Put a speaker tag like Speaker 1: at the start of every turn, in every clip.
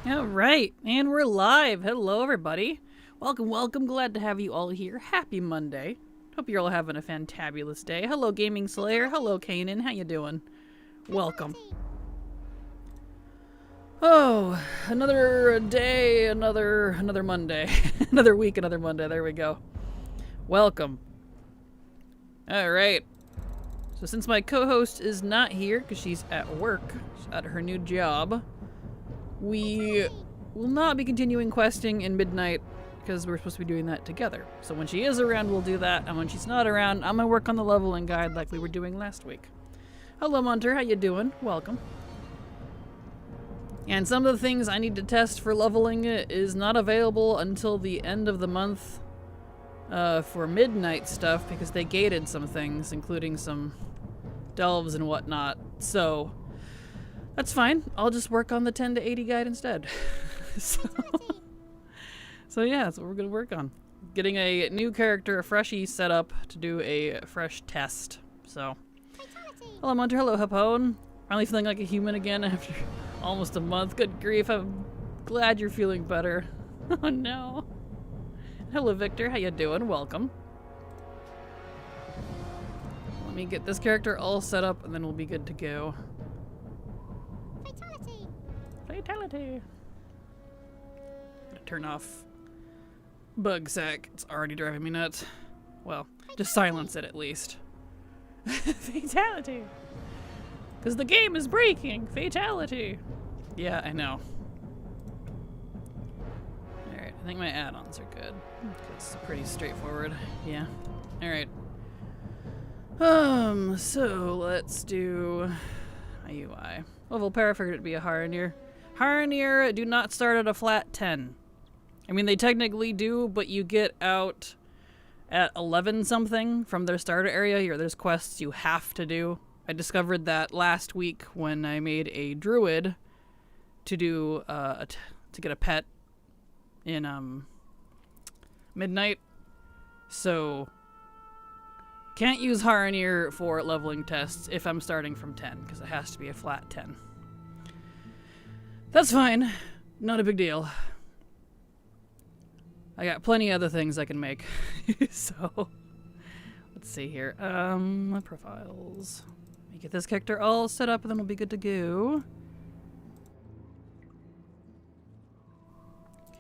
Speaker 1: All right, and we're live. Hello, everybody. Welcome, welcome. Glad to have you all here. Happy Monday. Hope you're all having a fantabulous day. Hello, Gaming Slayer. Hello, Kanan. How you doing? Welcome. Oh, another day, another Monday. Another week, another Monday. There we go. Welcome. All right. So since my co-host is not here because she's at work, she's at her new job, we will not be continuing questing in Midnight because we're supposed to be doing that together. So when she is around, we'll do that, and when she's not around, I'm gonna work on the leveling guide like we were doing last week. Hello, Munter. How you doing? Welcome. And some of the things I need to test for leveling is not available until the end of the month for Midnight stuff because they gated some things, including some delves and whatnot. So that's fine. I'll just work on the 10 to 80 guide instead. So yeah, that's what we're going to work on. Getting a new character, a freshie set up to do a fresh test. So, hello Munter, hello Hapone. Finally feeling like a human again after almost a month. Good grief, I'm glad you're feeling better. Oh no. Hello Victor, how you doing? Welcome. Let me get this character all set up and then we'll be good to go. Fatality. Gotta turn off bug sack. It's already driving me nuts. Well, just silence it at least. Fatality. Because the game is breaking. Fatality. Yeah, I know. Alright, I think my add-ons are good. It's pretty straightforward. Yeah. Alright. So let's do a UI. Level pair, I figured it'd be a Harnier. Harnier do not start at a flat 10. I mean, they technically do, but you get out at 11 something from their starter area. There's quests you have to do. I discovered that last week when I made a druid to do to get a pet in Midnight. So can't use Harnier for leveling tests if I'm starting from 10 because it has to be a flat 10. That's fine. Not a big deal. I got plenty of other things I can make. So, let's see here. Profiles. Let me get this character all set up and then we'll be good to go.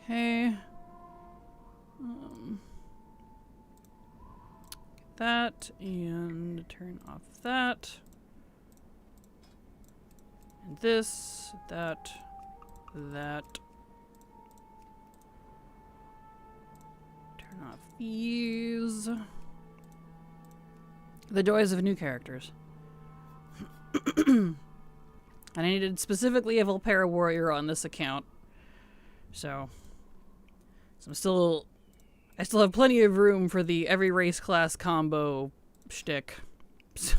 Speaker 1: Okay. Get that and turn off that. And this, that. Turn off these. The joys of new characters. And I needed specifically a Volpera warrior on this account. So I still have plenty of room for the every race class combo shtick. So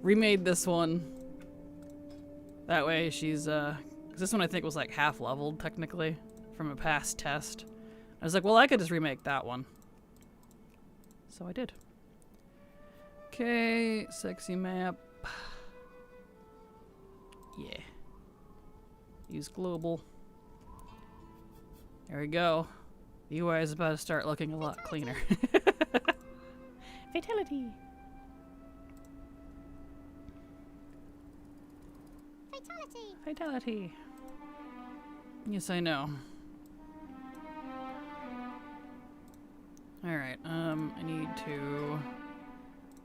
Speaker 1: remade this one. That way she's, 'cause this one I think was like half leveled technically from a past test. I was like, well, I could just remake that one. So I did. Okay, sexy map. Yeah. Use global. There we go. The UI is about to start looking a lot cleaner. Fatality. Fatality. Yes, I know. Alright, I need to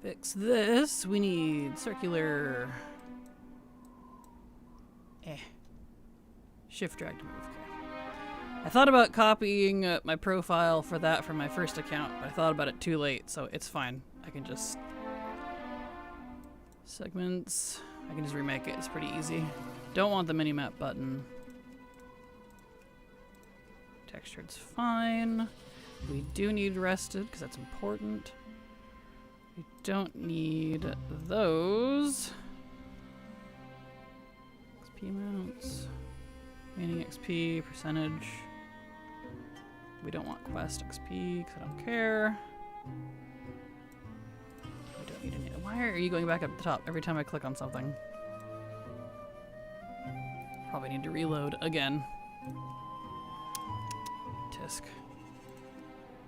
Speaker 1: fix this. We need circular... Shift drag to move. Okay. I thought about copying my profile for that from my first account, but I thought about it too late, so it's fine. I can just... Segments... I can just remake it. It's pretty easy. Don't want the minimap button. Textured's fine. We do need rested because that's important. We don't need those. XP mounts. Remaining XP, percentage. We don't want quest XP because I don't care. We don't need any. Why are you going back up the top every time I click on something? Probably need to reload again. Tisk.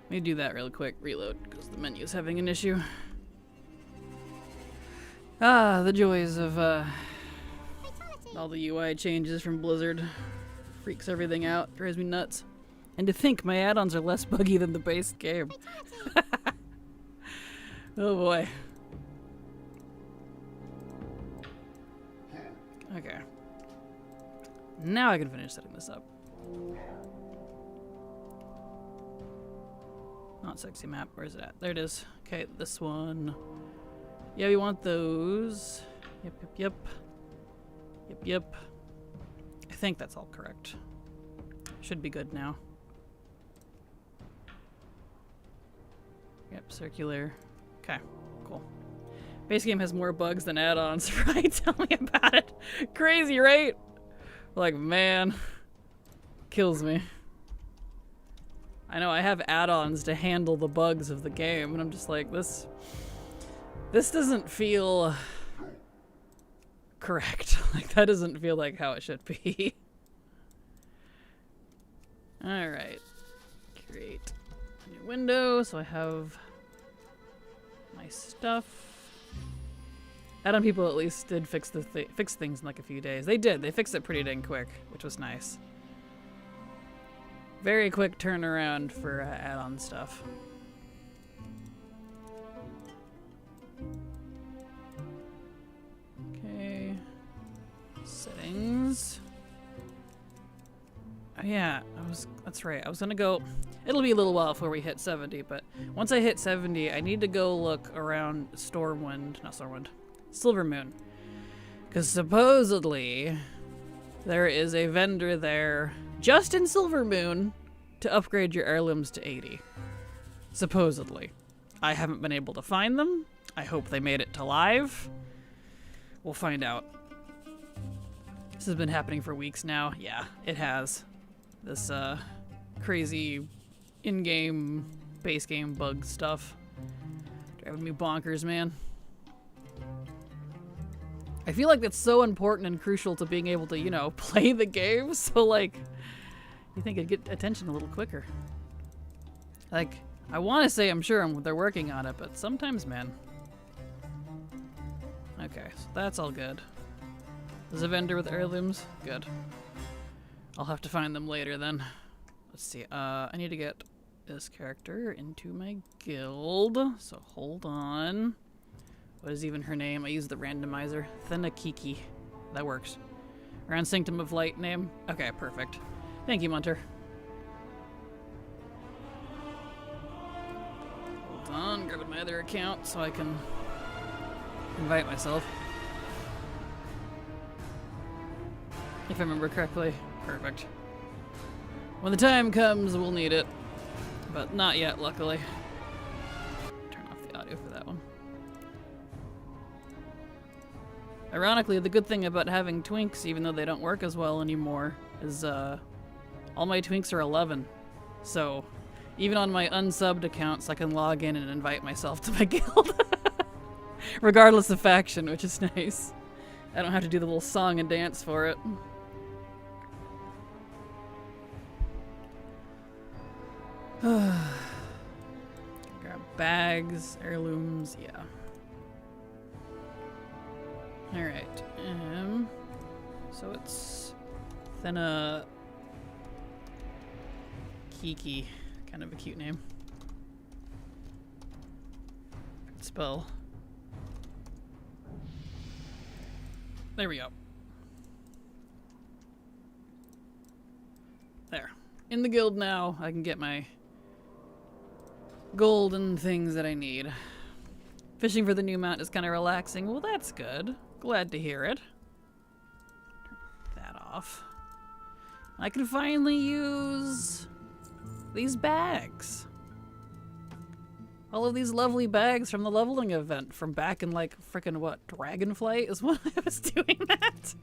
Speaker 1: Let me do that real quick. Reload, because the menu's having an issue. Ah, the joys of all the UI changes from Blizzard. Freaks everything out. Drives me nuts. And to think my add-ons are less buggy than the base game. Oh boy. Okay. Now I can finish setting this up. Not sexy map. Where is it at? There it is. Okay, this one. Yeah, we want those. Yep, yep, yep. Yep, yep. I think that's all correct. Should be good now. Yep, circular. Okay, cool. Base game has more bugs than add-ons, right? Tell me about it. Crazy, right? Like, man. Kills me. I know I have add-ons to handle the bugs of the game, and I'm just like, this doesn't feel correct. Like, that doesn't feel like how it should be. Alright. Create a new window, so I have my stuff. Add-on people at least did fix fix things in like a few days. They did. They fixed it pretty dang quick, which was nice. Very quick turnaround for add-on stuff. Okay. Settings. Oh, yeah, that's right. I was gonna go, it'll be a little while before we hit 70, but once I hit 70, I need to go look around Silvermoon. Because supposedly there is a vendor there just in Silvermoon to upgrade your heirlooms to 80. Supposedly. I haven't been able to find them. I hope they made it to live. We'll find out. This has been happening for weeks now. Yeah, it has. This crazy in-game, base game bug stuff. Driving me bonkers, man. I feel like that's so important and crucial to being able to, you know, play the game. So, like, you think it'd get attention a little quicker. Like, I want to say I'm sure they're working on it, but sometimes, man. Okay, so that's all good. There's a vendor with heirlooms? Good. I'll have to find them later then. Let's see, I need to get this character into my guild, so hold on. What is even her name? I use the randomizer. Thenakiki. That works. Around Sanctum of Light name? Okay, perfect. Thank you, Munter. Hold on, grabbing my other account so I can invite myself. If I remember correctly. Perfect. When the time comes, we'll need it. But not yet, luckily. Turn off the audio for that one. Ironically, the good thing about having twinks, even though they don't work as well anymore, is all my twinks are 11. So even on my unsubbed accounts, I can log in and invite myself to my guild. Regardless of faction, which is nice. I don't have to do the little song and dance for it. Grab bags, heirlooms, yeah. Alright, so it's Thena Kiki, kind of a cute name. Good spell. There we go. There. In the guild now, I can get my golden things that I need. Fishing for the new mount is kind of relaxing. Well, that's good. Glad to hear it. Turn that off. I can finally use these bags. All of these lovely bags from the leveling event from back in, like, frickin' what, Dragonflight is when I was doing that.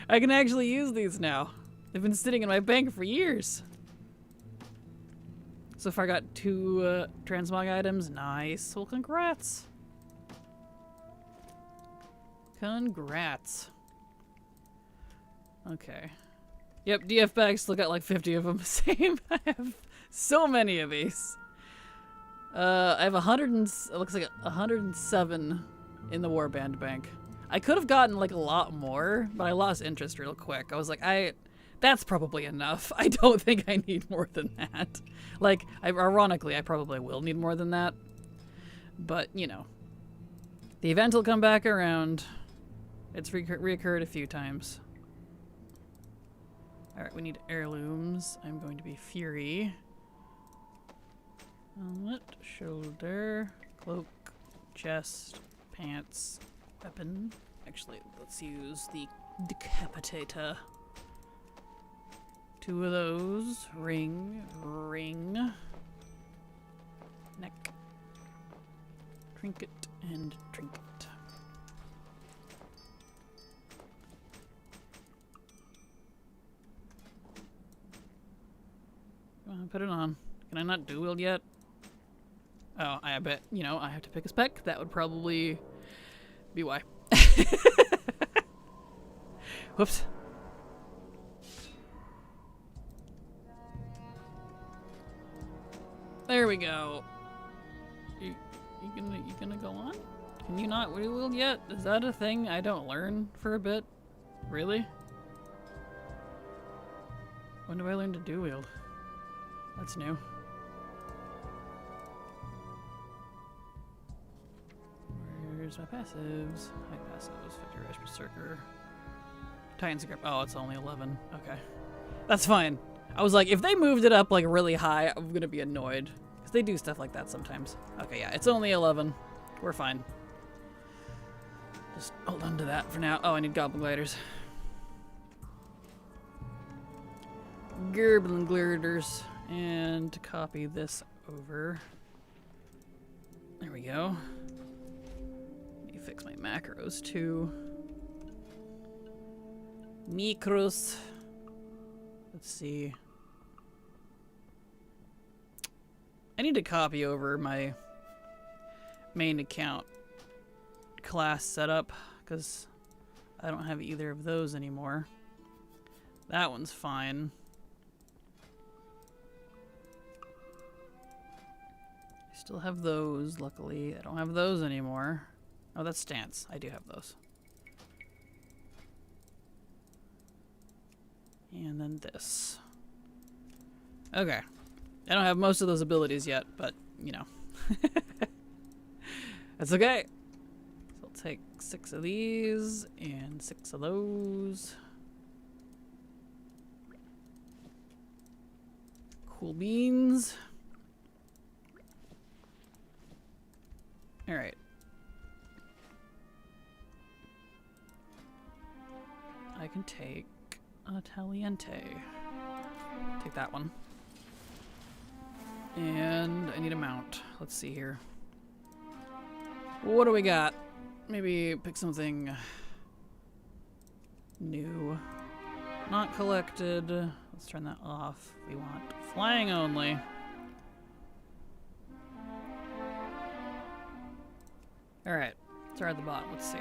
Speaker 1: I can actually use these now. They've been sitting in my bank for years. So far I got 2 transmog items. Nice. Well, congrats. Congrats. Okay. Yep, DF bags still got like 50 of them. Same. I have so many of these. I have it looks like 107 in the warband bank. I could have gotten like a lot more, but I lost interest real quick. I was like, that's probably enough. I don't think I need more than that. Like, ironically, I probably will need more than that. But, you know. The event will come back around. It's reoccurred a few times. Alright, we need heirlooms. I'm going to be Fury. Helmet, shoulder, cloak, chest, pants, weapon. Actually, let's use the decapitator. 2 of those. Ring, neck, trinket, and trinket. Put it on. Can I not dual wield yet? Oh, I bet, you know, I have to pick a spec. That would probably be why. Whoops. There we go. You gonna go on? Can you not dual wield yet? Is that a thing I don't learn for a bit? Really? When do I learn to dual wield? That's new. Where's my passives? High passives, Victory Rush, Berserker. Titan's Grip. Oh, it's only 11. Okay. That's fine. I was like, if they moved it up like really high, I'm gonna be annoyed. Because they do stuff like that sometimes. Okay, yeah, it's only 11. We're fine. Just hold on to that for now. Oh, I need Goblin Gliders. Goblin Gliders. And to copy this over. There we go. Let me fix my macros too. Macros. Let's see. I need to copy over my main account class setup because I don't have either of those anymore. That one's fine. Still have those, luckily. I don't have those anymore. Oh, that's stance. I do have those. And then this. Okay. I don't have most of those abilities yet, but, you know. That's okay. So I'll take 6 of these and 6 of those. Cool beans. Alright. I can take a Taliente. Take that one. And I need a mount. Let's see here. What do we got? Maybe pick something new. Not collected. Let's turn that off. We want flying only. Alright, start at the bottom. Let's see.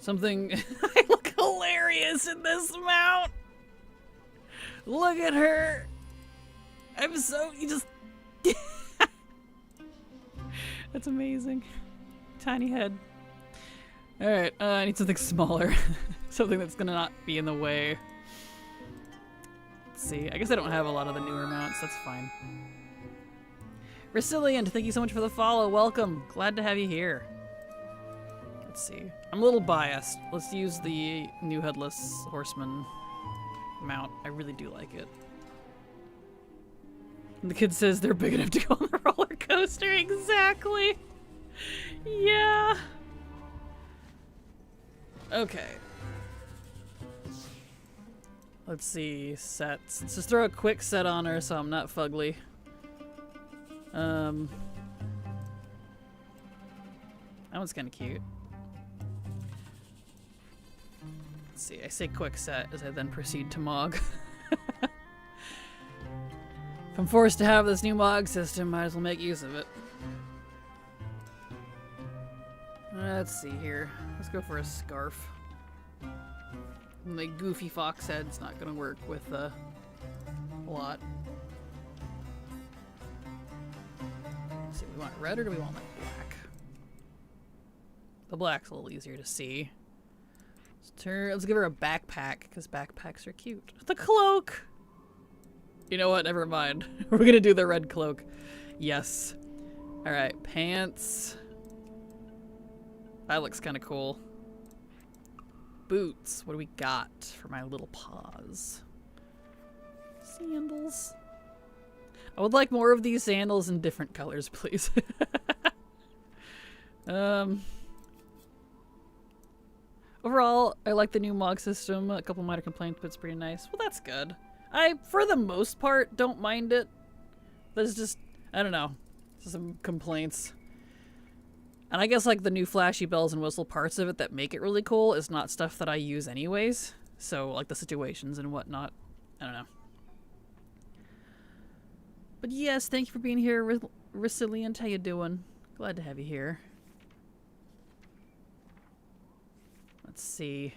Speaker 1: Something. I look hilarious in this mount! Look at her! I'm so. You just. That's amazing. Tiny head. Alright, I need something smaller. Something that's gonna not be in the way. Let's see. I guess I don't have a lot of the newer mounts. That's fine. Resilient, thank you so much for the follow. Welcome. Glad to have you here. Let's see. I'm a little biased. Let's use the new Headless Horseman mount. I really do like it. And the kid says they're big enough to go on the roller coaster. Exactly. Yeah. Okay. Let's see. Sets. Let's just throw a quick set on her so I'm not fugly. That one's kind of cute. Let's see, I say quick set as I then proceed to Mog. If I'm forced to have this new Mog system, might as well make use of it. Let's see here. Let's go for a scarf. The goofy fox head's not gonna work with a lot. Let's see, we want red or do we want like black? The black's a little easier to see. Let's give her a backpack, because backpacks are cute. The cloak! You know what? Never mind. We're gonna do the red cloak. Yes. Alright, pants. That looks kind of cool. Boots. What do we got for my little paws? Sandals. I would like more of these sandals in different colors, please. Overall, I like the new mog system. A couple minor complaints, but it's pretty nice. Well, that's good. I, for the most part, don't mind it. There's just, I don't know, some complaints. And I guess like the new flashy bells and whistle parts of it that make it really cool is not stuff that I use anyways. So like the situations and whatnot. I don't know. But yes, thank you for being here, Resilient. How you doing? Glad to have you here. Let's see.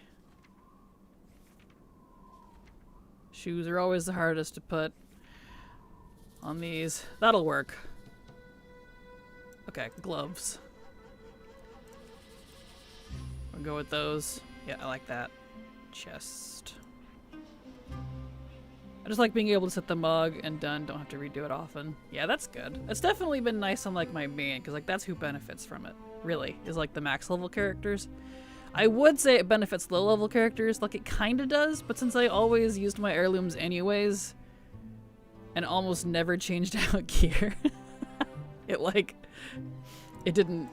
Speaker 1: Shoes are always the hardest to put on these. That'll work. Okay, gloves. We'll go with those. Yeah, I like that. Chest. I just like being able to set the mug and done. Don't have to redo it often. Yeah, that's good. It's definitely been nice on like my main, because like that's who benefits from it. Really, is like the max level characters. I would say it benefits low level characters, like it kind of does, but since I always used my heirlooms anyways, and almost never changed out gear, it didn't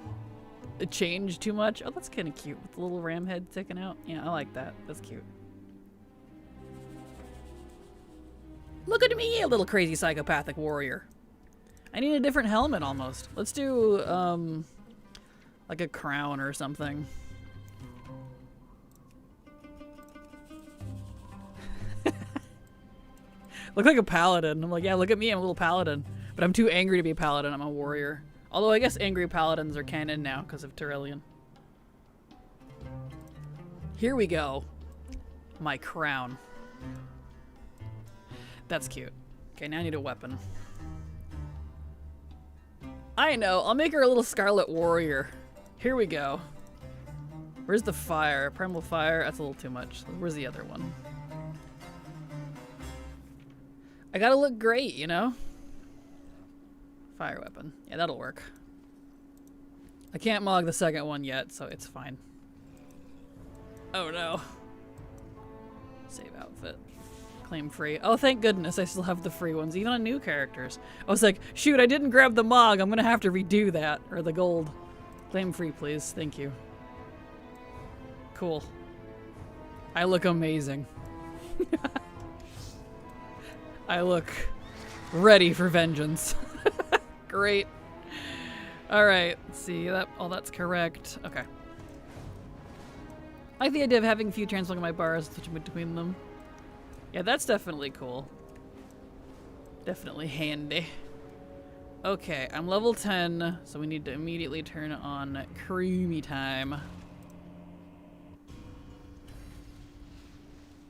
Speaker 1: change too much. Oh, that's kind of cute with the little ram head sticking out. Yeah, I like that. That's cute. Look at me, a little crazy psychopathic warrior. I need a different helmet almost. Let's do, like a crown or something. Look like a paladin. I'm like, yeah, look at me, I'm a little paladin. But I'm too angry to be a paladin, I'm a warrior. Although I guess angry paladins are canon now because of Tyrellian. Here we go. My crown. That's cute. Okay, now I need a weapon. I know, I'll make her a little scarlet warrior. Here we go. Where's the fire? Primal fire? That's a little too much. Where's the other one? I gotta look great, you know? Fire weapon. Yeah, that'll work. I can't mog the second one yet, so it's fine. Oh no. Save outfit. Claim free. Oh, thank goodness I still have the free ones, even on new characters. I was like, shoot, I didn't grab the mog. I'm gonna have to redo that. Or the gold. Claim free, please. Thank you. Cool. I look amazing. I look ready for vengeance. Great. Alright, let's see. All that's correct. Okay. I like the idea of having a few translogging my bars, switching between them. Yeah, that's definitely cool. Definitely handy. Okay, I'm level 10, so we need to immediately turn on creamy time.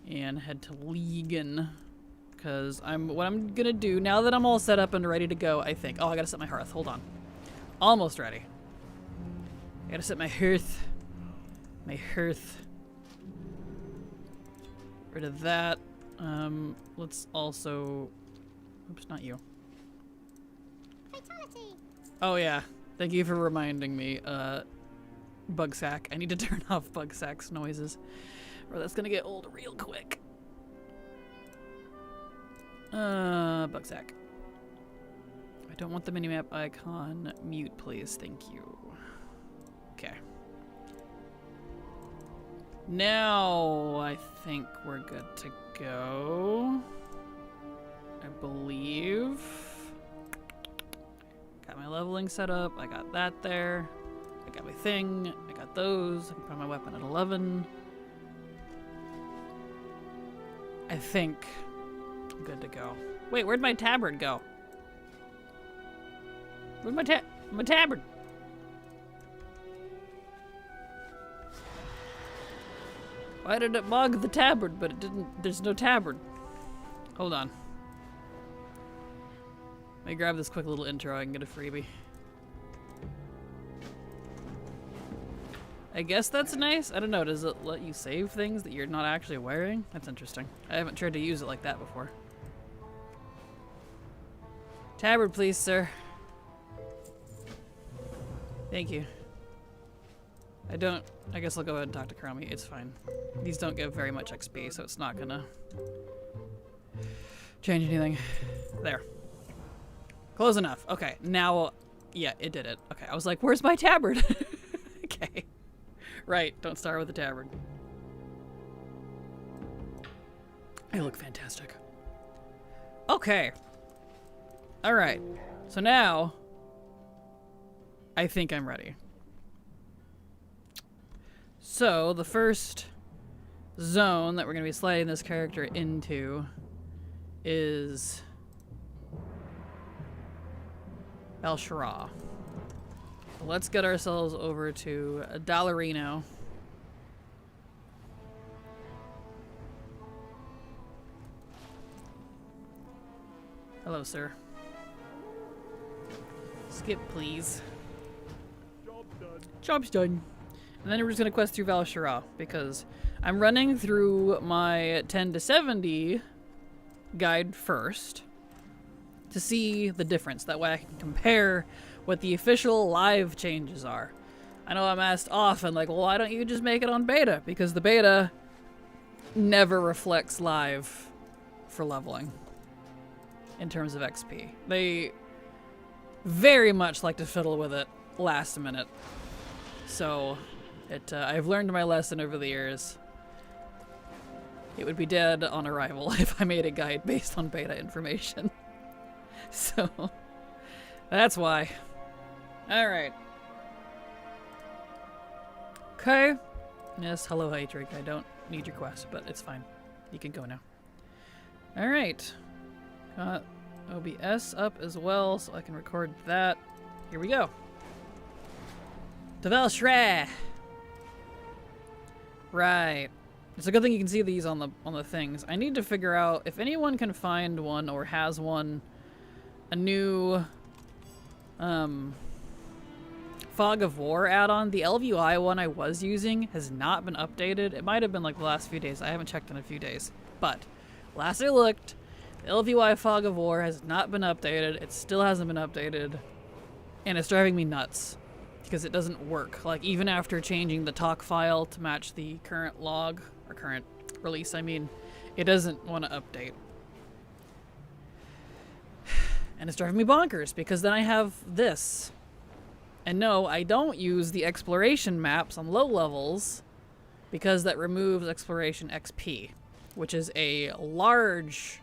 Speaker 1: And head to Legan. Because what I'm gonna do, now that I'm all set up and ready to go, I think. Oh, I gotta set my hearth. Hold on. Almost ready. I gotta set my hearth. My hearth. Rid of that. Let's also... Oops, not you. Fatality. Oh yeah. Thank you for reminding me. Bug sack. I need to turn off bug sack's noises. Or that's gonna get old real quick. Bug sack. I don't want the minimap icon. Mute, please. Thank you. Okay. Now, I think we're good to go. I believe. Got my leveling set up. I got that there. I got my thing. I got those. I can put my weapon at 11. I think I'm good to go. Wait, where'd my tabard go? Where's my tabard? Why did it bog the tabard, but it didn't? There's no tabard. Hold on. Let me grab this quick little intro. I can get a freebie. I guess that's nice. I don't know. Does it let you save things that you're not actually wearing? That's interesting. I haven't tried to use it like that before. Tabard, please, sir. Thank you. I guess I'll go ahead and talk to Chromie. It's fine. These don't give very much XP, so it's not gonna change anything. There. Close enough. Okay, now, yeah, it did it. Okay, I was like, where's my tabard? Okay. Right, don't start with the tabard. I look fantastic. Okay. Alright, so now, I think I'm ready. So, the first zone that we're going to be sliding this character into is Belshara. So let's get ourselves over to Dollarino. Hello, sir. Skip, please.
Speaker 2: Job's done.
Speaker 1: Job's done. And then we're just going to quest through Belshara, because I'm running through my 10 to 70 guide first to see the difference. That way I can compare what the official live changes are. I know I'm asked often, like, well, why don't you just make it on beta? Because the beta never reflects live for leveling in terms of XP. They very much like to fiddle with it last minute. So I've learned my lesson over the years. It would be dead on arrival if I made a guide based on beta information. So that's why. Alright. Okay. Yes, hello Hatred. I don't need your quest, but it's fine. You can go now. Alright. Got OBS up as well, so I can record that. Here we go. To Belshara! Right. It's a good thing you can see these on the things. I need to figure out if anyone can find one or has one, a new Fog of War add-on. The LVI one I was using has not been updated. It might have been like the last few days. I haven't checked in a few days. But last I looked, the LVI Fog of War has not been updated. It still hasn't been updated. And it's driving me nuts because it doesn't work. Like, even after changing the talk file to match the current log, or current release, I mean, it doesn't want to update. And it's driving me bonkers because then I have this. And no, I don't use the exploration maps on low levels because that removes exploration XP, which is a large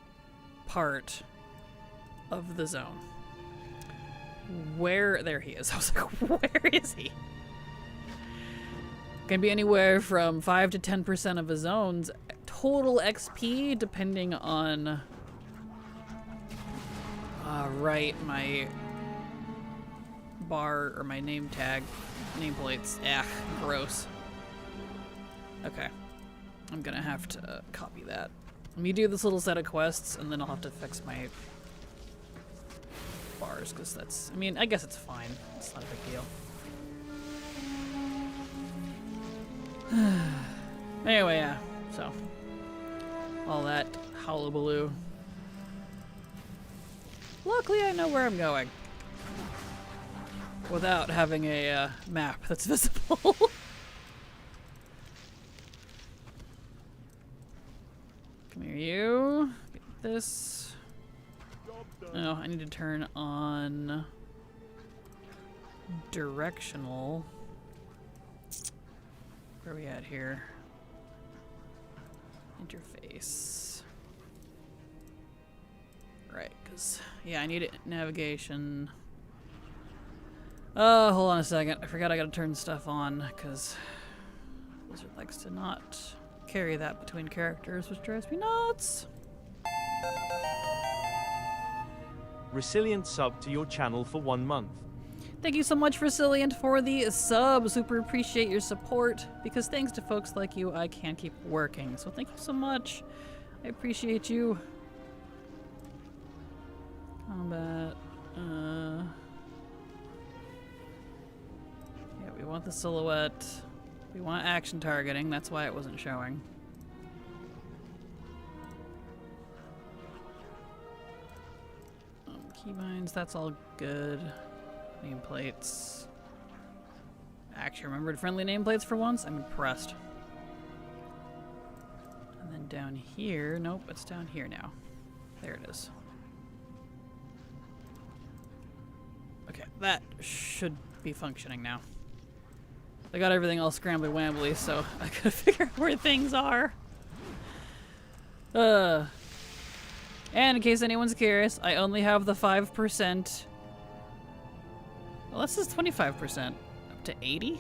Speaker 1: part of the zone. Where? There he is. I was like, where is he? Can be anywhere from 5 to 10% of a zone's total XP, depending on... right, my bar, or my name tag, nameplates. Gross. Okay. I'm gonna have to copy that. Let me do this little set of quests, and then I'll have to fix my bars, because that's... I mean, I guess it's fine. It's not a big deal. Anyway, yeah. So, all that hullabaloo. Luckily, I know where I'm going. Without having a map that's visible. Come here, you. Get this. Oh, I need to turn on directional. Where are we at here? Interface. Right, because, yeah, I need it navigation. Hold on a second. I forgot I gotta turn stuff on, because Blizzard likes to not carry that between characters, which drives me nuts.
Speaker 2: Resilient sub to your channel for 1 month.
Speaker 1: Thank you so much, Resilient, for the sub. Super appreciate your support, because thanks to folks like you, I can keep working. So thank you so much. I appreciate you. Combat. Yeah, we want the silhouette. We want action targeting. That's why it wasn't showing. Keybinds, that's all good. Nameplates. Actually remembered friendly nameplates for once. I'm impressed. And then down here, nope, it's down here now. There it is. Okay, that should be functioning now. I got everything all scrambly wambly, so I gotta figure out where things are. And in case anyone's curious, I only have the 5%. Well, this is 25%. Up to 80?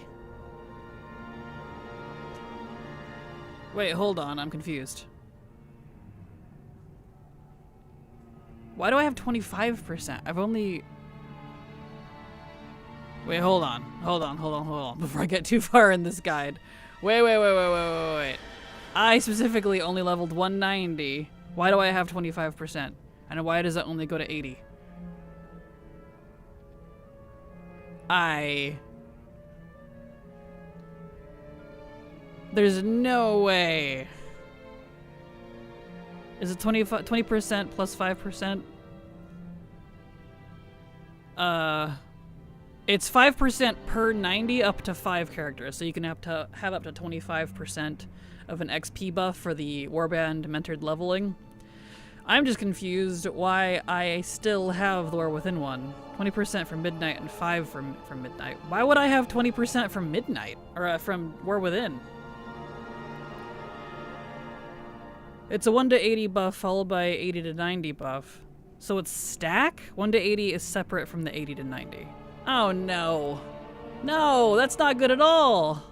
Speaker 1: Wait, hold on, I'm confused. Why do I have 25%? I've only... Wait, hold on, before I get too far in this guide. Wait. I specifically only leveled 190. Why do I have 25%? And why does it only go to 80? There's no way. Is it 20% plus 5%? It's 5% per 90 up to 5 characters, so you can have up to 25% of an XP buff for the Warband mentored leveling. I'm just confused why I still have the War Within one. 20% from Midnight and 5 from Midnight. Why would I have 20% from Midnight? Or from War Within? It's a 1 to 80 buff followed by 80 to 90 buff. So it's stack? 1 to 80 is separate from the 80 to 90. Oh no. No, that's not good at all.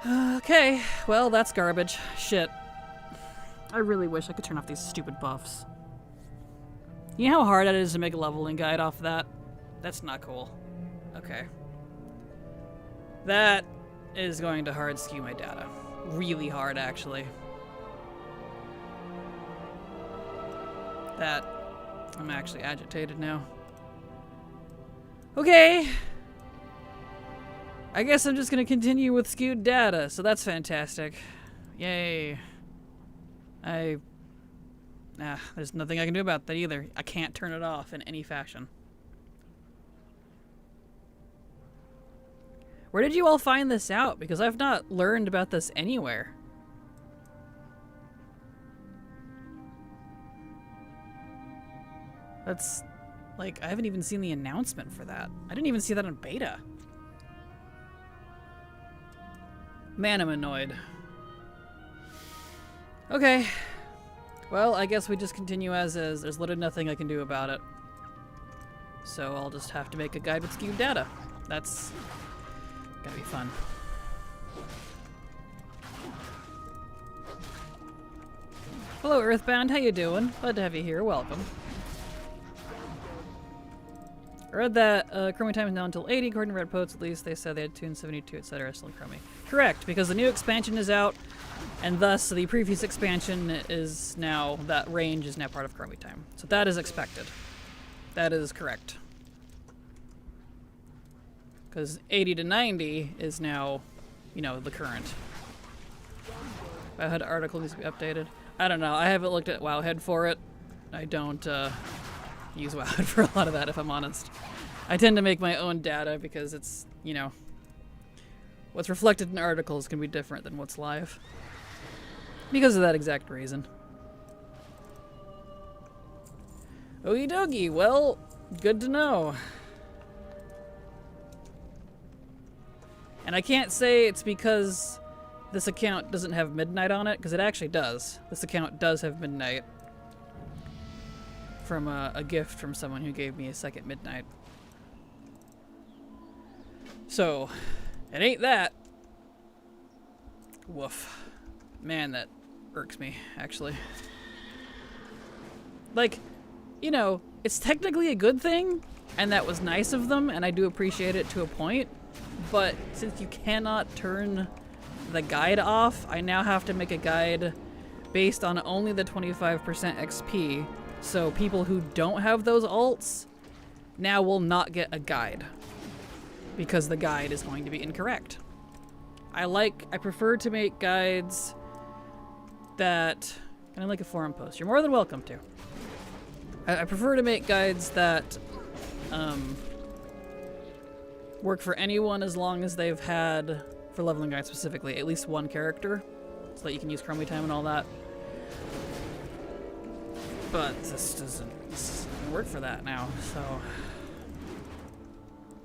Speaker 1: Okay, well that's garbage. Shit. I really wish I could turn off these stupid buffs. You know how hard it is to make a leveling guide off that? That's not cool. Okay. That is going to hard skew my data. Really hard, actually. That... I'm actually agitated now. Okay. I guess I'm just gonna continue with skewed data, so that's fantastic. Yay. There's nothing I can do about that either. I can't turn it off in any fashion. Where did you all find this out? Because I've not learned about this anywhere. That's... like, I haven't even seen the announcement for that. I didn't even see that in beta. Man, I'm annoyed. Okay. Well, I guess we just continue as is. There's literally nothing I can do about it. So I'll just have to make a guide with skewed data. That's gonna be fun. Hello, Earthbound. How you doing? Glad to have you here. Welcome. I read that Chromie time is now until 80, according to Red Poets at least. They said they had Toon 72, etc. still in Chromie. Correct, because the new expansion is out, and thus the previous expansion is now, that range is now part of Chromie time. So that is expected. That is correct. Because 80 to 90 is now, you know, the current. Wowhead article needs to be updated. I don't know, I haven't looked at Wowhead for it. I don't, use Wowhead for a lot of that, if I'm honest. I tend to make my own data because it's, you know, what's reflected in articles can be different than what's live. Because of that exact reason. Okie dokie, well, good to know. And I can't say it's because this account doesn't have Midnight on it, because it actually does. This account does have Midnight. From a gift from someone who gave me a second Midnight. So, it ain't that. Woof. Man, that irks me, actually. Like, you know, it's technically a good thing, And that was nice of them, and I do appreciate it to a point. But since you cannot turn the guide off, I now have to make a guide based on only the 25% XP. So people who don't have those alts now will not get a guide because the guide is going to be incorrect. I prefer to make guides that, can I link a forum post? You're more than welcome to. I prefer to make guides that work for anyone as long as they've had, for leveling guides specifically, at least one character, so that you can use Chromie time and all that. But this doesn't work for that now, so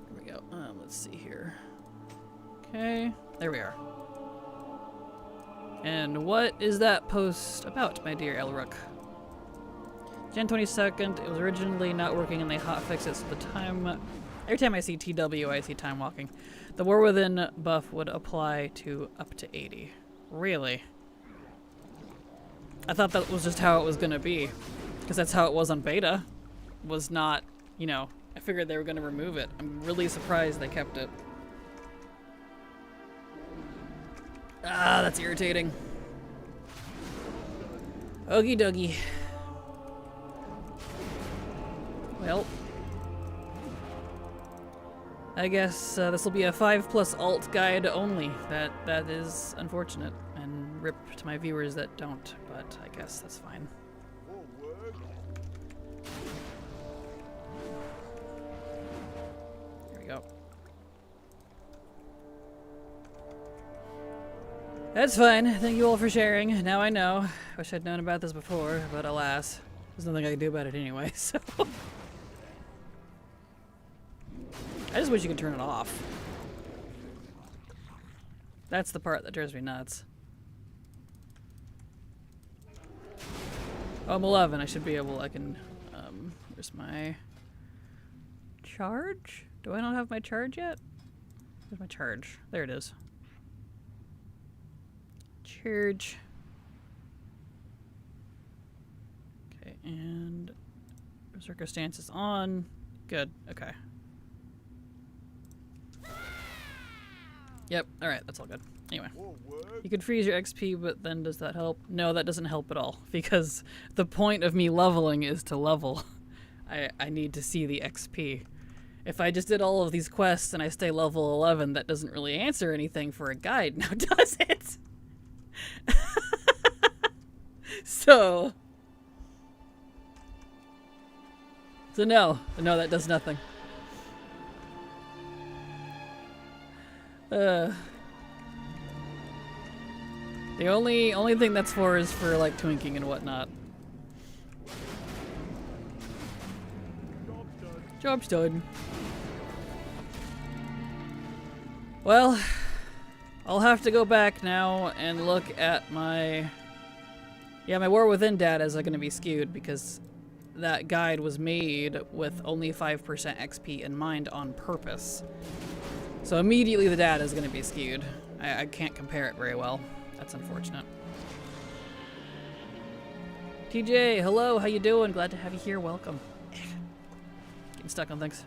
Speaker 1: here we go. Let's see here. Okay, there we are. And what is that post about, my dear Elrook? Jan 22nd, it was originally not working and they hotfixed it, so the time... Every time I see TW, I see time walking. The War Within buff would apply to up to 80. Really? I thought that was just how it was gonna be. Because that's how it was on beta. Was not, you know, I figured they were gonna remove it. I'm really surprised they kept it. Ah, that's irritating. Okie dokie. Well, I guess this will be a 5+ alt guide only. That is unfortunate, and rip to my viewers that don't, but I guess that's fine. Here we go. That's fine. Thank you all for sharing. Now I know. Wish I'd known about this before, but alas, there's nothing I can do about it anyway, so... I just wish you could turn it off. That's the part that drives me nuts. Oh, I'm 11. I should be able, I can, where's my charge? Do I not have my charge yet? Where's my charge? There it is. Charge. Okay, and Berserker stance is on. Good, okay. Yep, alright, that's all good. Anyway. You could freeze your XP, but then does that help? No, that doesn't help at all, because the point of me leveling is to level. I need to see the XP. If I just did all of these quests and I stay level 11, that doesn't really answer anything for a guide, now does it? So no, that does nothing. The only thing that's for is for like twinking and whatnot. Job's done. Well, I'll have to go back now and look at my... Yeah, my War Within data is going to be skewed because that guide was made with only 5% XP in mind on purpose. So immediately the data is going to be skewed. I can't compare it very well. That's unfortunate. TJ, hello, how you doing? Glad to have you here. Welcome. Getting stuck on things.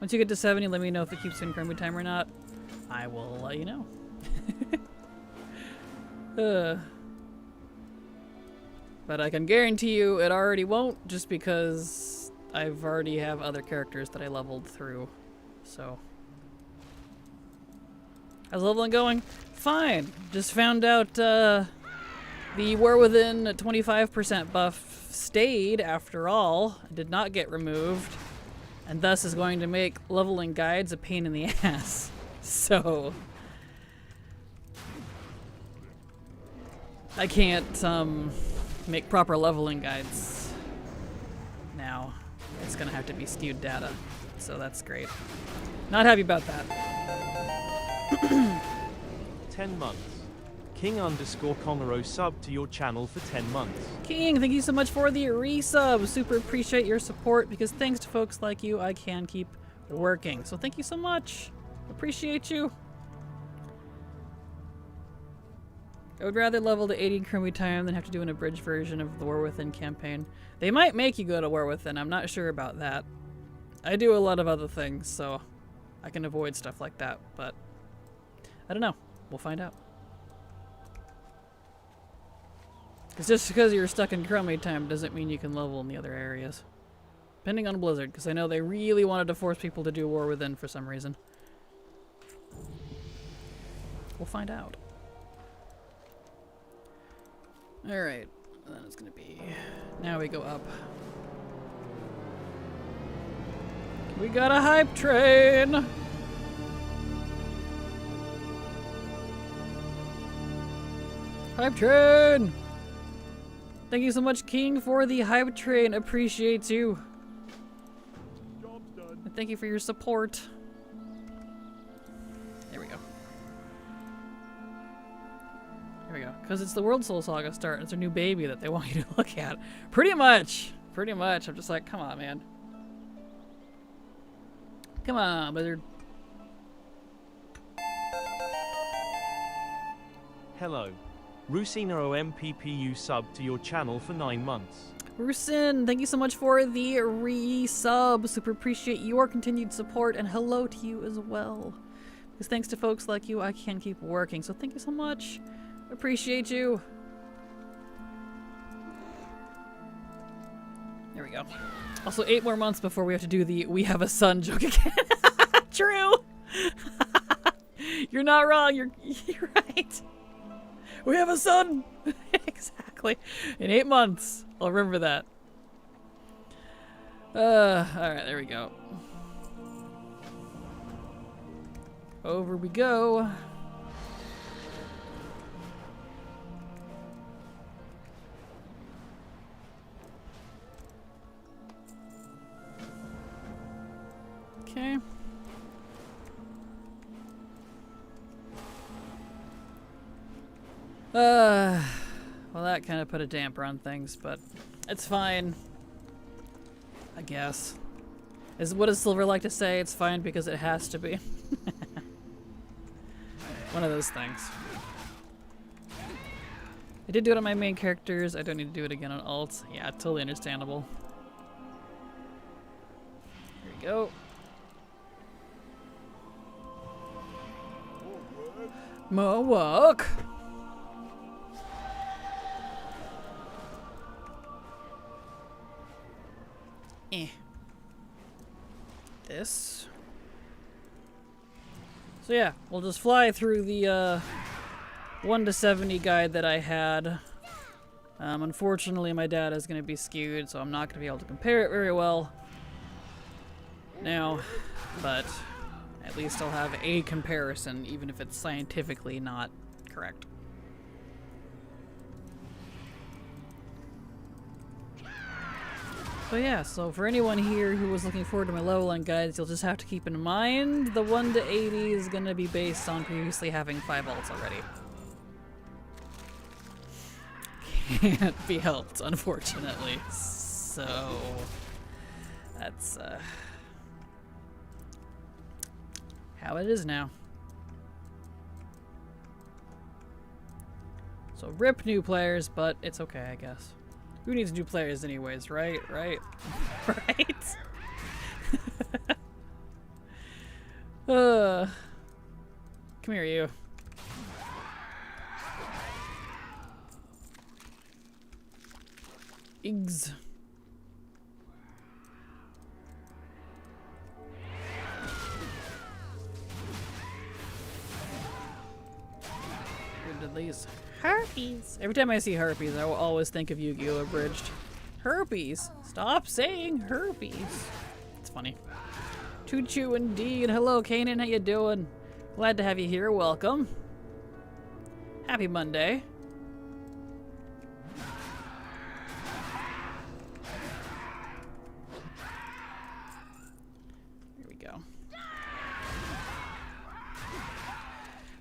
Speaker 1: Once you get to 70, let me know if it keeps doing Chromie time or not. I will let you know. But I can guarantee you it already won't, just because I've already have other characters that I leveled through. So, how's leveling going? Fine. Just found out the War Within 25% buff stayed after all. Did not get removed, and thus is going to make leveling guides a pain in the ass. So I can't make proper leveling guides now. It's gonna have to be skewed data. So that's great. Not happy about that.
Speaker 3: 10 months. King_Conero sub to your channel for 10 months.
Speaker 1: King, thank you so much for the resub. Super appreciate your support because thanks to folks like you, I can keep working. So thank you so much. Appreciate you. I would rather level to 80 Chromie time than have to do an abridged version of the War Within campaign. They might make you go to War Within, I'm not sure about that. I do a lot of other things, so I can avoid stuff like that, but I don't know. We'll find out. Because just because you're stuck in Chromie time doesn't mean you can level in the other areas. Depending on Blizzard, because I know they really wanted to force people to do War Within for some reason. We'll find out. Alright, then it's gonna be... Now we go up. We got a hype train! Hype train! Thank you so much, King, for the hype train. Appreciate you.
Speaker 2: Job's done.
Speaker 1: And thank you for your support. There we go. There we go. Because it's the World Soul Saga start. It's a new baby that they want you to look at. Pretty much. Pretty much. I'm just like, come on, man. Come on, Blizzard.
Speaker 3: Hello. Rusina OMPPU sub to your channel for 9 months.
Speaker 1: Rusin, thank you so much for the resub. Super appreciate your continued support, and hello to you as well. Because thanks to folks like you, I can keep working. So thank you so much. Appreciate you. There we go. Also, 8 more months before we have to do the "we have a son" joke again. True. You're not wrong. You're right. We have a son. Exactly. In 8 months. I'll remember that. Alright, there we go. Over we go. Okay. Well, that kind of put a damper on things, but it's fine. I guess. What does Silver like to say? It's fine because it has to be. One of those things. I did do it on my main characters. I don't need to do it again on alts. Yeah, totally understandable. Here we go. More work. This. So yeah, we'll just fly through the 1 to 70 guide that I had. Unfortunately, my data is going to be skewed, so I'm not going to be able to compare it very well now, but at least I'll have a comparison, even if it's scientifically not correct. So yeah, so for anyone here who was looking forward to my level line guides, you'll just have to keep in mind the 1 to 80 is going to be based on previously having 5 alts already. Can't be helped, unfortunately. So that's how it is now. So rip new players, but it's okay, I guess. Who needs new players anyways, right? Right? Right? Come here, you. Iggs. Where did these? Harpies. Every time I see harpies, I will always think of Yu-Gi-Oh! Abridged. Herpes. Stop saying herpes. It's funny. Choo-choo indeed. Hello, Kanan. How you doing? Glad to have you here. Welcome. Happy Monday. Here we go.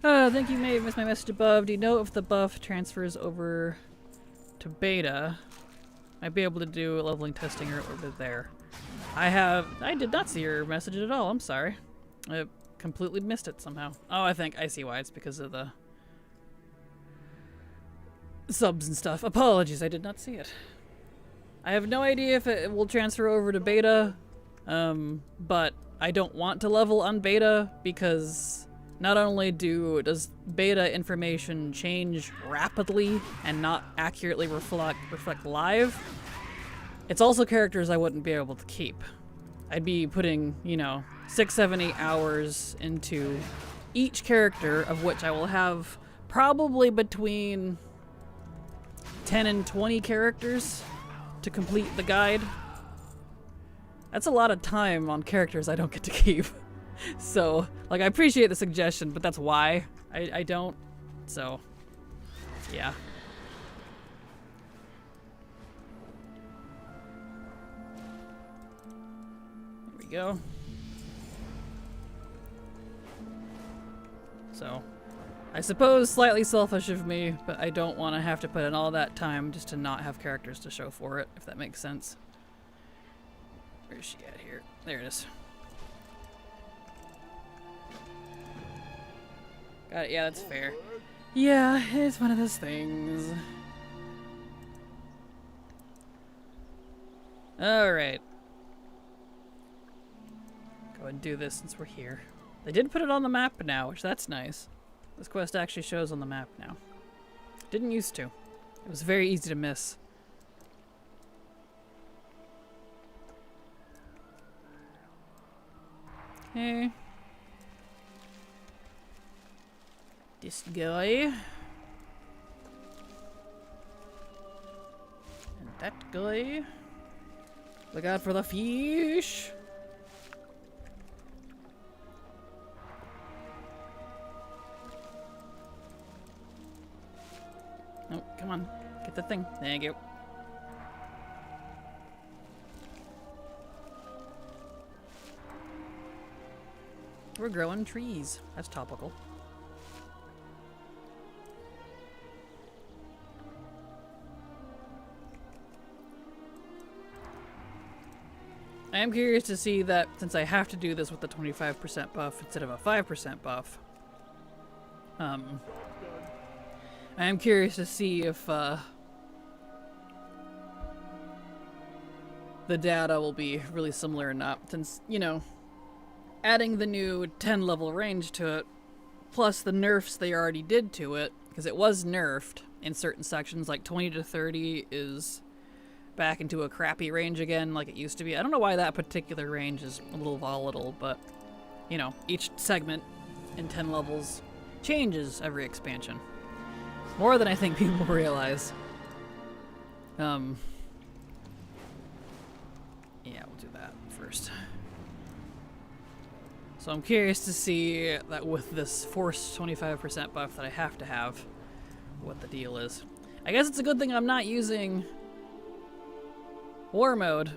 Speaker 1: Thank you, May. Missed my message above. Do you know if the buff transfers over to beta? Might be able to do leveling testing over there. I did not see your message at all. I'm sorry. I completely missed it somehow. Oh, I see why. It's because of the subs and stuff. Apologies, I did not see it. I have no idea if it will transfer over to beta, but I don't want to level on beta because not only does beta information change rapidly and not accurately reflect live, it's also characters I wouldn't be able to keep. I'd be putting, you know, 6, 7, 8 hours into each character, of which I will have probably between 10 and 20 characters to complete the guide. That's a lot of time on characters I don't get to keep. So, like, I appreciate the suggestion, but that's why I don't. So, yeah. There we go. So, I suppose slightly selfish of me, but I don't want to have to put in all that time just to not have characters to show for it, if that makes sense. Where is she at here? There it is. Got it. Yeah, that's fair. Yeah, it's one of those things. Alright. Go and do this since we're here. They did put it on the map now, which that's nice. This quest actually shows on the map now. Didn't used to. It was very easy to miss. Okay. This guy. And that guy. Look out for the fish. Oh, come on. Get the thing. Thank you. We're growing trees. That's topical. I am curious to see that since I have to do this with the 25% buff instead of a 5% buff. I am curious to see if the data will be really similar or not, since, you know, adding the new 10 level range to it, plus the nerfs they already did to it, because it was nerfed in certain sections, like 20 to 30 is back into a crappy range again like it used to be. I don't know why that particular range is a little volatile, but, you know, each segment in 10 levels changes every expansion. More than I think people realize. Yeah, we'll do that first. So I'm curious to see that with this forced 25% buff that I have to have, what the deal is. I guess it's a good thing I'm not using War Mode.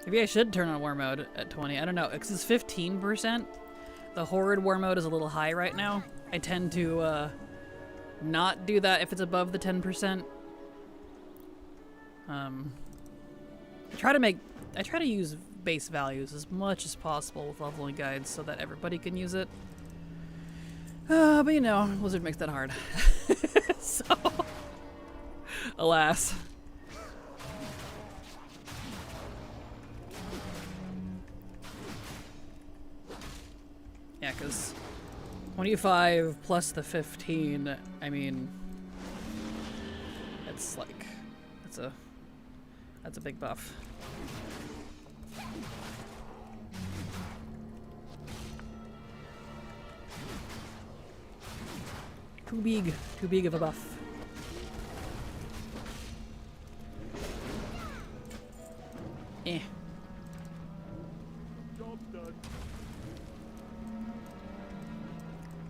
Speaker 1: Maybe I should turn on War Mode at 20. I don't know. It's 15%. The Horrid War Mode is a little high right now. I tend to not do that if it's above the 10%. I try to use base values as much as possible with leveling guides so that everybody can use it. But you know, Blizzard makes that hard. So, alas. Yeah, because 25 plus the 15, I mean, it's like, that's a big buff. Too big of a buff. Eh.
Speaker 2: Job's done.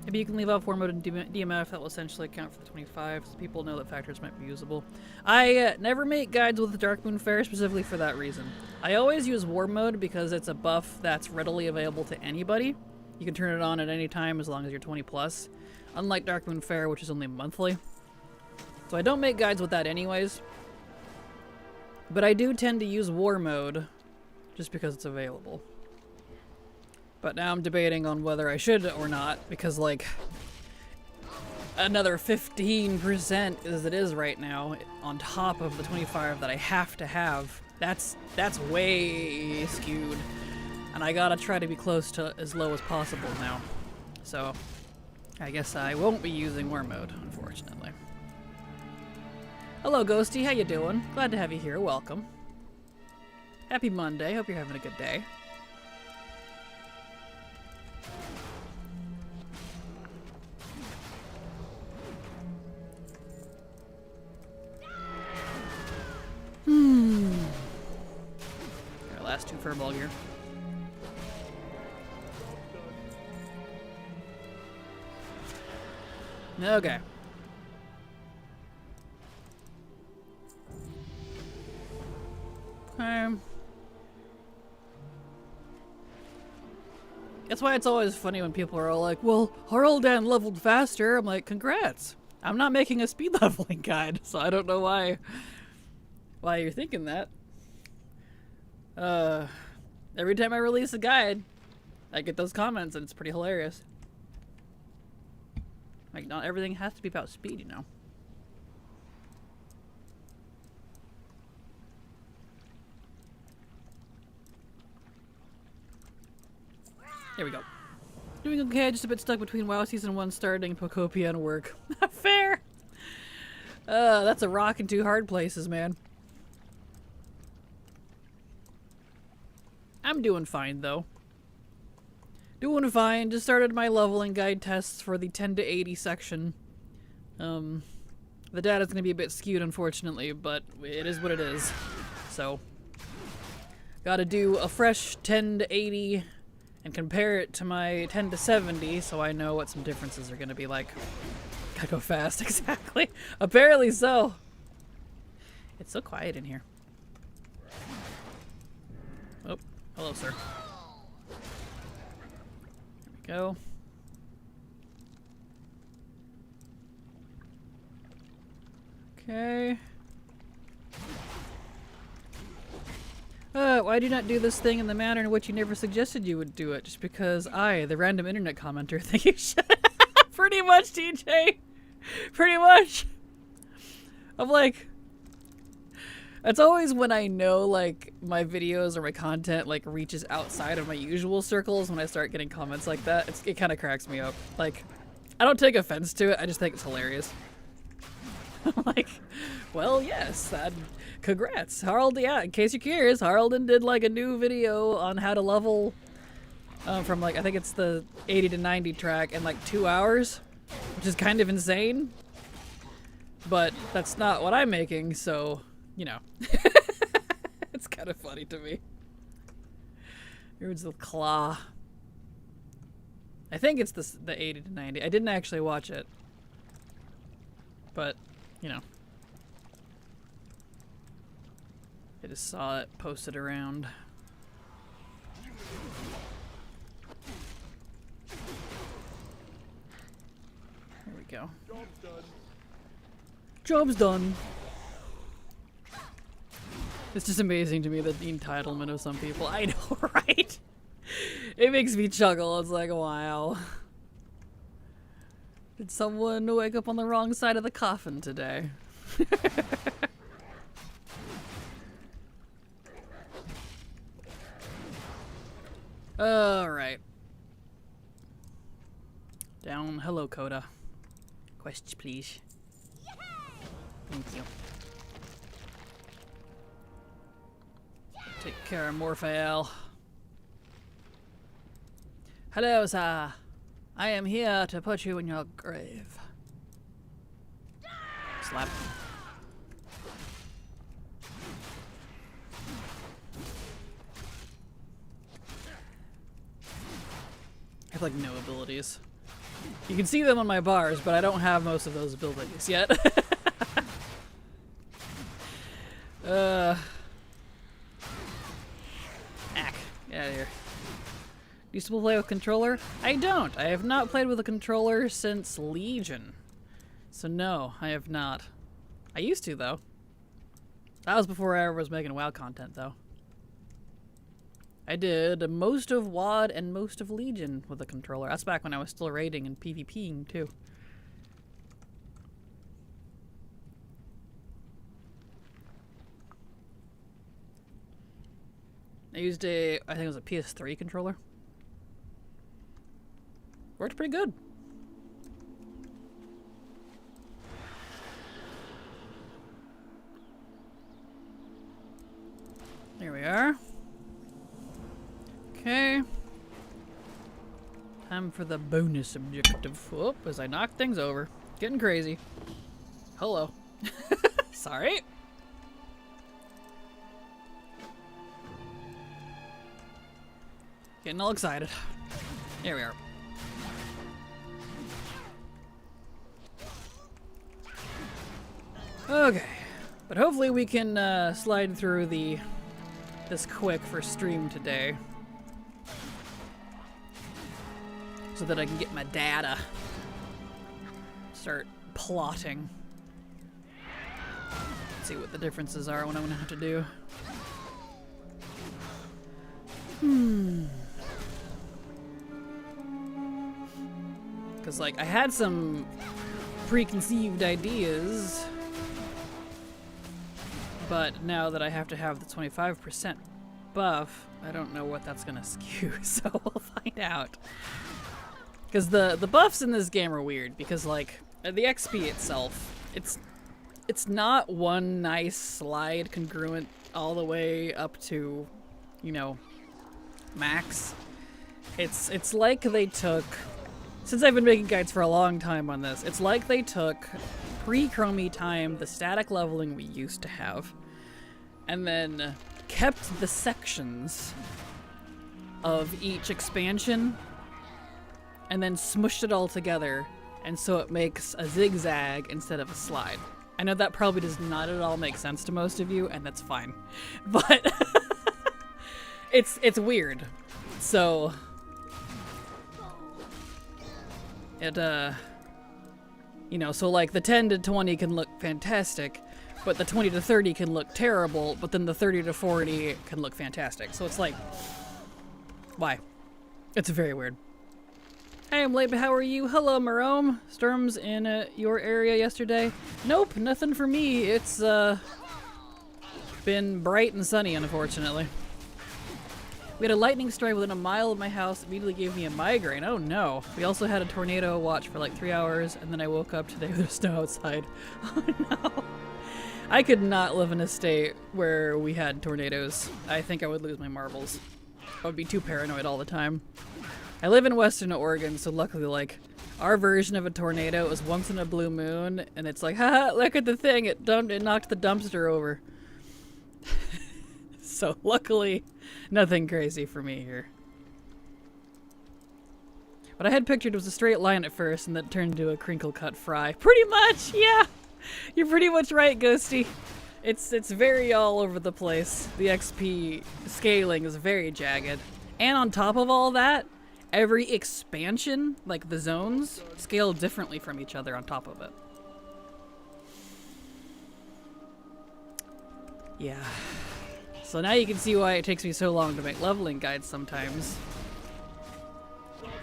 Speaker 1: Maybe you can leave off War Mode and DMF. That will essentially account for the 25, so people know that factors might be usable. I never make guides with Darkmoon Faire specifically for that reason. I always use War Mode because it's a buff that's readily available to anybody. You can turn it on at any time as long as you're 20 plus. Unlike Darkmoon Faire, which is only monthly. So I don't make guides with that anyways. But I do tend to use War Mode just because it's available. But now I'm debating on whether I should or not, because, like, another 15% as it is right now on top of the 25 that I have to have. That's way skewed. And I gotta try to be close to as low as possible now. So I guess I won't be using war mode, unfortunately. Hello Ghosty, how you doing? Glad to have you here, welcome. Happy Monday, hope you're having a good day. Our last 2 furball gear. Okay. That's why it's always funny when people are all like, well, Harldan leveled faster. I'm like, congrats. I'm not making a speed leveling guide, so I don't know why you're thinking that. Every time I release a guide, I get those comments and it's pretty hilarious. Like, not everything has to be about speed, you know. There we go. Doing okay, just a bit stuck between WoW Season 1 starting, Pocopia, and work. Fair! That's a rock in 2 hard places, man. I'm doing fine, though. Doing fine. Just started my leveling guide tests for the 10 to 80 section. The data's going to be a bit skewed, unfortunately, but it is what it is. So, gotta do a fresh 10 to 80 and compare it to my 10 to 70 so I know what some differences are going to be like. Gotta go fast, exactly. Apparently so. It's so quiet in here. Oh, hello, sir. Go. Okay. Why do you not do this thing in the manner in which you never suggested you would do it? Just because I, the random internet commenter, think you should. Pretty much, TJ. Pretty much. I'm like, it's always when I know, like, my videos or my content, like, reaches outside of my usual circles when I start getting comments like that. It kind of cracks me up. Like, I don't take offense to it. I just think it's hilarious. I'm like, well, yes, congrats. Harald, yeah, in case you're curious, Haraldan did, like, a new video on how to level from, like, I think it's the 80 to 90 track in, like, 2 hours, which is kind of insane. But that's not what I'm making, so... You know, it's kind of funny to me. Here's the claw. I think it's the 80 to 90. I didn't actually watch it. But, you know. I just saw it posted around. There we go.
Speaker 2: Job's done.
Speaker 1: Job's done. It's just amazing to me, the entitlement of some people. I know, right? It makes me chuckle. It's like, wow. Did someone wake up on the wrong side of the coffin today? Alright. Down. Hello, Coda. Quest, please. Thank you. Take care of Morphael. Hello, sir. I am here to put you in your grave. Slap. I have like no abilities. You can see them on my bars, but I don't have most of those abilities yet. Get out of here. Do you still play with controller? I don't. I have not played with a controller since Legion. So no, I have not. I used to, though. That was before I ever was making WoW content, though. I did most of WoD and most of Legion with a controller. That's back when I was still raiding and PvPing, too. I used I think it was a PS3 controller. Worked pretty good. There we are. Okay. Time for the bonus objective. Whoop, as I knock things over. Getting crazy. Hello. Sorry. Getting all excited. Here we are. Okay. But hopefully we can slide through this quick for stream today. So that I can get my data. Start plotting. See what the differences are, what I'm gonna have to do. Because, like, I had some preconceived ideas, but now that I have to have the 25% buff, I don't know what that's gonna skew, so we'll find out. Because the buffs in this game are weird, because, like, the XP itself, it's not one nice slide congruent all the way up to, you know, max. It's like they took, since I've been making guides for a long time on this, it's like they took pre-chromie time, the static leveling we used to have, and then kept the sections of each expansion and then smushed it all together, and so it makes a zigzag instead of a slide. I know that probably does not at all make sense to most of you, and that's fine. But it's weird. So it you know, so like the 10 to 20 can look fantastic, but the 20 to 30 can look terrible, but then the 30 to 40 can look fantastic. So it's like, why? It's very weird. Hey, I'm late, but how are you? Hello, Marome. Storms in your area yesterday? Nope, nothing for me. It's been bright and sunny, unfortunately. We had a lightning strike within a mile of my house. Immediately gave me a migraine. Oh no. We also had a tornado watch for like 3 hours, and then I woke up today with snow outside. Oh no. I could not live in a state where we had tornadoes. I think I would lose my marbles. I would be too paranoid all the time. I live in Western Oregon, so luckily, like, our version of a tornado is once in a blue moon, and it's like, haha, look at the thing, it knocked the dumpster over. So luckily, nothing crazy for me here. What I had pictured was a straight line at first, and then it turned into a crinkle-cut fry. Pretty much, yeah! You're pretty much right, Ghosty. It's very all over the place. The XP scaling is very jagged. And on top of all that, every expansion, like the zones, scale differently from each other on top of it. Yeah. So now you can see why it takes me so long to make leveling guides sometimes.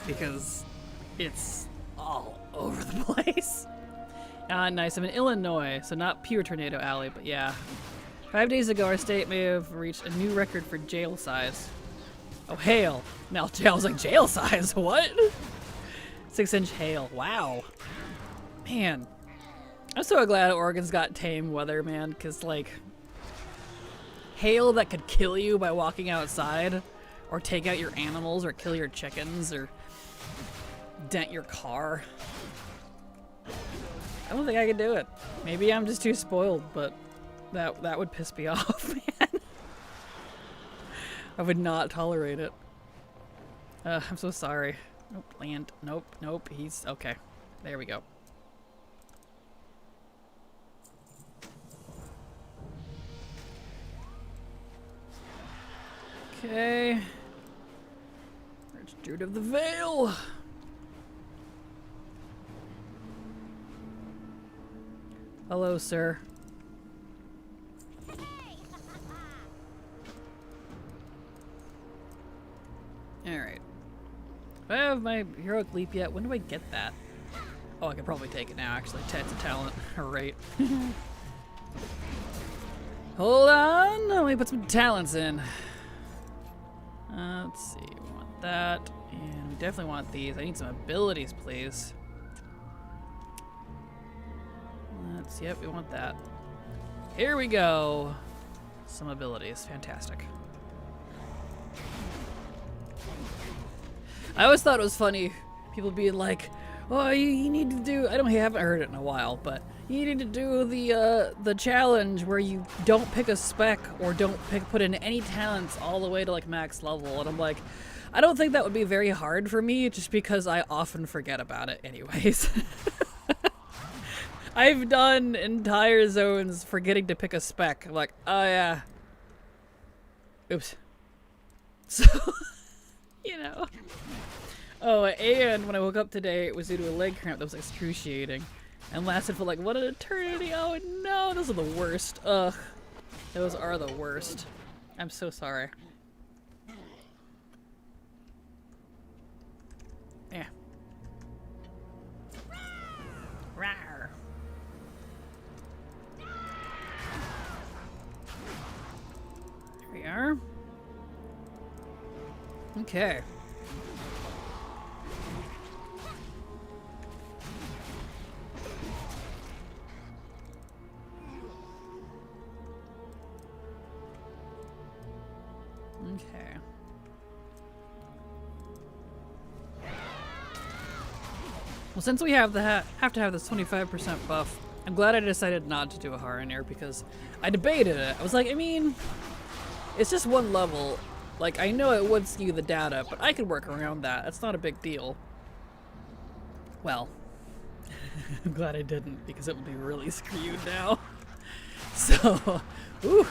Speaker 1: Because it's all over the place. Nice. I'm in Illinois, so not pure Tornado Alley, but yeah. 5 days ago, our state may have reached a new record for jail size. Oh, hail. Now, I was like, jail size? What? 6-inch hail. Wow. Man. I'm so glad Oregon's got tame weather, man, because, like, hail that could kill you by walking outside, or take out your animals, or kill your chickens, or dent your car. I don't think I could do it. Maybe I'm just too spoiled, but that would piss me off, man. I would not tolerate it. I'm so sorry. Nope, land. Nope, nope. He's okay. There we go. Okay. There's Jude of the Veil. Hello, sir. Alright. Do I have my heroic leap yet? When do I get that? Oh, I can probably take it now, actually. It's a talent. Alright. Hold on. Let me put some talents in. Let's see, we want that, and we definitely want these. I need some abilities, please. Yep, we want that. Here we go. Some abilities, fantastic. I always thought it was funny, people being like, "Oh, you need to do." I haven't heard it in a while, but you need to do the challenge where you don't pick a spec or don't put in any talents all the way to like max level. And I'm like, I don't think that would be very hard for me, just because I often forget about it anyways. I've done entire zones forgetting to pick a spec. I'm like, oh yeah. Oops. So, you know. Oh, and when I woke up today, it was due to a leg cramp that was excruciating. And lasted for like, what, an eternity? Oh no, those are the worst. Ugh. Those are the worst. I'm so sorry. Yeah. Rawr. Here we are. Okay. Okay. Well, since we have have to have this 25% buff, I'm glad I decided not to do a Haranier, because I debated it. I was like, I mean, it's just one level. Like, I know it would skew the data, but I could work around that. It's not a big deal. Well, I'm glad I didn't, because it would be really screwed now. So, ooh.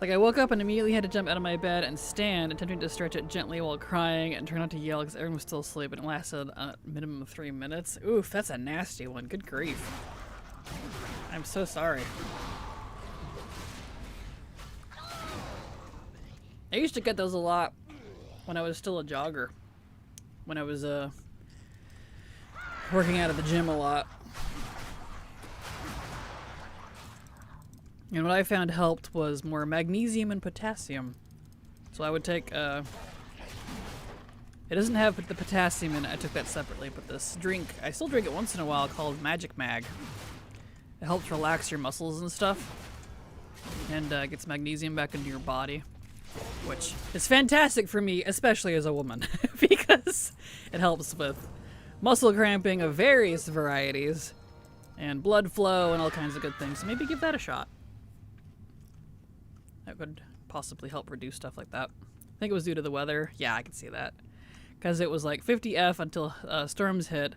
Speaker 1: Like, I woke up and immediately had to jump out of my bed and stand, attempting to stretch it gently while crying and try not to yell because everyone was still asleep, and it lasted a minimum of 3 minutes. Oof, that's a nasty one. Good grief. I'm so sorry. I used to get those a lot when I was still a jogger. When I was working out at the gym a lot. And what I found helped was more magnesium and potassium. So I would take, it doesn't have the potassium in it, I took that separately, but this drink, I still drink it once in a while, called Magic Mag. It helps relax your muscles and stuff, and gets magnesium back into your body, which is fantastic for me, especially as a woman, because it helps with muscle cramping of various varieties, and blood flow and all kinds of good things, so maybe give that a shot. That could possibly help reduce stuff like that. I think it was due to the weather. Yeah, I can see that. Because it was like 50F until storms hit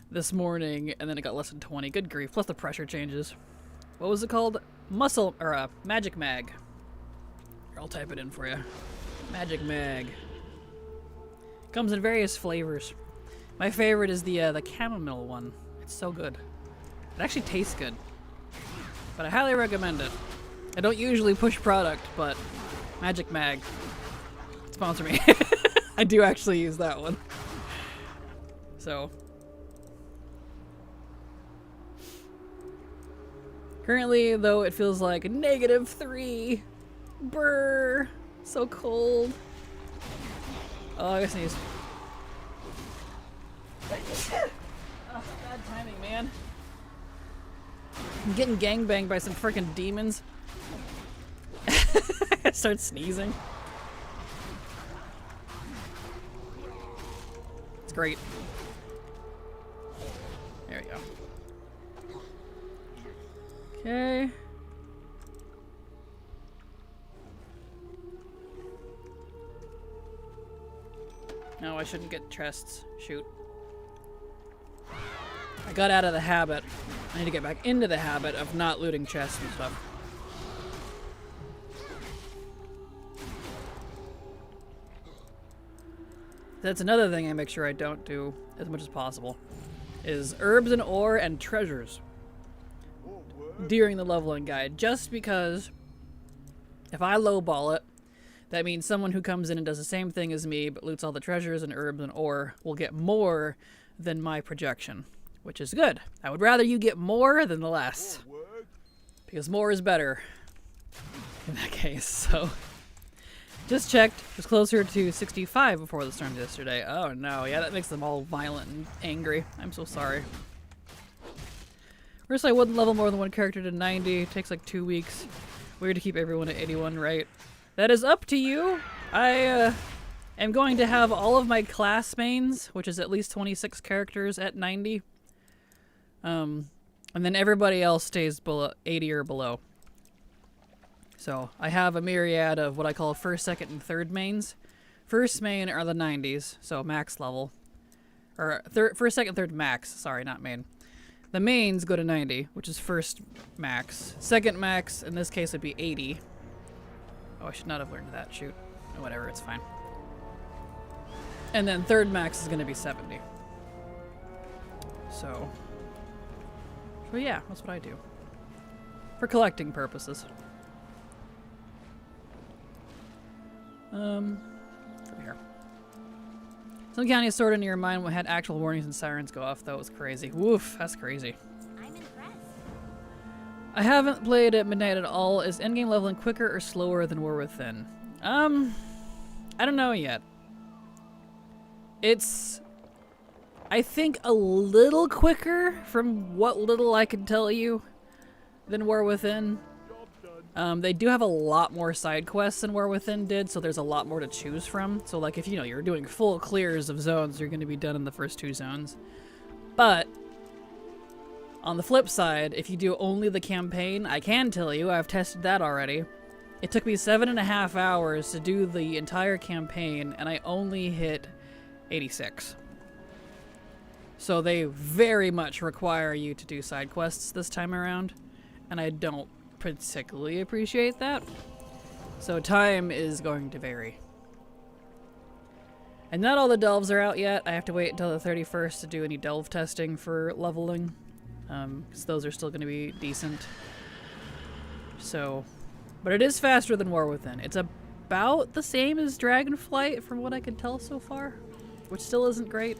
Speaker 1: this morning, and then it got less than 20. Good grief. Plus the pressure changes. What was it called? Magic Mag. Here, I'll type it in for you. Magic Mag. Comes in various flavors. My favorite is the chamomile one. It's so good. It actually tastes good. But I highly recommend it. I don't usually push product, but Magic Mag, sponsor me. I do actually use that one. So. Currently, though, it feels like -3. Brr. So cold. Oh, I guess I need. Oh, bad timing, man. I'm getting gangbanged by some freaking demons. I start sneezing. It's great. There we go. Okay. No, I shouldn't get chests. Shoot. I got out of the habit. I need to get back into the habit of not looting chests and stuff. That's another thing I make sure I don't do as much as possible, is herbs and ore and treasures during the leveling guide, just because if I lowball it, that means someone who comes in and does the same thing as me but loots all the treasures and herbs and ore will get more than my projection, which is good. I would rather you get more than less, because more is better. in that case, so. Just checked. It was closer to 65 before the storm yesterday. Oh no, yeah, that makes them all violent and angry. I'm so sorry. First, I wouldn't level more than one character to 90. It takes like 2 weeks. Weird to keep everyone at 81, right? That is up to you. I am going to have all of my class mains, which is at least 26 characters, at 90. And then everybody else stays below 80 or below. So I have a myriad of what I call first, second, and third mains. First main are the 90s, so max level. Or first, second, third max. Sorry, not main. The mains go to 90, which is first max. Second max, in this case, would be 80. Oh, I should not have learned that. Shoot. Oh, whatever, it's fine. And then third max is going to be 70. So yeah, that's what I do. For collecting purposes. From here. Some county sorta near mine had actual warnings and sirens go off. That was crazy. Woof, that's crazy.
Speaker 4: I'm impressed.
Speaker 1: I haven't played at midnight at all. Is endgame leveling quicker or slower than War Within? I don't know yet. It's, I think, a little quicker from what little I can tell you than War Within. They do have a lot more side quests than War Within did, so there's a lot more to choose from. So like if you're doing full clears of zones, you're going to be done in the first 2 zones. But on the flip side, if you do only the campaign, I can tell you, I've tested that already. It took me 7.5 hours to do the entire campaign, and I only hit 86. So they very much require you to do side quests this time around, and I don't particularly appreciate that. So time is going to vary. And not all the delves are out yet. I have to wait until the 31st to do any delve testing for leveling, because those are still going to be decent. So, but it is faster than War Within. It's about the same as Dragonflight from what I can tell so far, which still isn't great.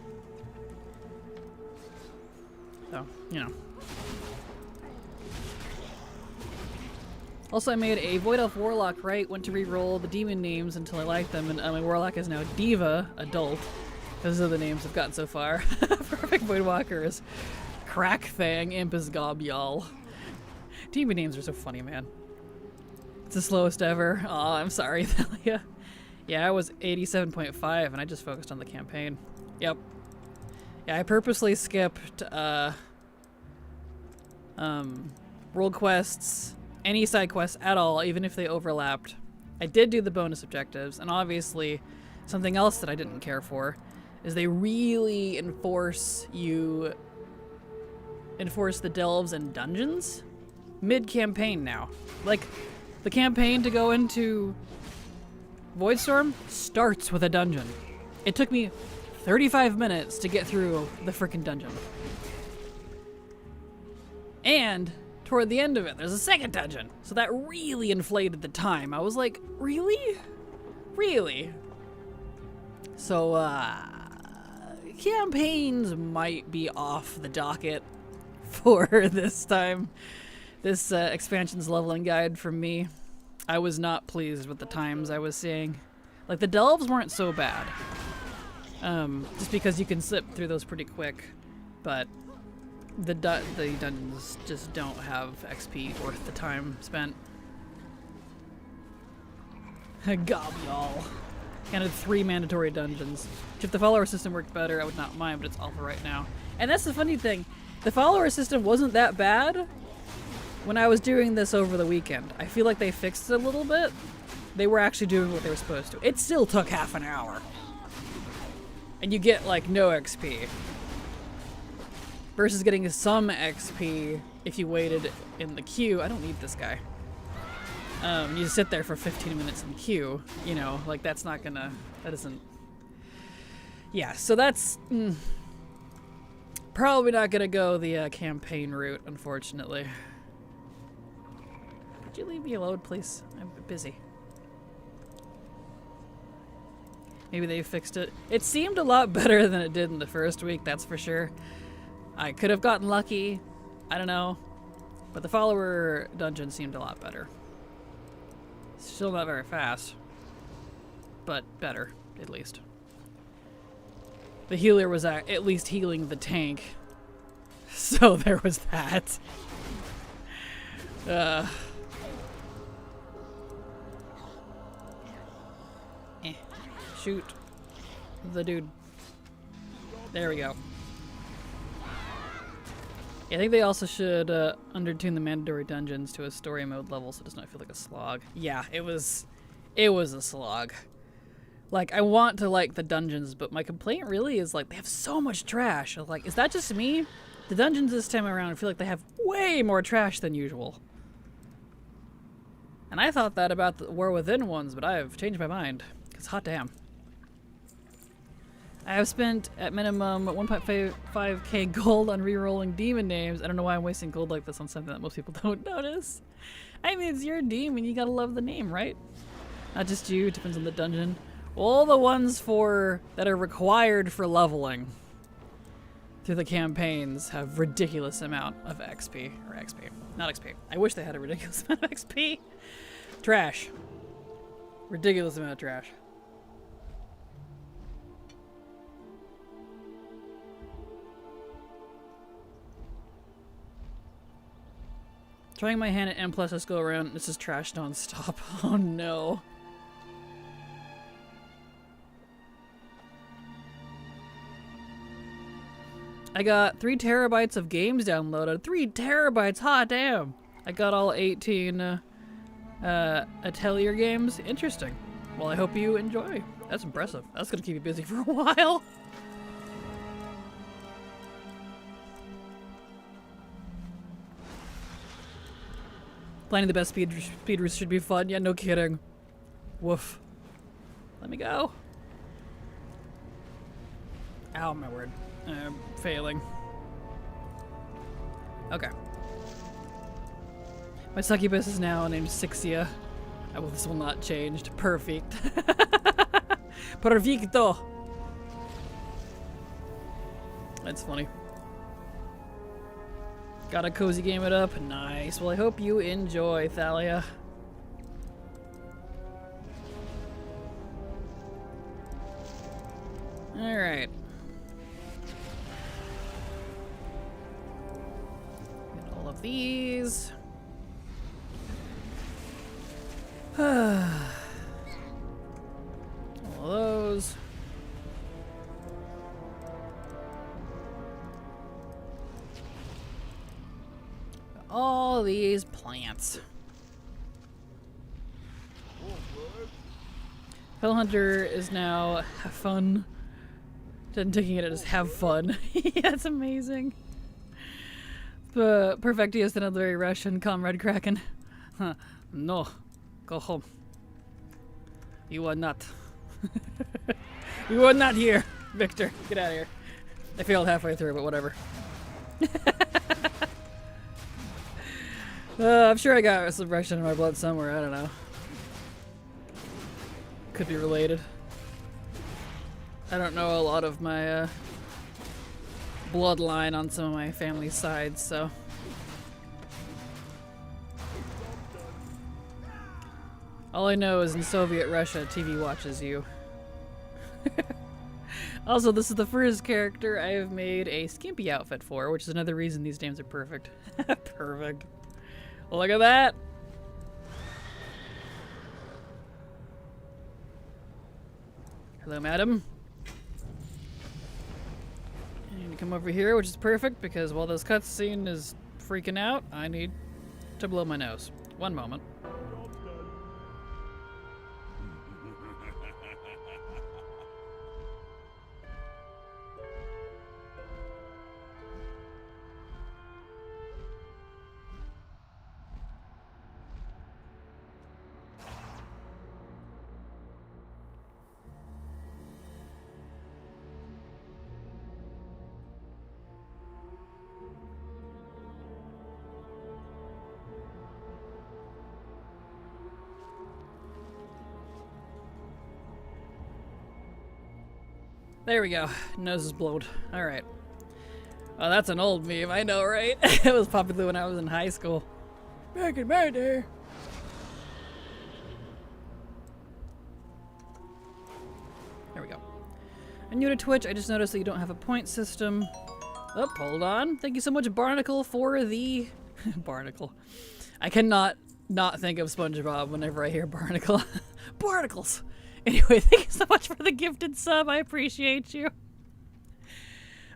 Speaker 1: So, you know. Also, I made a Void Elf Warlock, right? Went to re-roll the demon names until I liked them, and my Warlock is now Diva, adult. Those are the names I've gotten so far. Perfect Voidwalker is Crackthang, Imp is Gobyall. Demon names are so funny, man. It's the slowest ever. Aw, I'm sorry, Thalia. Yeah, I was 87.5, and I just focused on the campaign. Yep. Yeah, I purposely skipped, world quests, any side quests at all, even if they overlapped. I did do the bonus objectives, and obviously something else that I didn't care for is they really enforce the delves and dungeons mid-campaign now. Like, the campaign to go into Voidstorm starts with a dungeon. It took me 35 minutes to get through the frickin' dungeon. And toward the end of it, there's a second dungeon. So that really inflated the time. I was like, really? Really? So, campaigns might be off the docket for this time. This expansion's leveling guide from me. I was not pleased with the times I was seeing. Like, the delves weren't so bad. Just because you can slip through those pretty quick. But the dungeons just don't have XP worth the time spent. Gobyall. And 3 mandatory dungeons. If the follower system worked better, I would not mind, but it's awful right now. And that's the funny thing. The follower system wasn't that bad when I was doing this over the weekend. I feel like they fixed it a little bit. They were actually doing what they were supposed to. It still took half an hour. And you get, like, no XP. Versus getting some XP if you waited in the queue. I don't need this guy. You sit there for 15 minutes in the queue. You know, like, that's not gonna... That isn't... Yeah, so that's... probably not gonna go the campaign route, unfortunately. Could you leave me alone, please? I'm busy. Maybe they fixed it. It seemed a lot better than it did in the first week, that's for sure. I could have gotten lucky. I don't know. But the follower dungeon seemed a lot better. Still not very fast. But better, at least. The healer was at least healing the tank. So there was that. Shoot the dude. There we go. Yeah, I think they also should undertune the mandatory dungeons to a story mode level so it does not feel like a slog. Yeah, it was a slog. Like, I want to like the dungeons, but my complaint really is like they have so much trash. I'm like, is that just me? The dungeons this time around, I feel like they have way more trash than usual. And I thought that about the War Within ones, but I have changed my mind. Because hot damn. I have spent at minimum 1.5k gold on re-rolling demon names. I don't know why I'm wasting gold like this on something that most people don't notice. I mean, it's your demon, you gotta love the name, right? Not just you, it depends on the dungeon. All the ones that are required for leveling through the campaigns have ridiculous amount of XP. Or XP. Not XP. I wish they had a ridiculous amount of XP. Trash. Ridiculous amount of trash. Trying my hand at M+, let's go around. This is trash non-stop. Oh no. I got 3 terabytes of games downloaded. 3 terabytes, hot damn! I got all 18 Atelier games. Interesting. Well, I hope you enjoy. That's impressive. That's gonna keep you busy for a while. Planning the best speed routes should be fun. Yeah, no kidding. Woof. Let me go. Ow, my word. I'm failing. Okay. My succubus is now named Sixia. Oh, this will not change. Perfect. Perfecto. That's funny. Got a cozy game it up. Nice. Well, I hope you enjoy, Thalia. Alright. Get all of these. All of those. All these plants. Fell Hunter is now have fun. Then taking it as have fun. Yeah, that's amazing. The Perfectius another Russian comrade Kraken. Huh. No. Go home. You are not. You are not here, Victor. Get out of here. I failed halfway through, but whatever. I'm sure I got some Russian in my blood somewhere. I don't know. Could be related. I don't know a lot of my bloodline on some of my family sides, so. All I know is in Soviet Russia, TV watches you. Also, this is the first character I have made a skimpy outfit for, which is another reason these names are perfect. Perfect. Look at that! Hello, madam. I need to come over here, which is perfect, because while this cutscene is freaking out, I need to blow my nose. One moment. There we go. Nose is blowed. Alright. Oh, that's an old meme, I know, right? It was popular when I was in high school. Back in my day. There we go. I'm new to Twitch. I just noticed that you don't have a point system. Oh, hold on. Thank you so much, Barnacle, for the... Barnacle. I cannot not think of SpongeBob whenever I hear Barnacle. Barnacles! Anyway, thank you so much for the gifted sub. I appreciate you.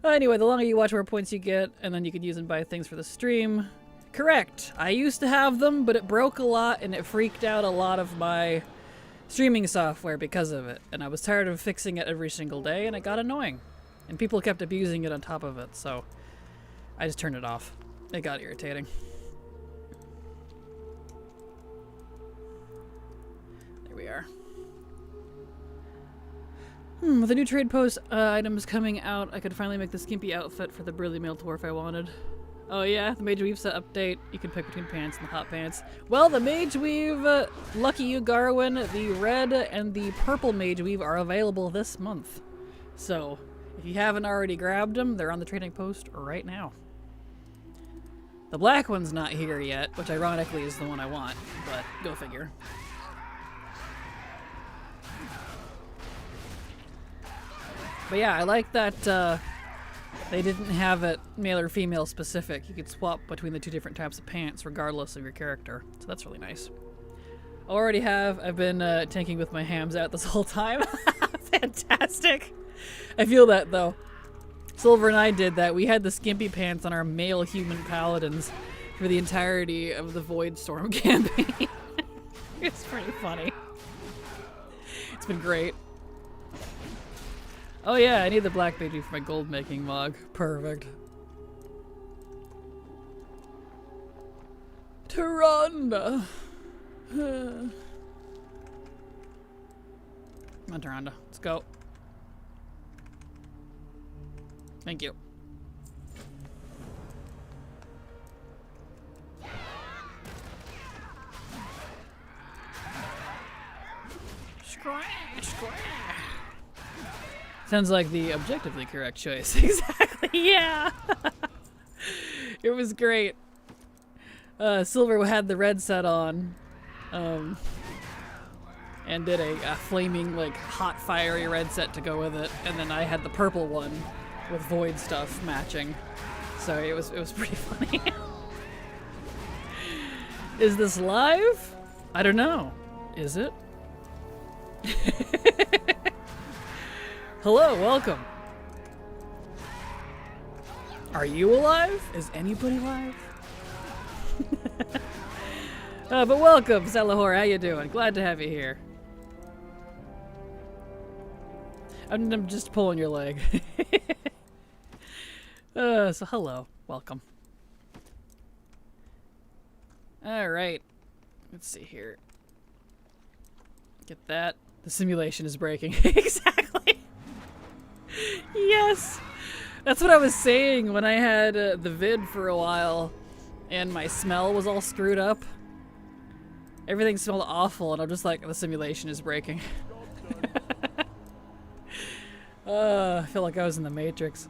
Speaker 1: Anyway, the longer you watch, more points you get, and then you can use and buy things for the stream. Correct. I used to have them, but it broke a lot, and it freaked out a lot of my streaming software because of it. And I was tired of fixing it every single day, and it got annoying. And people kept abusing it on top of it, so I just turned it off. It got irritating. There we are. With the new trade post items coming out, I could finally make the skimpy outfit for the Burly Male Tour if I wanted. Oh yeah, the Mage Weave set update. You can pick between pants and the hot pants. Well, the Mage Weave, lucky you Garwin, the red and the purple Mage Weave are available this month. So, if you haven't already grabbed them, they're on the trading post right now. The black one's not here yet, which ironically is the one I want, but go figure. But yeah, I like that they didn't have it male or female specific. You could swap between the two different types of pants regardless of your character. So that's really nice. Already have. I've been tanking with my hams out this whole time. Fantastic. I feel that though. Silver and I did that. We had the skimpy pants on our male human paladins for the entirety of the Void Storm campaign. It's pretty funny. It's been great. Oh yeah, I need the black baby for my gold making mug. Perfect. Tyrande. Come on, Tyrande. Let's go. Thank you. Scratch, scratch. Sounds like the objectively correct choice. Exactly, yeah! It was great. Silver had the red set on. And did a flaming, like, hot, fiery red set to go with it. And then I had the purple one with void stuff matching. So it was pretty funny. Is this live? I don't know. Is it? Hello, welcome. Are you alive? Is anybody alive? But welcome, Salahor. How you doing? Glad to have you here. I'm just pulling your leg. So hello, welcome. All right, let's see here. Get that. The simulation is breaking. Exactly. Yes! That's what I was saying when I had the vid for a while and my smell was all screwed up. Everything smelled awful and I'm just like, the simulation is breaking. I feel like I was in the Matrix.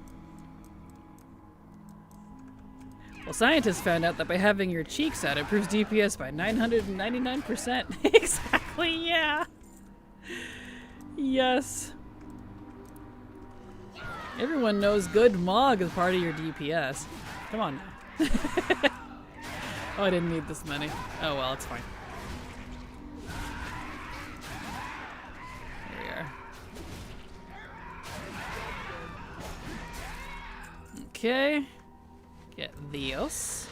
Speaker 1: Well, scientists found out that by having your cheeks out, it improves DPS by 999%. Exactly, yeah! Yes. Everyone knows good Mog is part of your DPS. Come on now. Oh, I didn't need this many. Oh well, it's fine. There we are. Okay. Get these.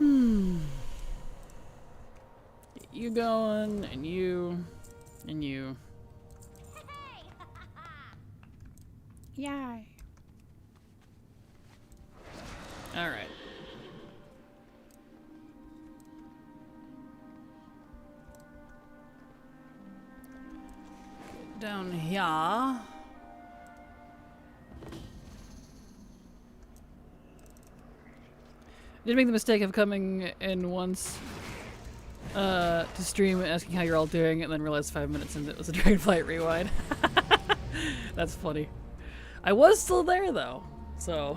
Speaker 1: Get you going, and you, and you. Yay. All right. Get down here. Did make the mistake of coming in once to stream and asking how you're all doing, and then realized 5 minutes into it was a Dragonflight rewind. That's funny. I was still there though, so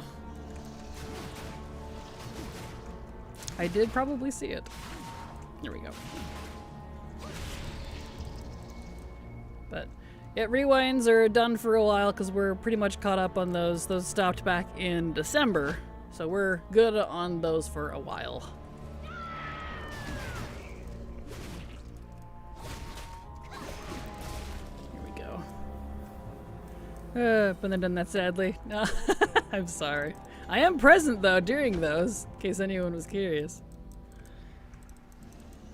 Speaker 1: I did probably see it. There we go. But yeah, rewinds are done for a while because we're pretty much caught up on those. Those stopped back in December, so we're good on those for a while. Here we go. But then done that sadly. No, I'm sorry. I am present though during those, in case anyone was curious.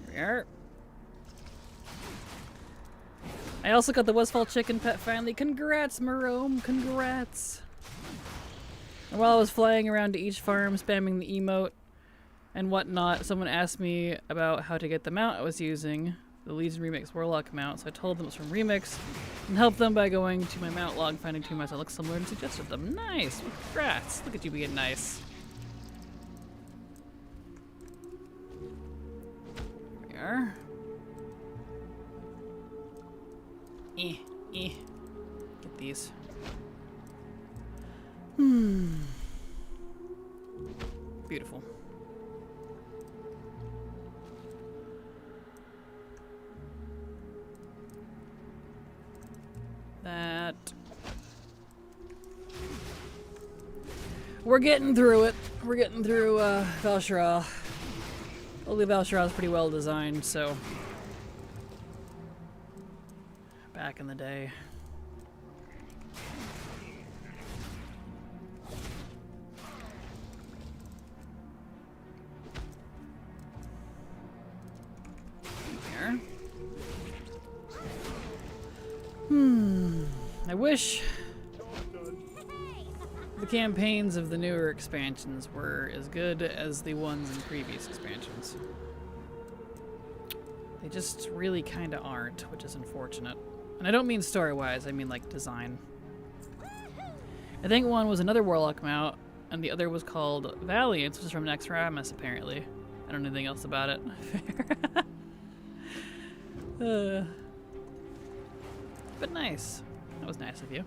Speaker 1: Here we are. I also got the Westfall chicken pet finally. Congrats, Marome. Congrats. And while I was flying around to each farm, spamming the emote and whatnot, someone asked me about how to get the mount I was using, the Legion Remix Warlock mount. So I told them it was from Remix and helped them by going to my mount log, finding two mounts that look similar, and suggested them. Nice. Congrats. Look at you being nice. Here we are. Get these. Beautiful. That. We're getting through it. We're getting through Val'sharah. Only Val'sharah is pretty well designed, so. Back in the day. There. I wish the campaigns of the newer expansions were as good as the ones in previous expansions. They just really kind of aren't, which is unfortunate. And I don't mean story-wise, I mean like design. I think one was another Warlock mount, and the other was called Valiance, which is from Naxxramas, apparently. I don't know anything else about it. But nice. That was nice of you.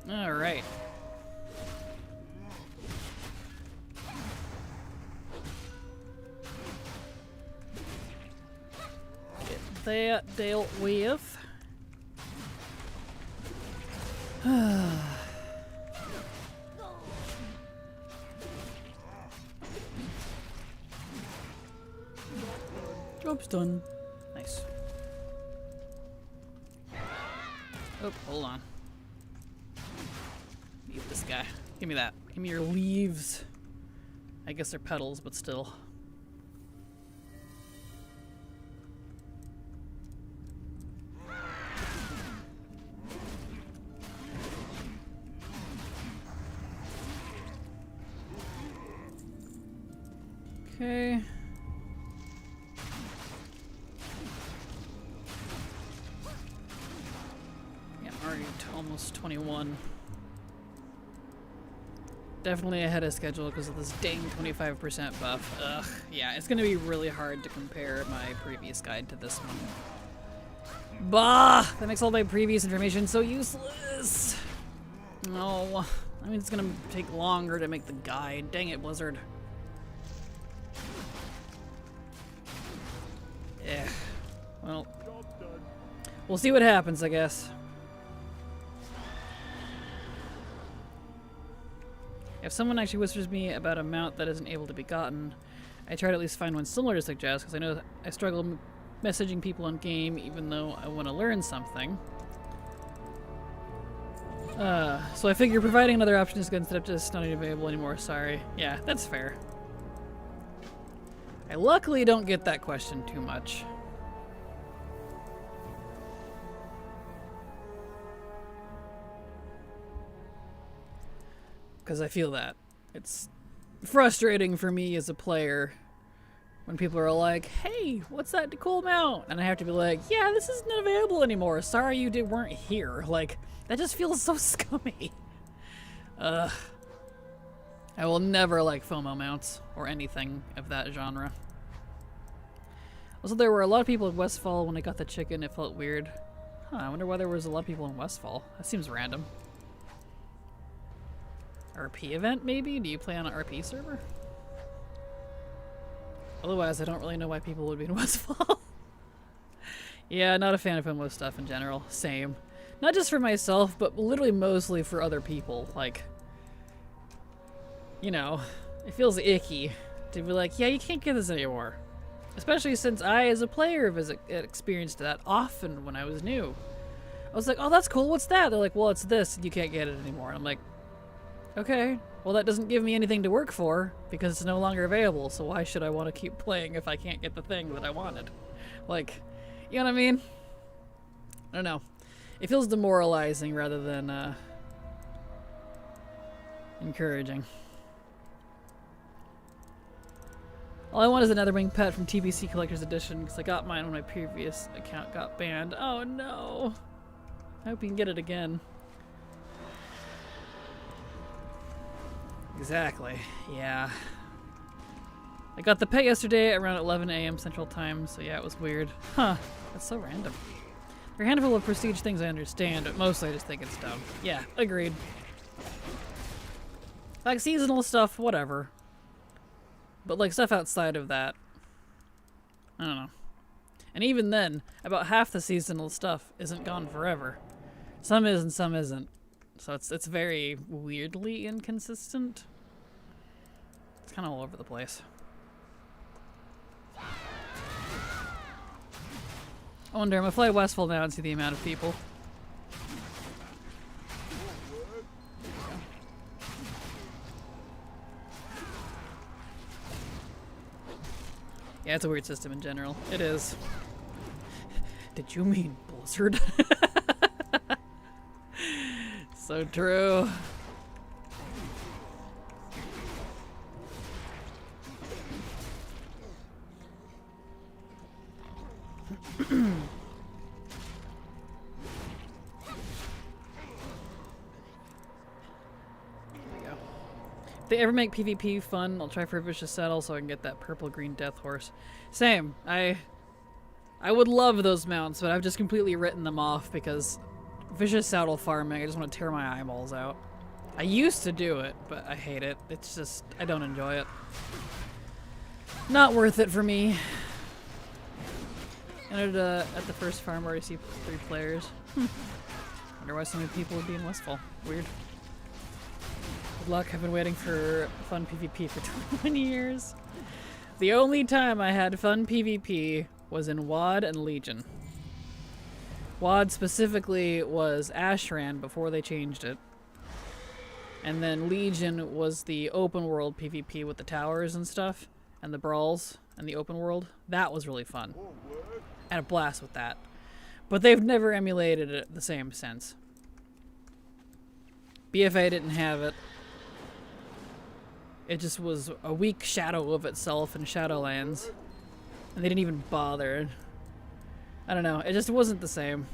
Speaker 1: Alright. That dealt with. Job's done. Nice. Oh, hold on. Need this guy. Give me that. Give me your leaves. I guess they're petals, but still. Okay. Yeah, I'm already almost 21. Definitely ahead of schedule because of this dang 25% buff. Ugh. Yeah, it's gonna be really hard to compare my previous guide to this one. Bah! That makes all my previous information so useless! No. I mean, it's gonna take longer to make the guide. Dang it, Blizzard. Yeah. Well, we'll see what happens, I guess. If someone actually whispers me about a mount that isn't able to be gotten, I try to at least find one similar to suggest, because I know I struggle messaging people on game even though I want to learn something. So I figure providing another option is good instead of just not available anymore. Sorry. Yeah, that's fair. I luckily don't get that question too much. Because I feel that. It's frustrating for me as a player when people are like, hey, what's that cool mount? And I have to be like, yeah, this isn't available anymore. Sorry you weren't here. Like, that just feels so scummy. I will never like FOMO mounts or anything of that genre. Also, there were a lot of people in Westfall when I got the chicken. It felt weird. Huh, I wonder why there was a lot of people in Westfall. That seems random. RP event, maybe? Do you play on an RP server? Otherwise, I don't really know why people would be in Westfall. Yeah, not a fan of homo stuff in general. Same. Not just for myself, but literally mostly for other people. Like, you know, it feels icky to be like, yeah, you can't get this anymore. Especially since I, as a player, have experienced that often when I was new. I was like, oh, that's cool, what's that? They're like, well, it's this, and you can't get it anymore. And I'm like, okay, well, that doesn't give me anything to work for, because it's no longer available, so why should I want to keep playing if I can't get the thing that I wanted? Like, you know what I mean? I don't know. It feels demoralizing rather than, encouraging. All I want is another wing pet from TBC Collector's Edition, because I got mine when my previous account got banned. Oh no! I hope you can get it again. Exactly, yeah. I got the pet yesterday around 11 a.m. Central Time, so yeah, it was weird. Huh, that's so random. There are a handful of prestige things I understand, but mostly I just think it's dumb. Yeah, agreed. Like seasonal stuff, whatever. But like stuff outside of that, I don't know. And even then, about half the seasonal stuff isn't gone forever. Some is and some isn't. So it's very weirdly inconsistent. It's kind of all over the place. I wonder, I'm gonna fly Westfall now and see the amount of people. Yeah, it's a weird system in general. It is. Did you mean Blizzard? So true. If they ever make PvP fun, I'll try for Vicious Saddle so I can get that purple-green Death Horse. Same. I would love those mounts, but I've just completely written them off because Vicious Saddle farming, I just want to tear my eyeballs out. I used to do it, but I hate it. It's just, I don't enjoy it. Not worth it for me. Entered at the first farm where I see 3 players. Wonder why so many people would be in Westfall. Weird. Good luck, I've been waiting for fun PvP for 21 years. The only time I had fun PvP was in WoD and Legion. WoD specifically was Ashran before they changed it. And then Legion was the open world PvP with the towers and stuff, and the brawls and the open world. That was really fun. I had a blast with that. But they've never emulated it the same since. BFA didn't have it. It just was a weak shadow of itself in Shadowlands. And they didn't even bother. I don't know, it just wasn't the same.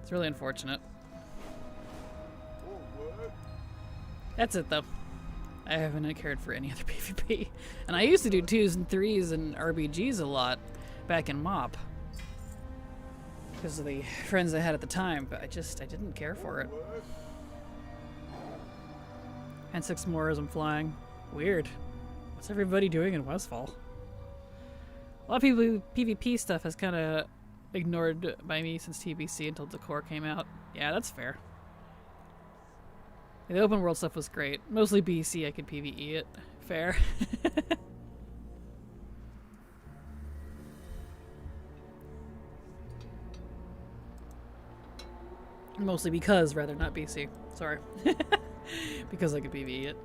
Speaker 1: It's really unfortunate. That's it though. I haven't cared for any other PvP. And I used to do 2s and 3s and RBGs a lot back in MoP. Because of the friends I had at the time, but I didn't care for it. And 6 more as I'm flying. Weird. What's everybody doing in Westfall? A lot of people, PvP stuff has kind of ignored by me since TBC until Decor came out. Yeah, that's fair. The open world stuff was great. Mostly BC, I could PvE it. Fair. Mostly because, rather, not BC. Sorry. Because I could PvE it.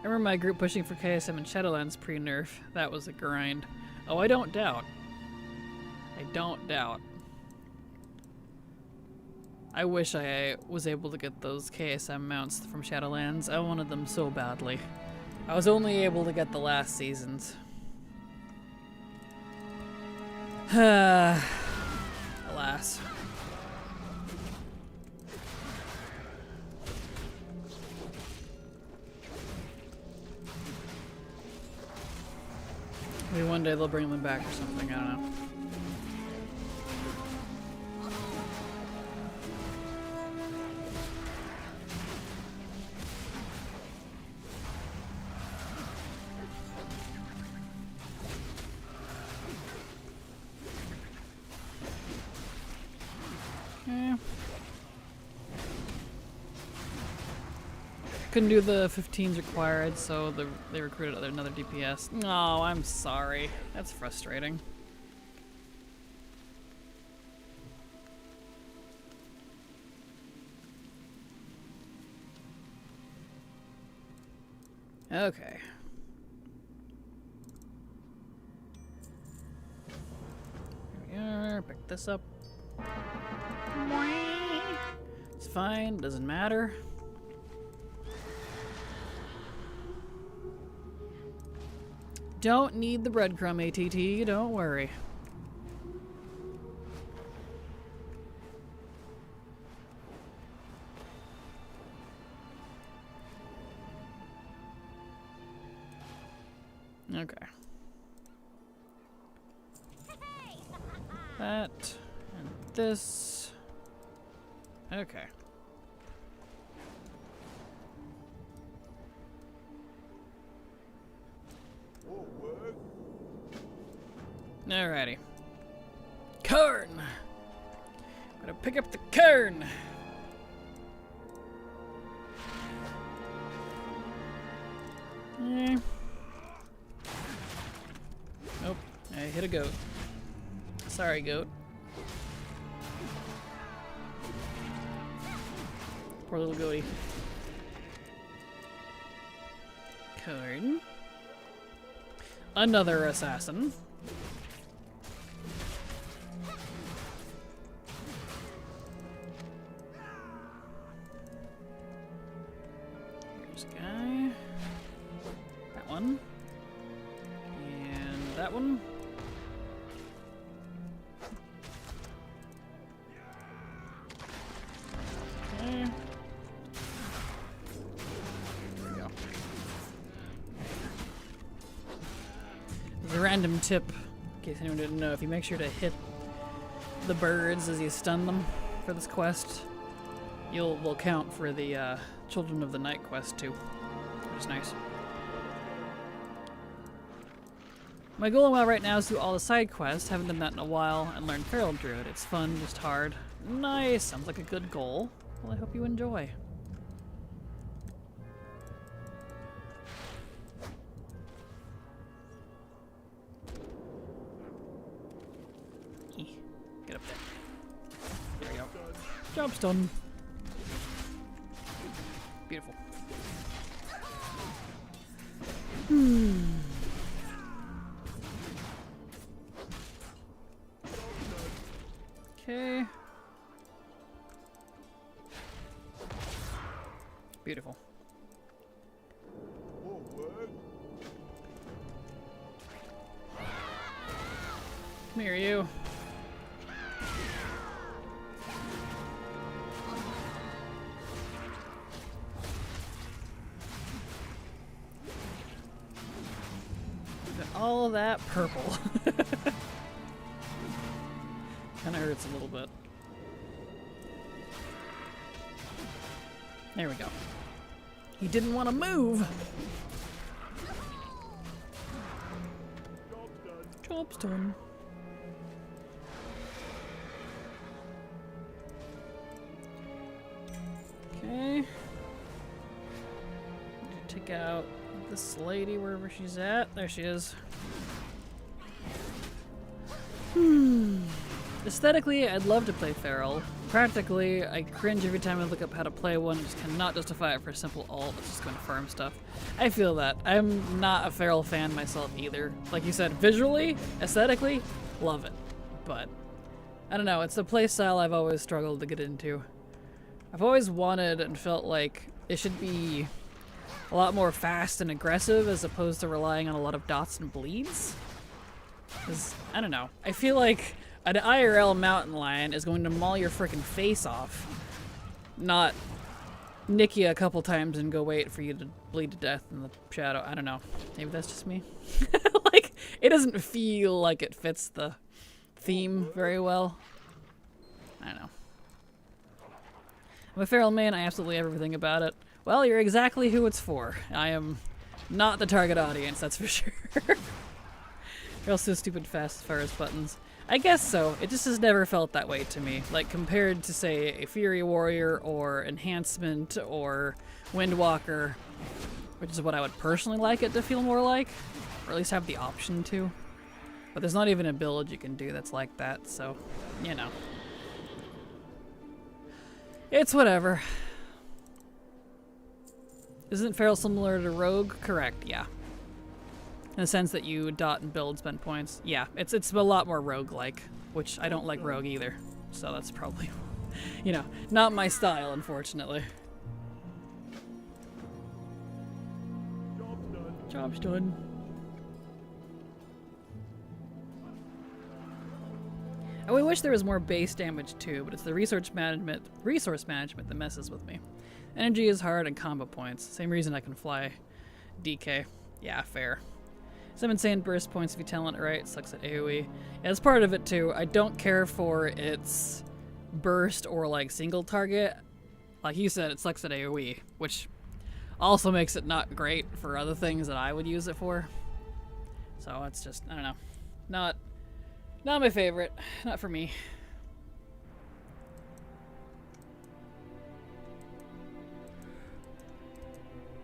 Speaker 1: I remember my group pushing for KSM and Shadowlands pre-nerf. That was a grind. Oh, I don't doubt. I don't doubt. I wish I was able to get those KSM mounts from Shadowlands. I wanted them so badly. I was only able to get the last seasons. Alas. Maybe one day they'll bring them back or something, I don't know. Couldn't do the 15s required, so they recruited another DPS. No, I'm sorry. That's frustrating. Okay. Here we are. Pick this up. It's fine. Doesn't matter. Don't need the breadcrumb ATT, don't worry. Okay. That and this. Okay. Alrighty. Corn! Gotta pick up the corn! Nope, I hit a goat. Sorry, goat. Poor little goatie. Corn. Another assassin. Here's a guy. That one. And that one. Okay. There we go. There's a random tip, in case anyone didn't know. If you make sure to hit the birds as you stun them for this quest, will count for the Children of the Night quest too, which is nice. My goal right now is to do all the side quests. Haven't done that in a while, and learn Feral Druid. It's fun, just hard. Nice, sounds like a good goal. Well, I hope you enjoy. Get up there. There we go. Job's done. Beautiful. Okay. Beautiful. Come here, you. All that purple. Kinda hurts a little bit. There we go. He didn't want to move. Job's done. Okay. Take out this lady wherever she's at. There she is. Aesthetically, I'd love to play Feral. Practically, I cringe every time I look up how to play one. Just cannot justify it for a simple ult that's just going to farm stuff. I feel that. I'm not a Feral fan myself either. Like you said, visually, aesthetically, love it. But, I don't know, it's a playstyle I've always struggled to get into. I've always wanted and felt like it should be a lot more fast and aggressive as opposed to relying on a lot of dots and bleeds. Because, I don't know, I feel like an IRL mountain lion is going to maul your frickin' face off, not nick you a couple times and go wait for you to bleed to death in the shadow. I don't know. Maybe that's just me. Like, It doesn't feel like it fits the theme very well. I don't know. I'm a feral main, I absolutely love everything about it. Well, you're exactly who it's for. I am not the target audience, that's for sure. You're also stupid fast as far as buttons. I guess so. It just has never felt that way to me. Like, compared to, say, a Fury Warrior or Enhancement or Windwalker, which is what I would personally like it to feel more like, or at least have the option to. But there's not even a build you can do that's like that, so, you know. It's whatever. Isn't Feral similar to Rogue? Correct, yeah. In the sense that you dot and build spend points. Yeah, it's a lot more rogue-like, which I don't like Rogue either. So that's probably, you know, not my style, unfortunately.
Speaker 2: Job's done.
Speaker 1: Job's done. And we wish there was more base damage too, but it's the resource management that messes with me. Energy is hard and combo points. Same reason I can fly DK. Yeah, fair. Some insane burst points if you talent it right. Sucks at AoE. As part of it too, I don't care for its burst or like single target. Like you said, it sucks at AoE, which also makes it not great for other things that I would use it for. So it's just, I don't know. Not my favorite. Not for me.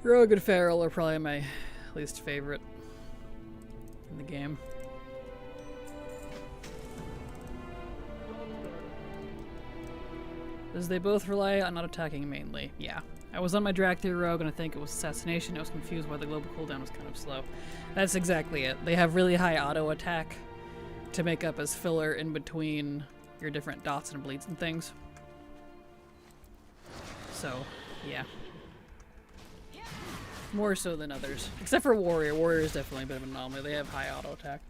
Speaker 1: Rogue and Feral are probably my least favorite in the game. As they both rely on not attacking mainly. Yeah. I was on my drag through Rogue and I think it was Assassination. I was confused why the global cooldown was kind of slow. That's exactly it. They have really high auto attack to make up as filler in between your different dots and bleeds and things. So, yeah. More so than others. Except for Warrior. Warrior is definitely a bit of an anomaly. They have high auto attack.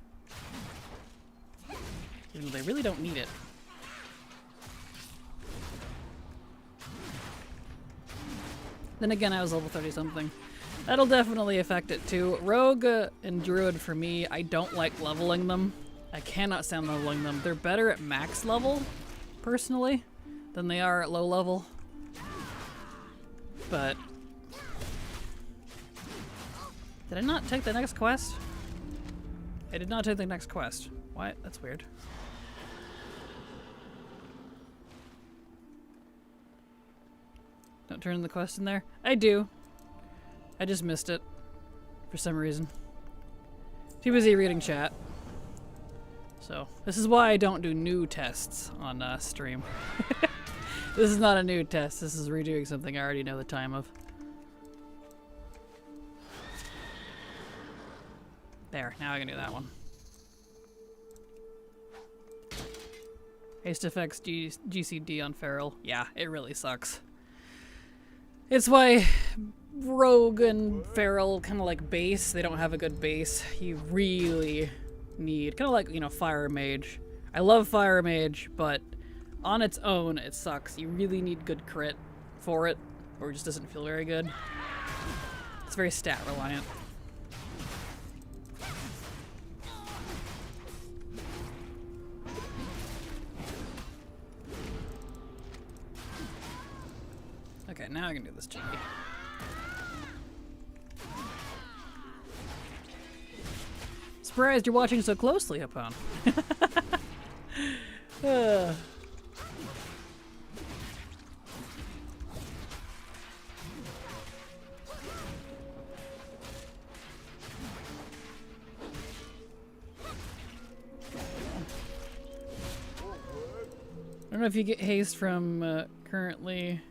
Speaker 1: Even though they really don't need it. Then again, I was level 30 something. That'll definitely affect it too. Rogue and Druid for me, I don't like leveling them. I cannot stand leveling them. They're better at max level, personally, than they are at low level. But did I not take the next quest? I did not take the next quest. What? That's weird. Don't turn the quest in there? I do. I just missed it. For some reason. Too busy reading chat. So, this is why I don't do new tests on stream. This is not a new test. This is redoing something I already know the time of. There, now I can do that one. Haste effects GCD on Feral. Yeah, it really sucks. It's why Rogue and Feral kind of like base. They don't have a good base. You really need, kind of like, you know, Fire Mage. I love Fire Mage, but on its own, it sucks. You really need good crit for it, or it just doesn't feel very good. It's very stat reliant. Okay, now I can do this cheeky. Surprised you're watching so closely, Upon. I don't know if you get haste from currently.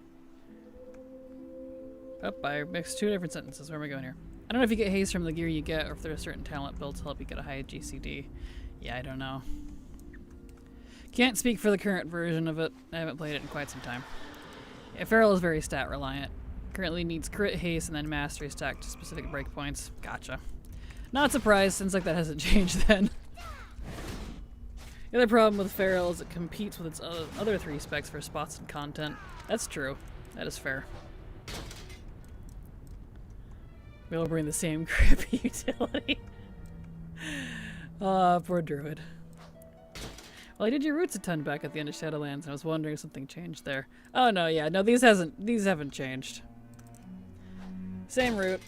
Speaker 1: Oh, I mixed two different sentences. Where am I going here? I don't know if you get haste from the gear you get, or if there are certain talent builds to help you get a high GCD. Yeah, I don't know. Can't speak for the current version of it. I haven't played it in quite some time. Yeah, Feral is very stat reliant. Currently needs crit, haste, and then mastery stacked to specific breakpoints. Gotcha. Not surprised, since like that hasn't changed then. The other problem with Feral is it competes with its other three specs for spots and content. That's true. That is fair. We'll bring the same crit utility. Ah, poor druid. Well, I did your roots a ton back at the end of Shadowlands, and I was wondering if something changed there. Oh no, yeah, no, these haven't changed. Same route.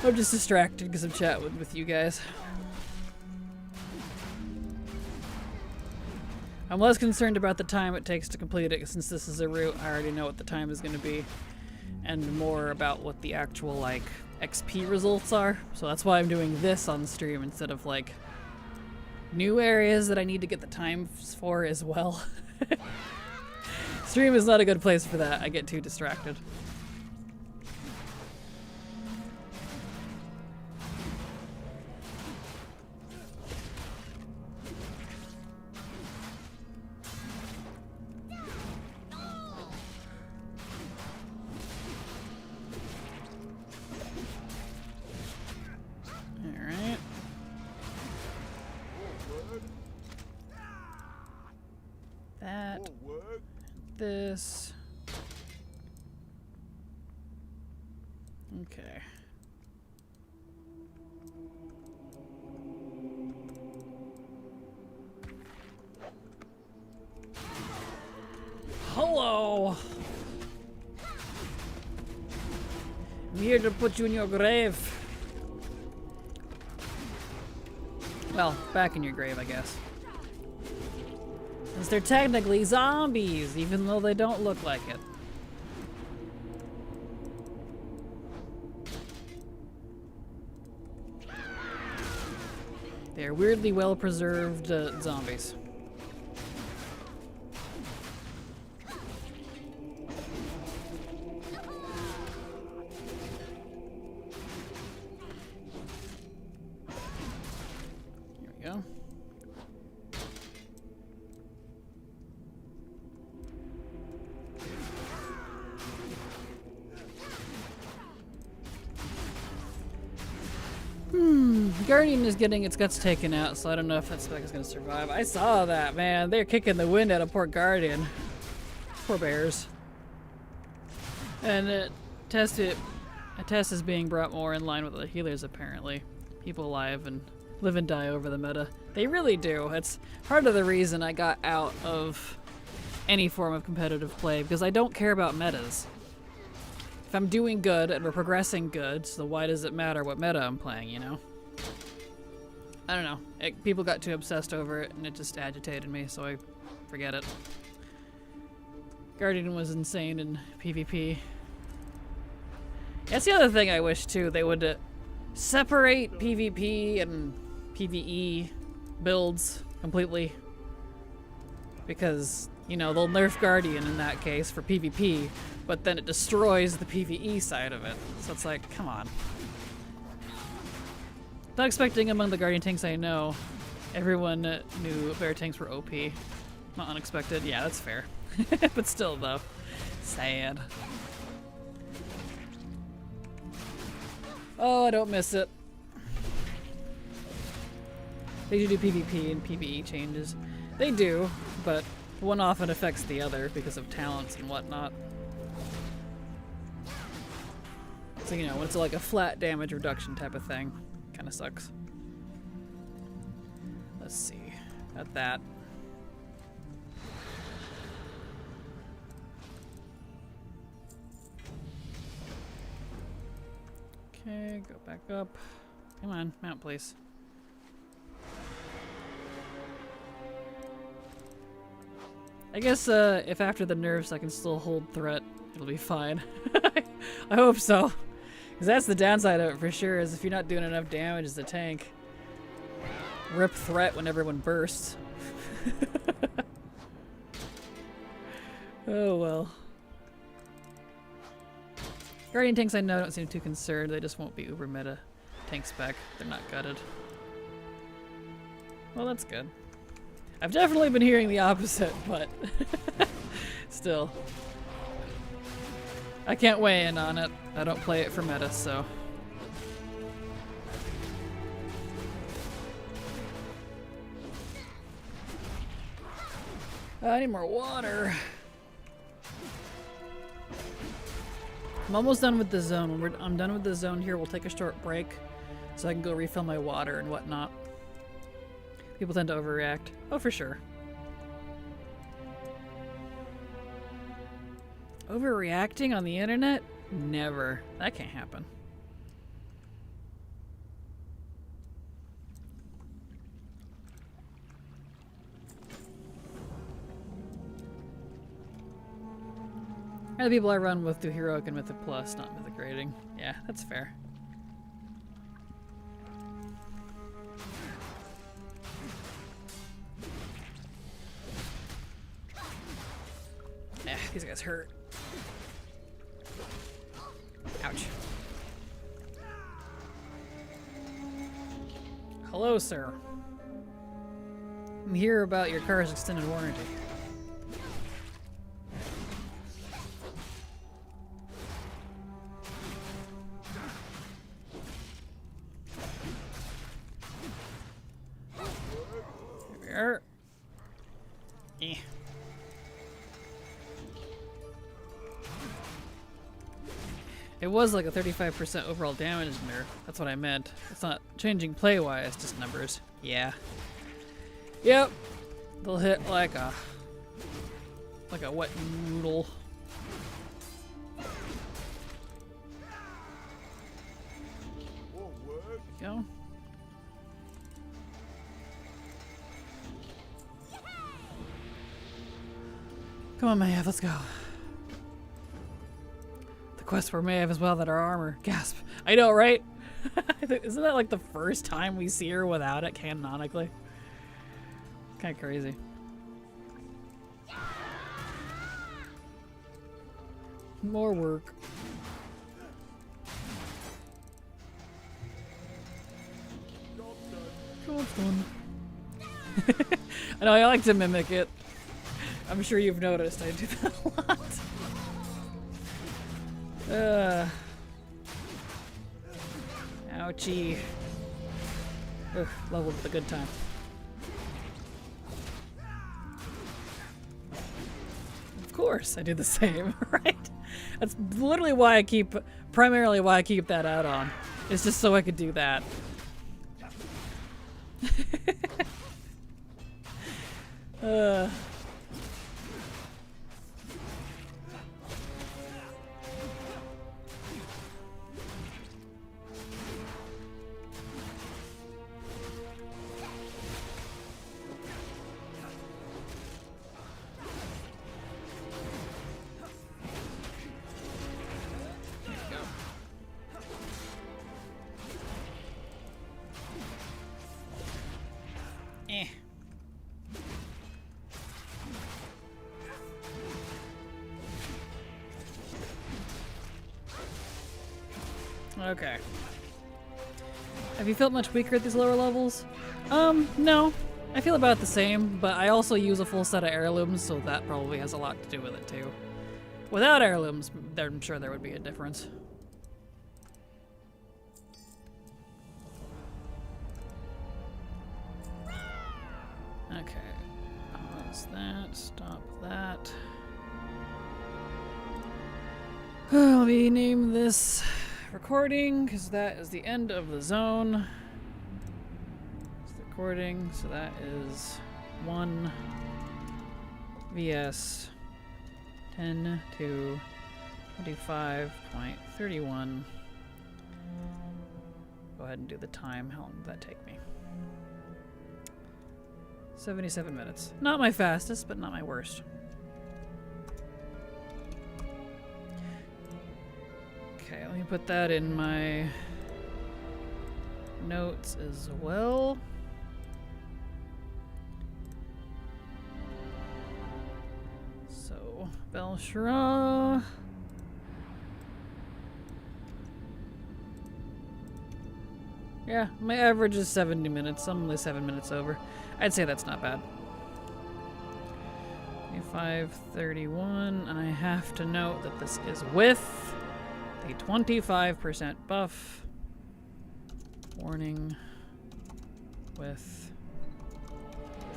Speaker 1: I'm just distracted because I'm chatting with you guys. I'm less concerned about the time it takes to complete it, since this is a route. I already know what the time is going to be, and more about what the actual like XP results are. So that's why I'm doing this on stream instead of like new areas that I need to get the times for as well. Stream is not a good place for that. I get too distracted. This. Okay. Hello. I'm here to put you in your grave. Well, back in your grave, I guess. Since they're technically zombies, even though they don't look like it. They're weirdly well-preserved zombies. Here we go. Guardian is getting its guts taken out, so I don't know if that spec is going to survive. I saw that, man. They're kicking the wind out of poor Guardian. Poor bears. And a test is being brought more in line with the healers, apparently. People live and live and die over the meta. They really do. It's part of the reason I got out of any form of competitive play, because I don't care about metas. If I'm doing good and we're progressing good, so why does it matter what meta I'm playing, you know? I don't know. People got too obsessed over it and it just agitated me, so I forget it. Guardian was insane in PvP. That's the other thing I wish too. They would separate PvP and PvE builds completely. Because, you know, they'll nerf Guardian in that case for PvP, but then it destroys the PvE side of it. So it's like, come on. Not expecting among the Guardian tanks I know, everyone knew bear tanks were OP. Not unexpected. Yeah, that's fair. But still, though. Sad. Oh, I don't miss it. They do PvP and PvE changes. They do, but one often affects the other because of talents and whatnot. So, you know, when it's like a flat damage reduction type of thing, kind of sucks. Let's see. At that. Okay, go back up. Come on, mount, please. I guess if after the nerfs I can still hold threat, it'll be fine. I hope so. Because that's the downside of it for sure, is if you're not doing enough damage as a tank. Rip threat when everyone bursts. Oh well. Guardian tanks I know don't seem too concerned, they just won't be uber meta tank spec. They're not gutted. Well, that's good. I've definitely been hearing the opposite, but still. I can't weigh in on it. I don't play it for meta, so. I need more water. I'm almost done with the zone. When I'm done with the zone here, we'll take a short break. so I can go refill my water and whatnot. People tend to overreact. Oh, for sure. Overreacting on the internet? Never. That can't happen. And the people I run with do Heroic and Mythic Plus, not Mythic Rating. Yeah, that's fair. These guys hurt. Ouch. Hello, sir. I'm here about your car's extended warranty. Here we are. Eh. It was like a 35% overall damage nerf. That's what I meant. It's not changing play-wise, just numbers. Yeah. Yep. They'll hit like a wet noodle. There we go. Come on, Mayav, let's go. Quest for Maeve as well that our armor. Gasp. I know, right? Isn't that like the first time we see her without it canonically? Kind of crazy. More work. Job's done. I know, I like to mimic it. I'm sure you've noticed I do that a lot. Ouchie. Ugh, leveled with a good time. Of course, I do the same, right? That's literally why I keep, primarily why I keep that out on. It's just so I could do that. Okay. Have you felt much weaker at these lower levels? No. I feel about the same, but I also use a full set of heirlooms, so that probably has a lot to do with it too. Without heirlooms, I'm sure there would be a difference. Okay. Pause that. Stop that. Let me name this recording, because that is the end of the zone. It's the recording, so that is 1 VS 10 to 25.31. Go ahead and do the time. How long did that take me? 77 minutes. Not my fastest, but not my worst. Okay, let me put that in my notes as well. So, Belshra. Yeah, my average is 70 minutes. I'm only 7 minutes over. I'd say that's not bad. 25:31, and I have to note that this is with the 25% buff. Warning with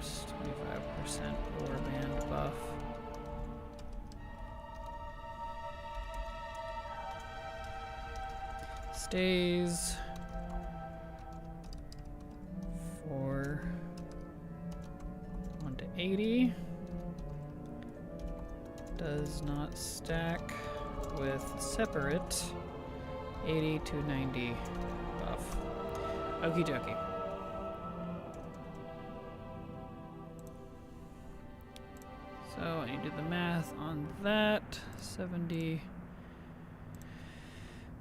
Speaker 1: 25% lower band buff. Stays 80 does not stack with separate 80 to 90 buff. Okie dokie. So I need to do the math on that. 70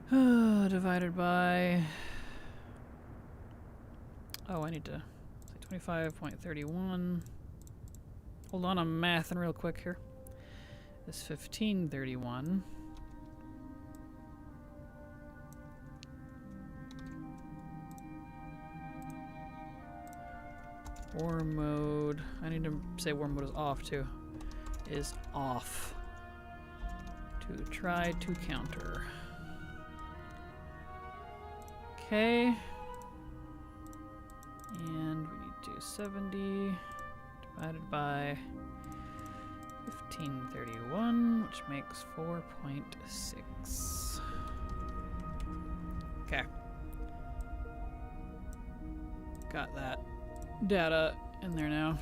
Speaker 1: divided by... Oh, I need to say 25.31. Hold on, I'm mathing real quick here. It's 1531. War mode. I need to say war mode is off too. Is off. To try to counter. Okay. And we need to do 70 divided by 1531, which makes 4.6. Okay. Got that data in there now.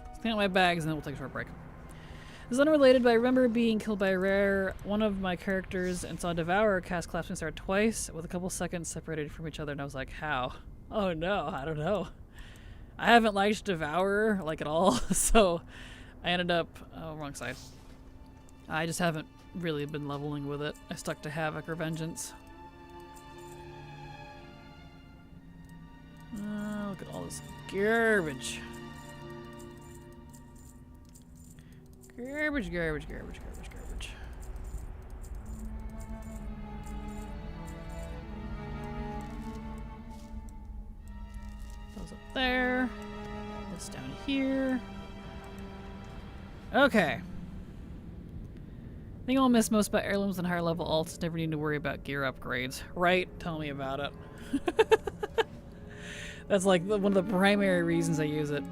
Speaker 1: Let's clean out my bags and then we'll take a short break. This is unrelated, but I remember being killed by Rare, one of my characters, and saw Devourer cast Collapsing Star twice with a couple seconds separated from each other, and I was like, how? Oh no, I don't know. I haven't liked Devourer, like, at all, so I ended up... Oh, wrong side. I just haven't really been leveling with it. I stuck to Havoc or Vengeance. Look at all this garbage. Garbage, garbage, garbage, garbage, garbage. Those up there. This down here. Okay. The thing I'll miss most about heirlooms and higher level alts is never need to worry about gear upgrades. Right? Tell me about it. That's like one of the primary reasons I use it.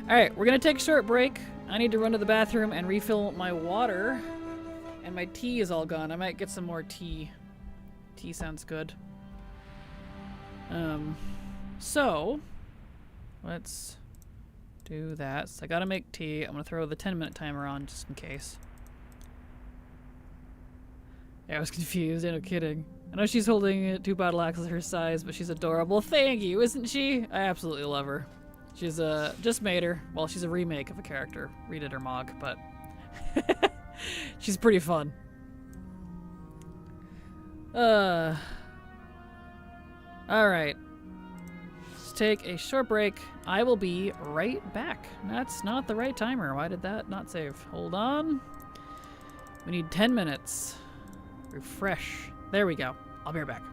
Speaker 1: Alright, we're gonna take a short break. I need to run to the bathroom and refill my water. And my tea is all gone. I might get some more tea. Tea sounds good. So let's do that. So I gotta make tea. I'm gonna throw the 10-minute timer on just in case. Yeah, I was confused. No kidding. I know she's holding 2 battle axes her size, but she's adorable. Thank you, isn't she? I absolutely love her. She's just made her. Well, she's a remake of a character. Redid her Mog, but she's pretty fun. Alright. Let's take a short break. I will be right back. That's not the right timer. Why did that not save? Hold on. We need 10 minutes. Refresh. There we go. I'll be right back.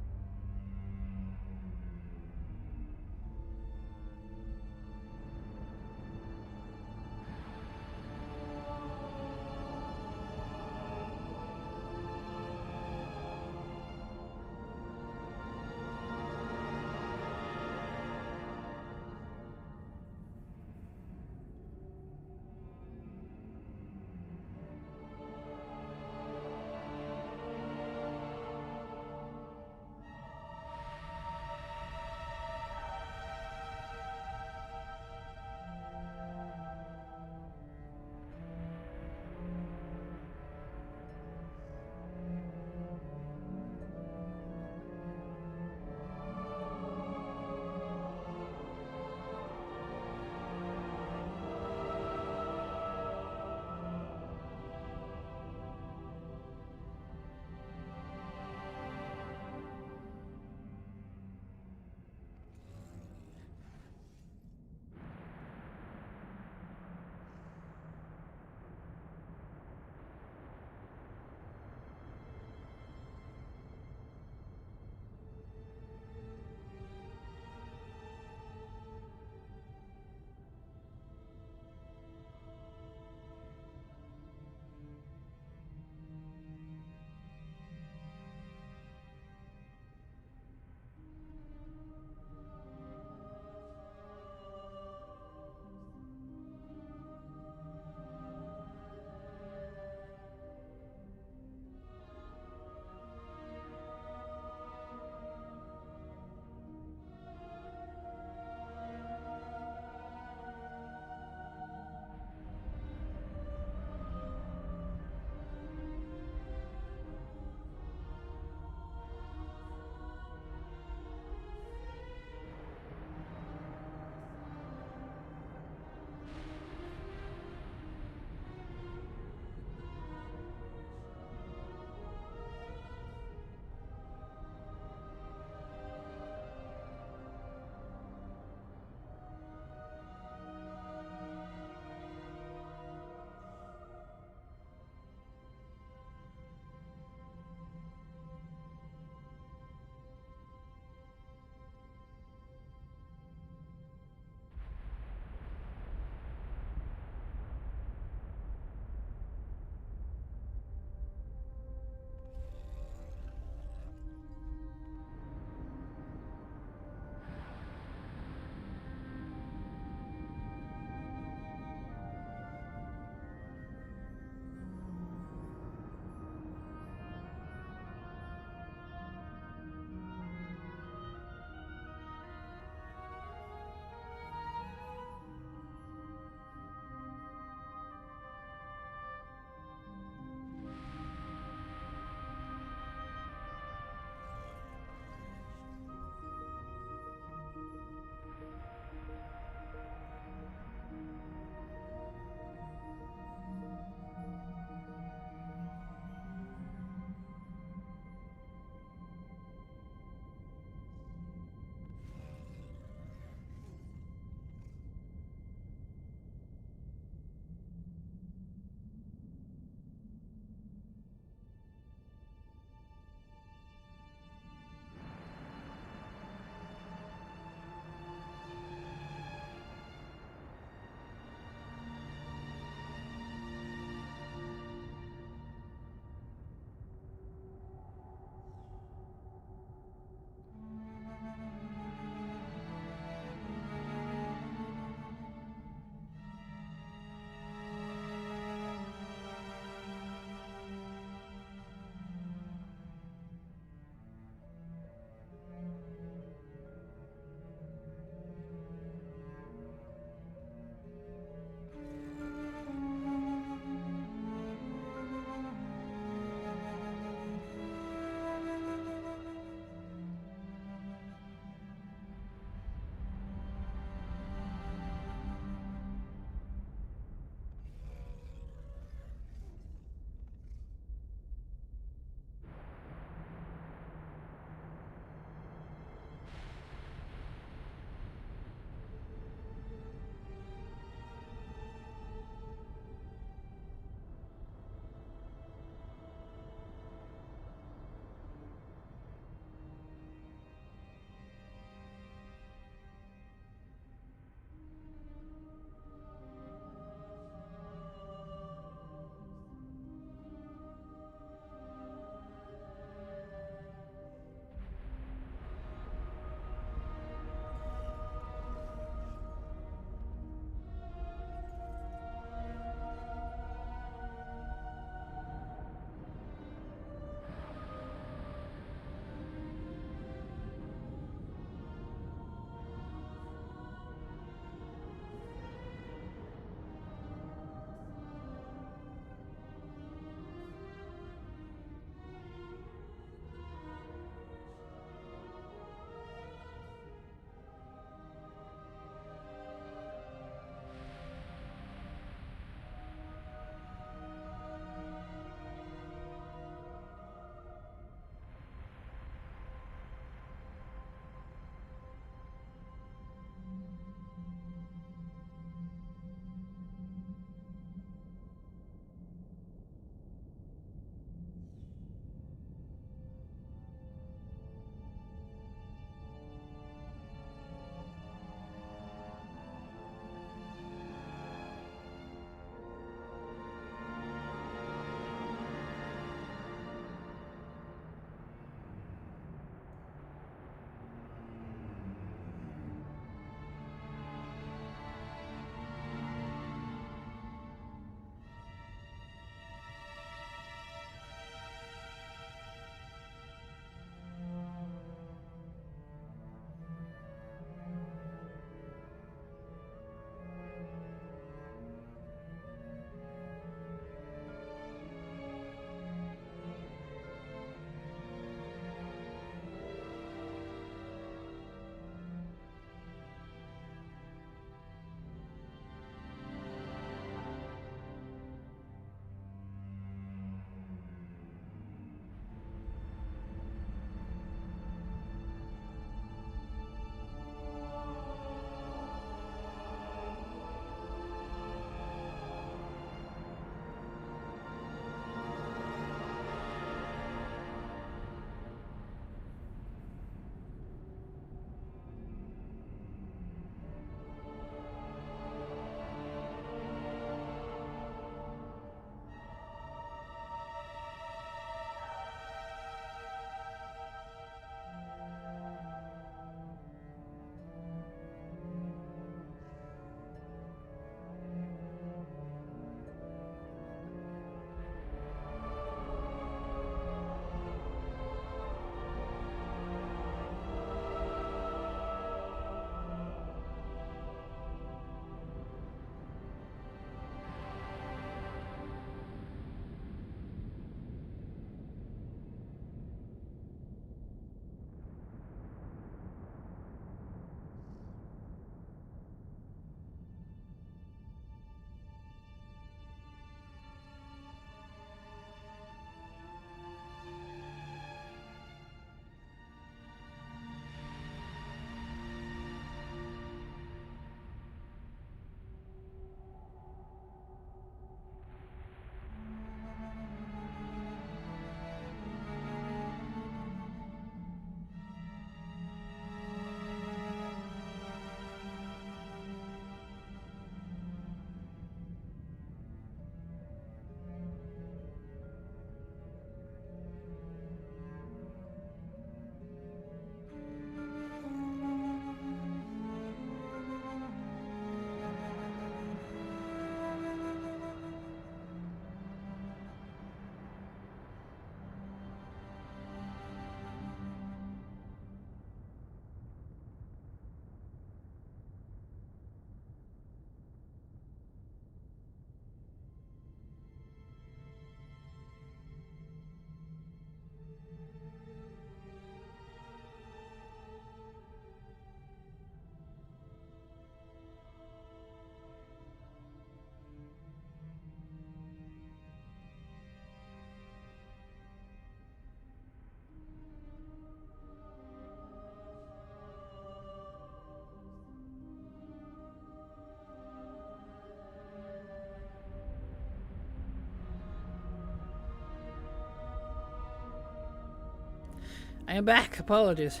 Speaker 1: I am back. Apologies.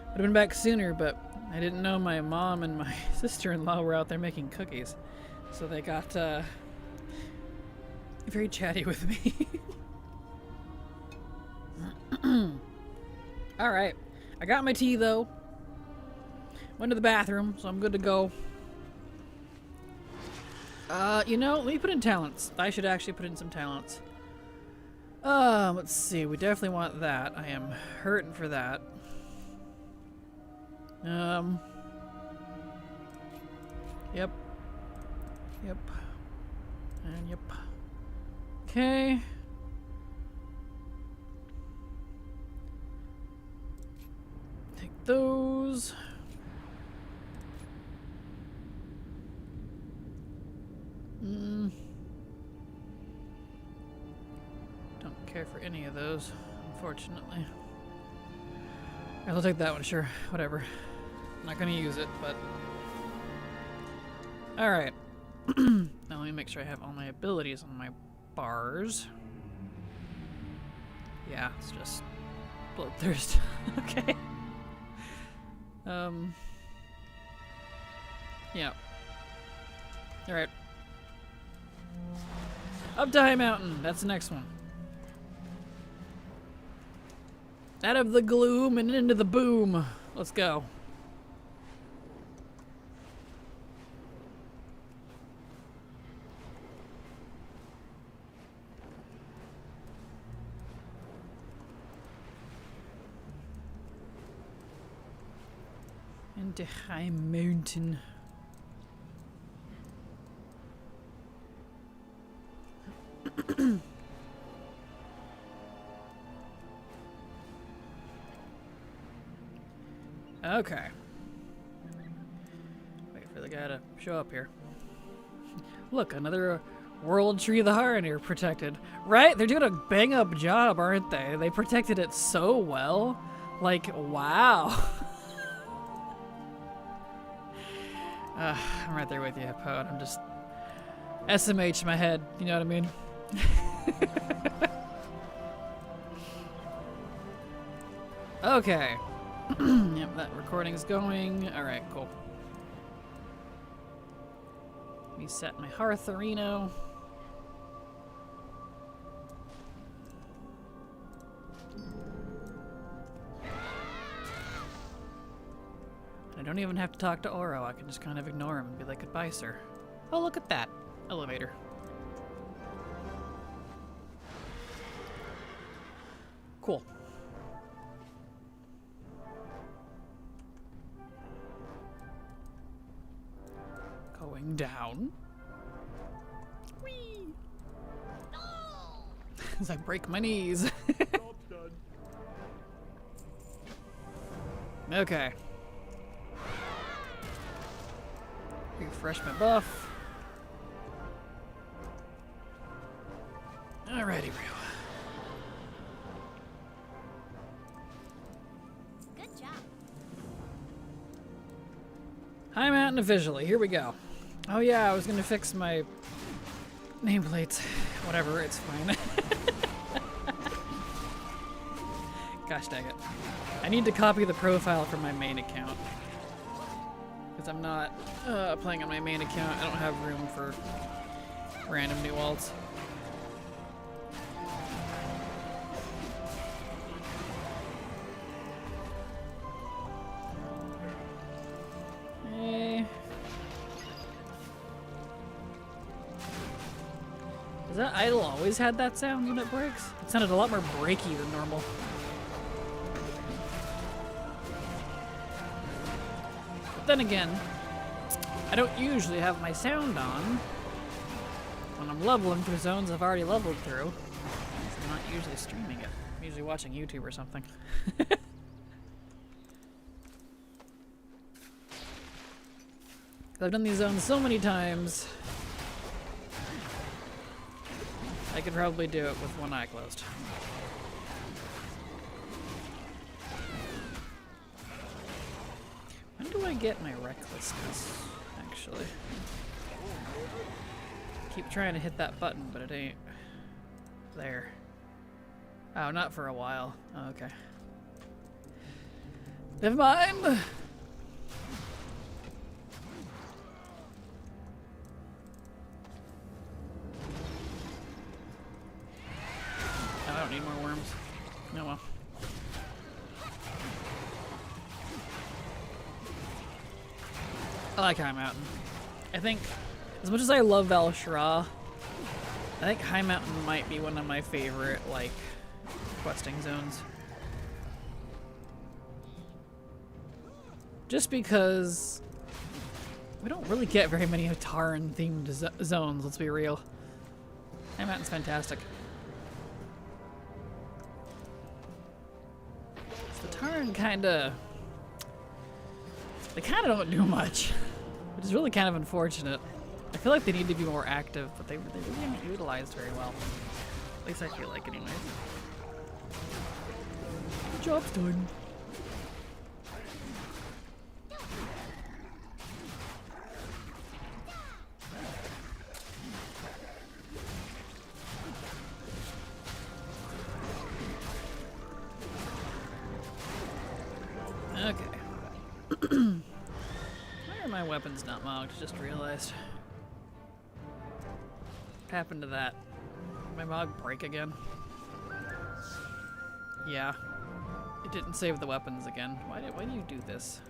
Speaker 1: Would have been back sooner, but I didn't know my mom and my sister-in-law were out there making cookies. So they got very chatty with me. Alright. I got my tea though. Went to the bathroom, so I'm good to go. You know, let me put in talents. I should actually put in some talents. Let's see. We definitely want that. I am hurting for that. Yep. Yep. And yep. Okay. Take those. Don't care for any of those, unfortunately. I'll take that one, sure. Whatever. I'm not gonna use it, but... Alright. Now let me make sure I have all my abilities on my bars. Yeah, it's just... bloodthirst. Okay. Yeah. Alright. Up to Highmountain. That's the next one. Out of the gloom and into the boom. Let's go. Into Highmountain. Okay. Wait for the guy to show up here. Look, another World Tree of the Harnir protected. Right? They're doing a bang-up job, aren't they? They protected it so well. Like, wow. I'm right there with you, Poet. I'm just... SMH my head, you know what I mean? Okay. Yep, that recording's going. Alright, cool. Let me set my hearth arena. I don't even have to talk to Oro. I can just kind of ignore him and be like, goodbye, sir. Oh, look at that. Elevator. Cool. Going down. Whee! No! As I break my knees.
Speaker 2: Job's done.
Speaker 1: Okay. Refresh my buff. Alrighty, Ryu.
Speaker 4: Good job.
Speaker 1: Highmountain officially. Here we go. Oh yeah, I was gonna fix my nameplates. Whatever, it's fine. Gosh dang it. I need to copy the profile from my main account. Because I'm not playing on my main account. I don't have room for random new alts. Has that idol always had that sound when it breaks? It sounded a lot more breaky than normal. But then again, I don't usually have my sound on when I'm leveling through zones I've already leveled through. So I'm not usually streaming it. I'm usually watching YouTube or something. I've done these zones so many times, I could probably do it with one eye closed. When do I get my recklessness, actually? Keep trying to hit that button, but it ain't there. Oh, not for a while. Oh, okay. Never mind. I don't need more worms. No, well. I like Highmountain. I think, as much as I love Valshra, I think Highmountain might be one of my favorite, like, questing zones. Just because we don't really get very many Taran-themed zones, let's be real. Highmountain's fantastic. The Taran they kinda don't do much, which is really kind of unfortunate. I feel like they need to be more active, but they really haven't utilized very well. At least I feel like, anyways. Job's done. Okay. Why are my weapons not marked? Just realized. What happened to that? Did my mog break again? Yeah. It didn't save the weapons again. Why do you do this?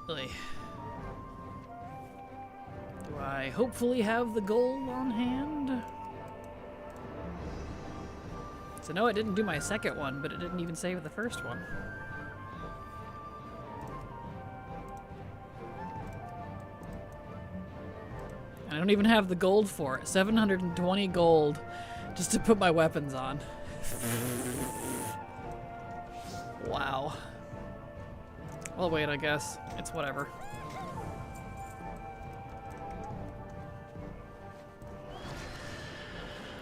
Speaker 1: Really? Do I hopefully have the gold on hand? So no, it didn't do my second one, but it didn't even save the first one. And I don't even have the gold for it. 720 gold just to put my weapons on. Wow. Well, wait, I guess. It's whatever.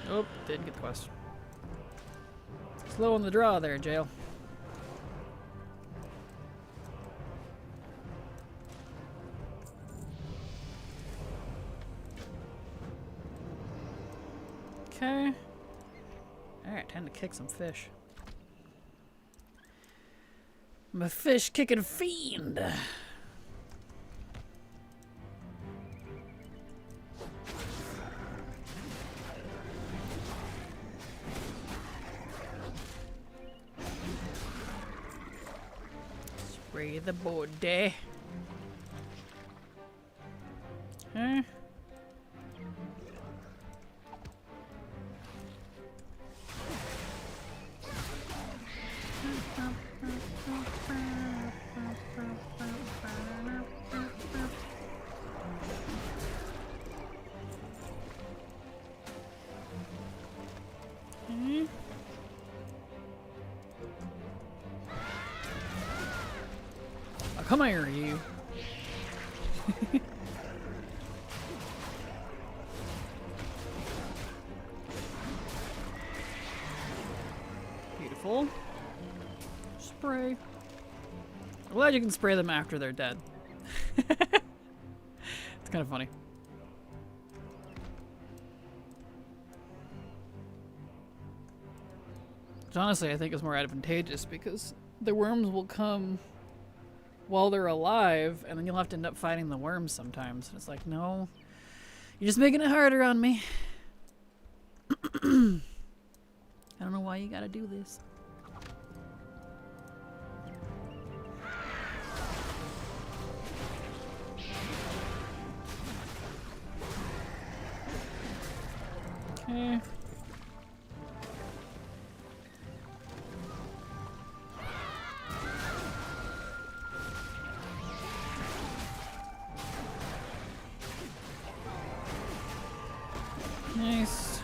Speaker 1: Oh, didn't get the quest. Slow on the draw there, Jail. Okay. Alright, time to kick some fish. I'm a fish kicking fiend. Spray the body. Okay. Come here, you. Beautiful. Spray. I'm glad you can spray them after they're dead. It's kind of funny. Which honestly I think is more advantageous because the worms will come while they're alive, and then you'll have to end up fighting the worms sometimes. And it's like, no, you're just making it harder on me. I don't know why you gotta do this. Okay. Nice.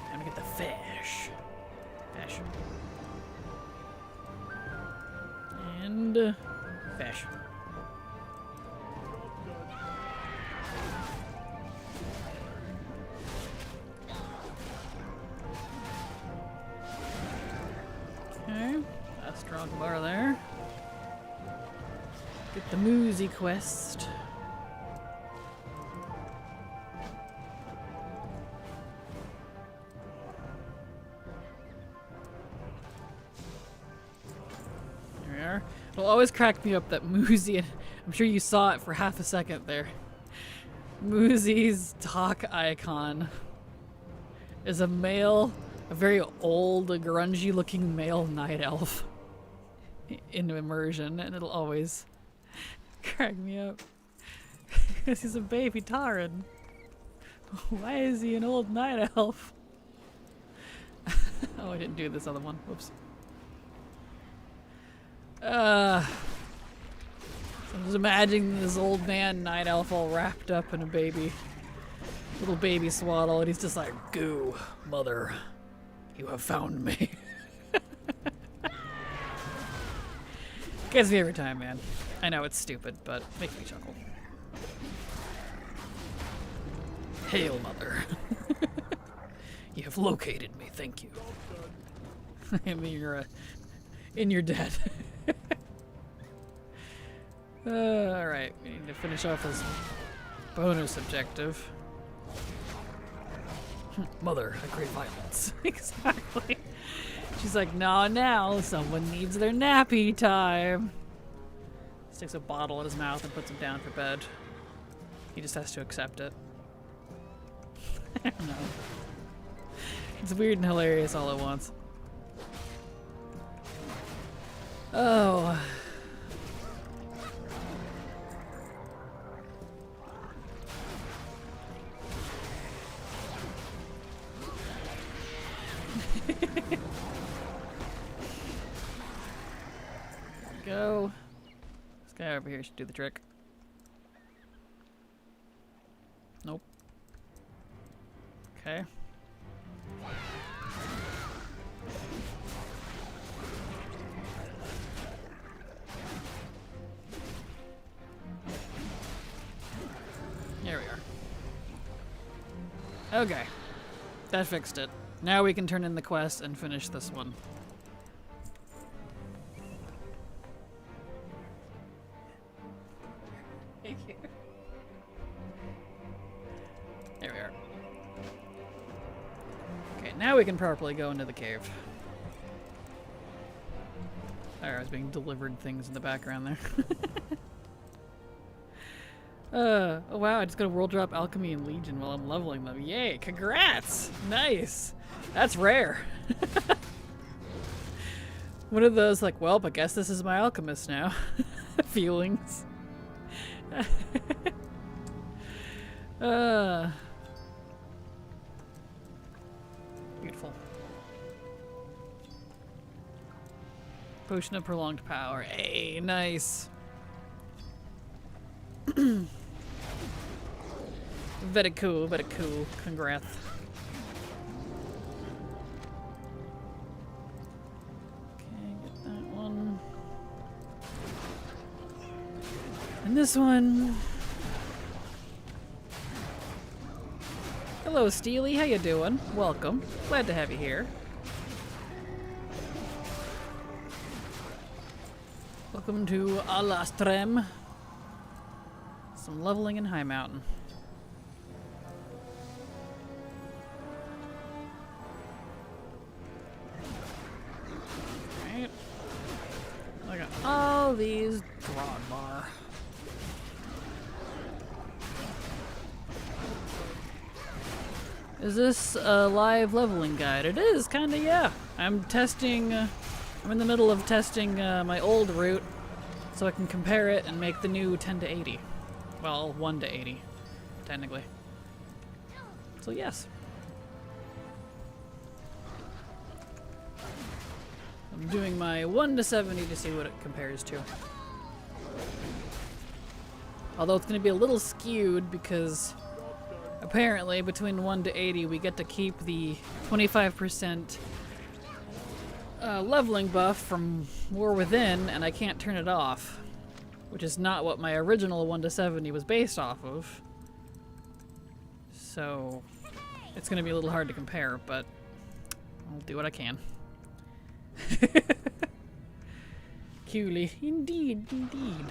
Speaker 1: Time to get the fish. Fish. And fish. Okay, that's strong bar there. Get the Moozy quest. It'll always crack me up that Moozy, I'm sure you saw it for half a second there. Moozy's talk icon is a male, a very old, grungy looking male night elf in immersion, and it'll always crack me up. Because he's a baby Tauren. Why is he an old night elf? Oh, I didn't do this other one. Whoops. So I'm just imagining this old man night elf all wrapped up in a baby. Little baby swaddle, and he's just like, "Goo, mother, you have found me." Gets me every time, man. I know it's stupid, but makes me chuckle. Hail, mother. You have located me, thank you. I mean, you're in your debt. Alright, we need to finish off this bonus objective. Mother, I crave violence. Exactly. She's like, nah, now someone needs their nappy time. Sticks a bottle in his mouth and puts him down for bed. He just has to accept it. I don't know. It's weird and hilarious all at once. Oh. Go. This guy over here should do the trick. Nope. Okay. There we are. Okay. That fixed it. Now we can turn in the quest and finish this one. Thank you. There we are. Okay, now we can properly go into the cave. Sorry, I was being delivered things in the background there. Oh wow, I just got a world drop alchemy and legion while I'm leveling them. Yay, congrats! Nice! That's rare. One of those like, well, I guess this is my alchemist now. Feelings. Beautiful. Potion of prolonged power. Hey, nice. Very cool, very cool. Congrats. Okay, get that one. And this one. Hello, Steely. How you doing? Welcome. Glad to have you here. Welcome to Alastrem. Some leveling in Highmountain. Alright. Look at all these Dronmar. Is this a live leveling guide? It is, kinda, yeah. I'm testing, I'm in the middle of testing my old route so I can compare it and make the new 10 to 80. Well, 1 to 80, technically. So yes. I'm doing my 1 to 70 to see what it compares to. Although it's going to be a little skewed because apparently between 1 to 80 we get to keep the 25% leveling buff from War Within, and I can't turn it off. Which is not what my original 1 to 70 was based off of. So it's going to be a little hard to compare, but I'll do what I can. Coolly. Indeed, indeed.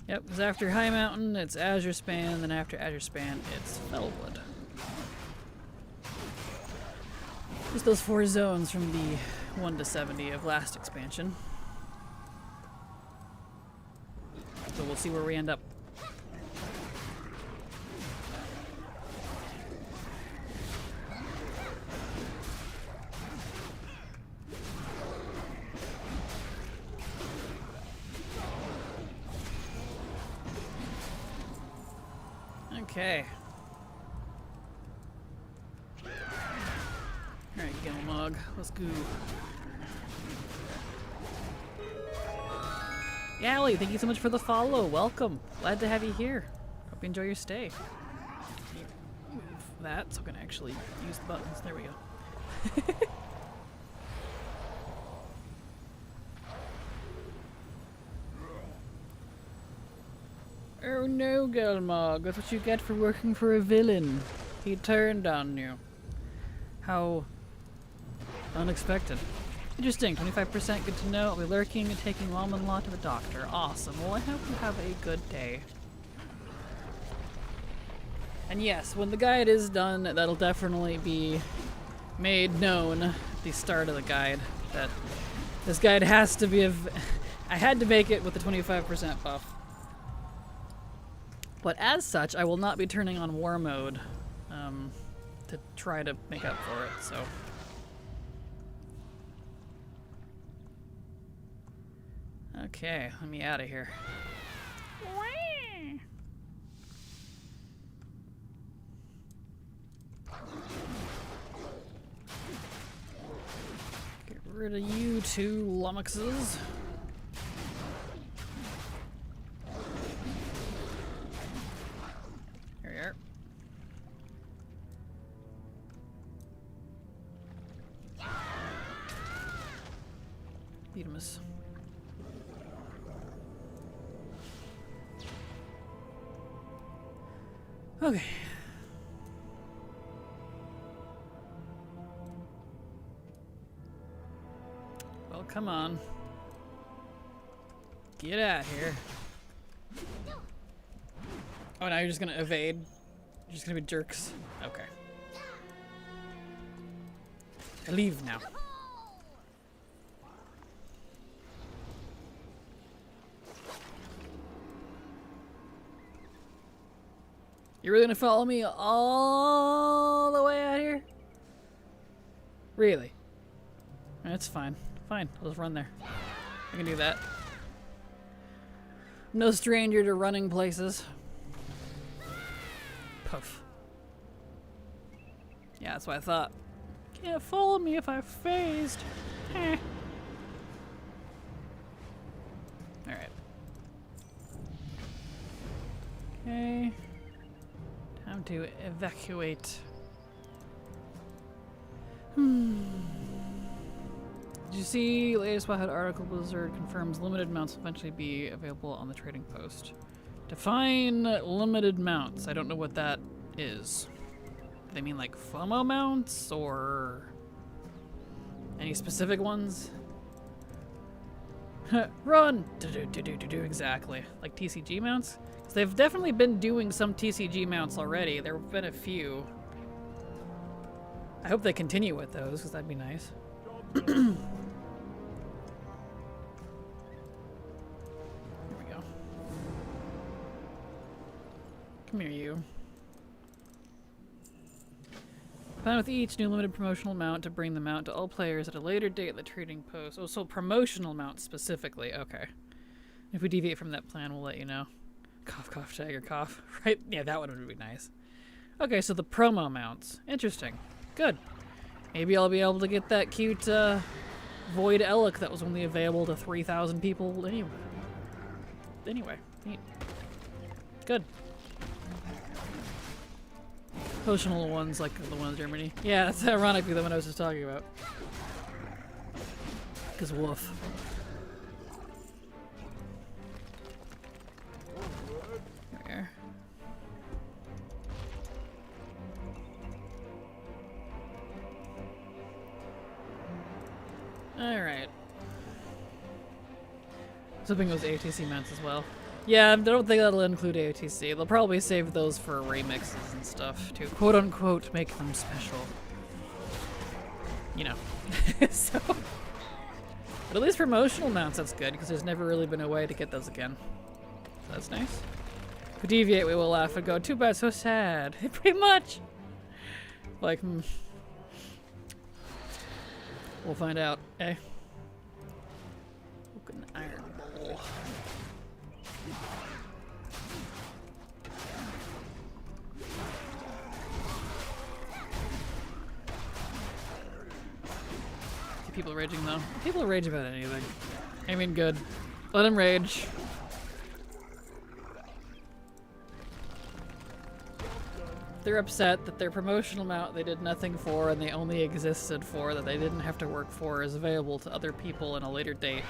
Speaker 1: Yep, it's after Highmountain, it's Azure Span, then after Azure Span, it's Fellwood. Just those 4 zones from the 1 to 70 of last expansion. so we'll see where we end up. Okay. Alright, Gilmog, let's go. Yally, thank you so much for the follow. Welcome. Glad to have you here. Hope you enjoy your stay. Move that so I can actually use the buttons. There we go. Oh no, Gilmog, that's what you get for working for a villain. He turned on you. How unexpected. Interesting, 25% good to know. I'll be lurking and taking Mom and Law to the doctor. Awesome. Well, I hope you have a good day. And yes, when the guide is done, that'll definitely be made known at the start of the guide that this guide has to be I had to make it with the 25% buff. But as such, I will not be turning on war mode to try to make up for it, so. Okay, let me out of here. Get rid of you two lummoxes. Here we are. Beatimus. Okay. Well, come on. Get out here. Oh, now you're just gonna evade? You're just gonna be jerks? Okay. I leave now. You're really gonna follow me all the way out here? Really? That's fine. Fine, I'll just run there. I can do that. No stranger to running places. Puff. Yeah, that's what I thought. Can't follow me if I phased. Heh. Alright. Okay. Time to evacuate. Did you see latest Wildhead article? Blizzard confirms limited mounts will eventually be available on the trading post. Define limited mounts. I don't know what that is. Do they mean like FOMO mounts or any specific ones? Run! Exactly. Like TCG mounts? Because they've definitely been doing some TCG mounts already. There have been a few. I hope they continue with those, because that'd be nice. Here we go. Come here, you. Plan with each new limited promotional mount to bring the mount to all players at a later date at the trading post. Oh, so promotional mounts specifically. Okay. If we deviate from that plan, we'll let you know. Cough, cough, tiger, cough. Right? Yeah, that one would be nice. Okay, so the promo mounts. Interesting. Good. Maybe I'll be able to get that cute Void Elk that was only available to 3,000 people anyway. Anyway, neat. Good. Potional ones like the one in Germany. Yeah, that's ironically the one I was just talking about. Because woof. There. Alright. I was hoping it was AOTC mounts as well. Yeah, I don't think that'll include AOTC. They'll probably save those for remixes and stuff to quote-unquote make them special. You know. So. But at least promotional mounts, that's good, because there's never really been a way to get those again. that's nice. If we deviate, we will laugh and go, too bad, so sad. Pretty much. Like, we'll find out, eh? Broken iron bowl. People raging though. People rage about anything. I mean, good. Let them rage. They're upset that their promotional amount they did nothing for and they only existed for, that they didn't have to work for, is available to other people in a later date.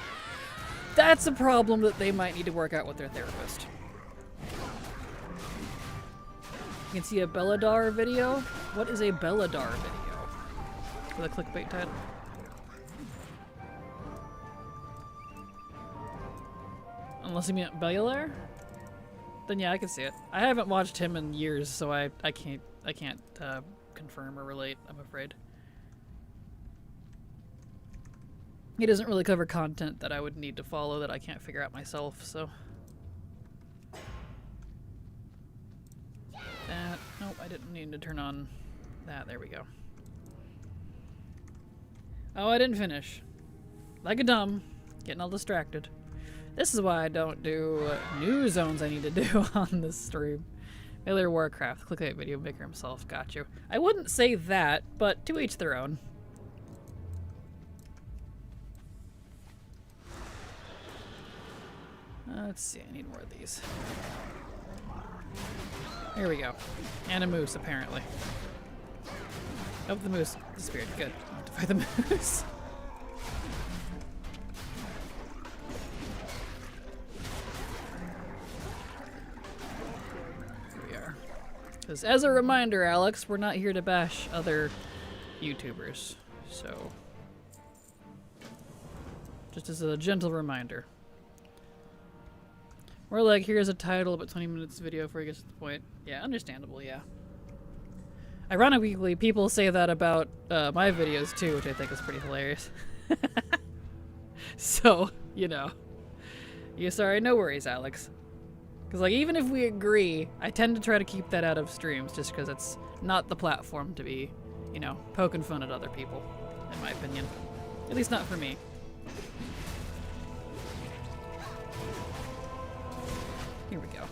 Speaker 1: That's a problem that they might need to work out with their therapist. You can see a Belladar video. What is a Belladar video? For the clickbait title. Unless you mean Bellular? Then yeah, I can see it. I haven't watched him in years, so I can't confirm or relate, I'm afraid. He doesn't really cover content that I would need to follow that I can't figure out myself, so. That, nope, I didn't need to turn on that, there we go. Oh, I didn't finish. Like a dumb, getting all distracted. This is why I don't do new zones I need to do on this stream. World of Warcraft, clickbait video maker himself, got you. I wouldn't say that, but to each their own. Let's see, I need more of these. Here we go. And a moose, apparently. Oh, the moose disappeared. Good. I have to fight the moose. Here we are. Because as a reminder, Alex, we're not here to bash other YouTubers. So, just as a gentle reminder. We're like, here's a title, but 20 minutes video before he gets to the point. Yeah, understandable, yeah. Ironically, people say that about my videos too, which I think is pretty hilarious. So, you know. Yeah, sorry, no worries, Alex. Because, like, even if we agree, I tend to try to keep that out of streams just because it's not the platform to be, you know, poking fun at other people, in my opinion. At least not for me. Here we go.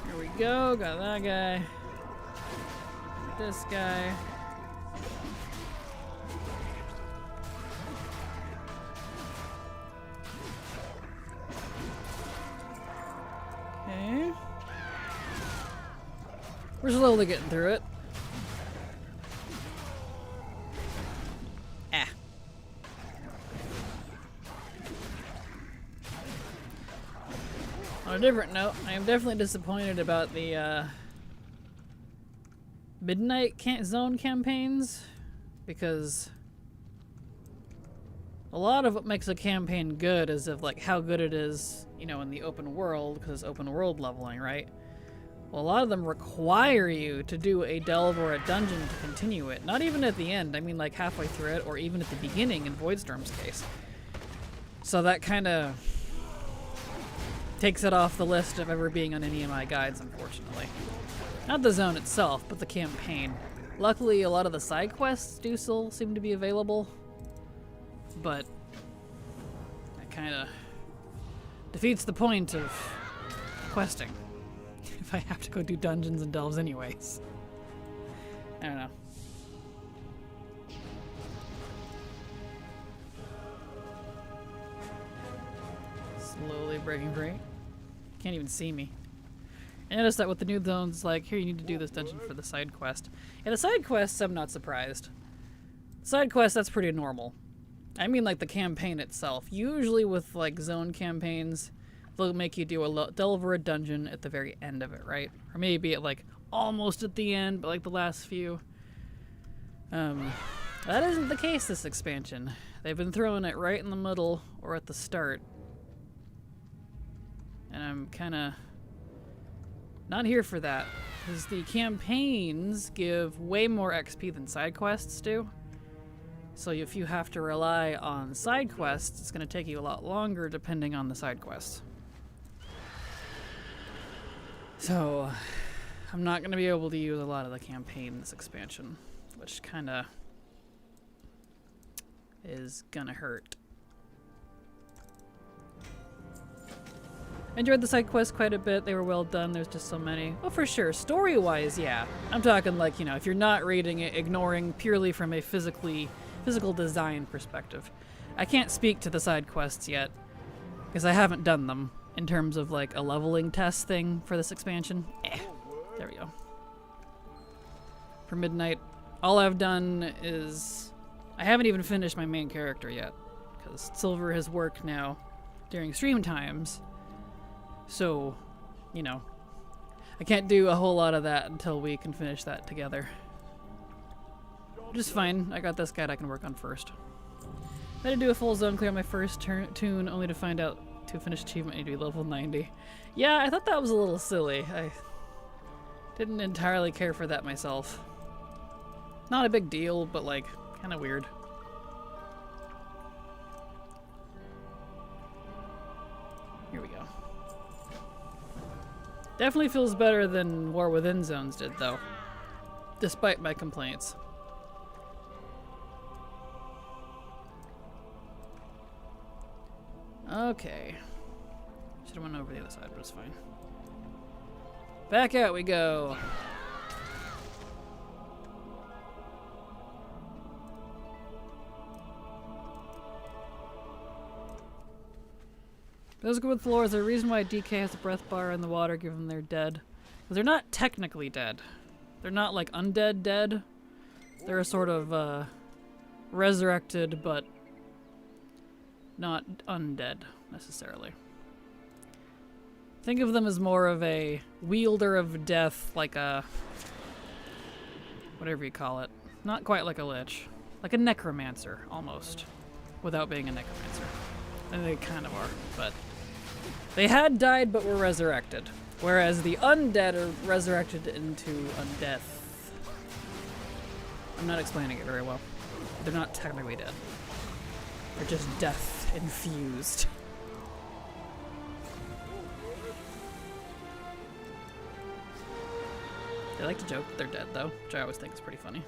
Speaker 1: Here we go. Got that guy. This guy. Okay. We're slowly getting through it. On a different note, I am definitely disappointed about the Midnight Zone campaigns, because a lot of what makes a campaign good is of like how good it is, you know, in the open world, because it's open world leveling, right? Well, a lot of them require you to do a delve or a dungeon to continue it. Not even at the end, I mean like halfway through it, or even at the beginning in Voidstorm's case. So that kind of takes it off the list of ever being on any of my guides, unfortunately. Not the zone itself, but the campaign. Luckily, a lot of the side quests do still seem to be available, but that kind of defeats the point of questing if I have to go do dungeons and delves anyways. I don't know. Slowly breaking free. Can't even see me. I noticed that with the new zones, like, here you need to do this dungeon for the side quest. Yeah, the side quests, I'm not surprised. Side quests, that's pretty normal. I mean, like, the campaign itself. Usually with, like, zone campaigns, they'll make you do a delve or a dungeon at the very end of it, right? Or maybe at, like, almost at the end, but, like, the last few. That isn't the case this expansion. They've been throwing it right in the middle or at the start. And I'm kind of not here for that. Because the campaigns give way more XP than side quests do. So if you have to rely on side quests, it's going to take you a lot longer depending on the side quests. So I'm not going to be able to use a lot of the campaign in this expansion, which kind of is going to hurt. I enjoyed the side quests quite a bit. They were well done. There's just so many. Oh, for sure. Story-wise, yeah. I'm talking like, you know, if you're not reading it, ignoring purely from a physical design perspective. I can't speak to the side quests yet, because I haven't done them in terms of like a leveling test thing for this expansion. There we go. For Midnight, all I've done is... I haven't even finished my main character yet, because Silver has worked now during stream times. So, you know, I can't do a whole lot of that until we can finish that together. Which is fine. I got this guide I can work on first. I had to do a full zone clear on my first tune, only to find out to finish achievement I need to be level 90. Yeah, I thought that was a little silly. I didn't entirely care for that myself. Not a big deal, but like, kind of weird. Here we go. Definitely feels better than War Within Zones did, though. Despite my complaints. Okay. Should have went over the other side, but it's fine. Back out we go. Those go with floors. There's a reason why DK has a breath bar in the water given they're dead. Because they're not technically dead. They're not like undead dead. They're a sort of resurrected, but not undead necessarily. Think of them as more of a wielder of death, like a... whatever you call it. Not quite like a lich. Like a necromancer, almost. Without being a necromancer. And they kind of are, but... they had died but were resurrected. Whereas the undead are resurrected into undeath. I'm not explaining it very well. They're not technically dead. They're just death infused. They like to joke that they're dead though, which I always think is pretty funny.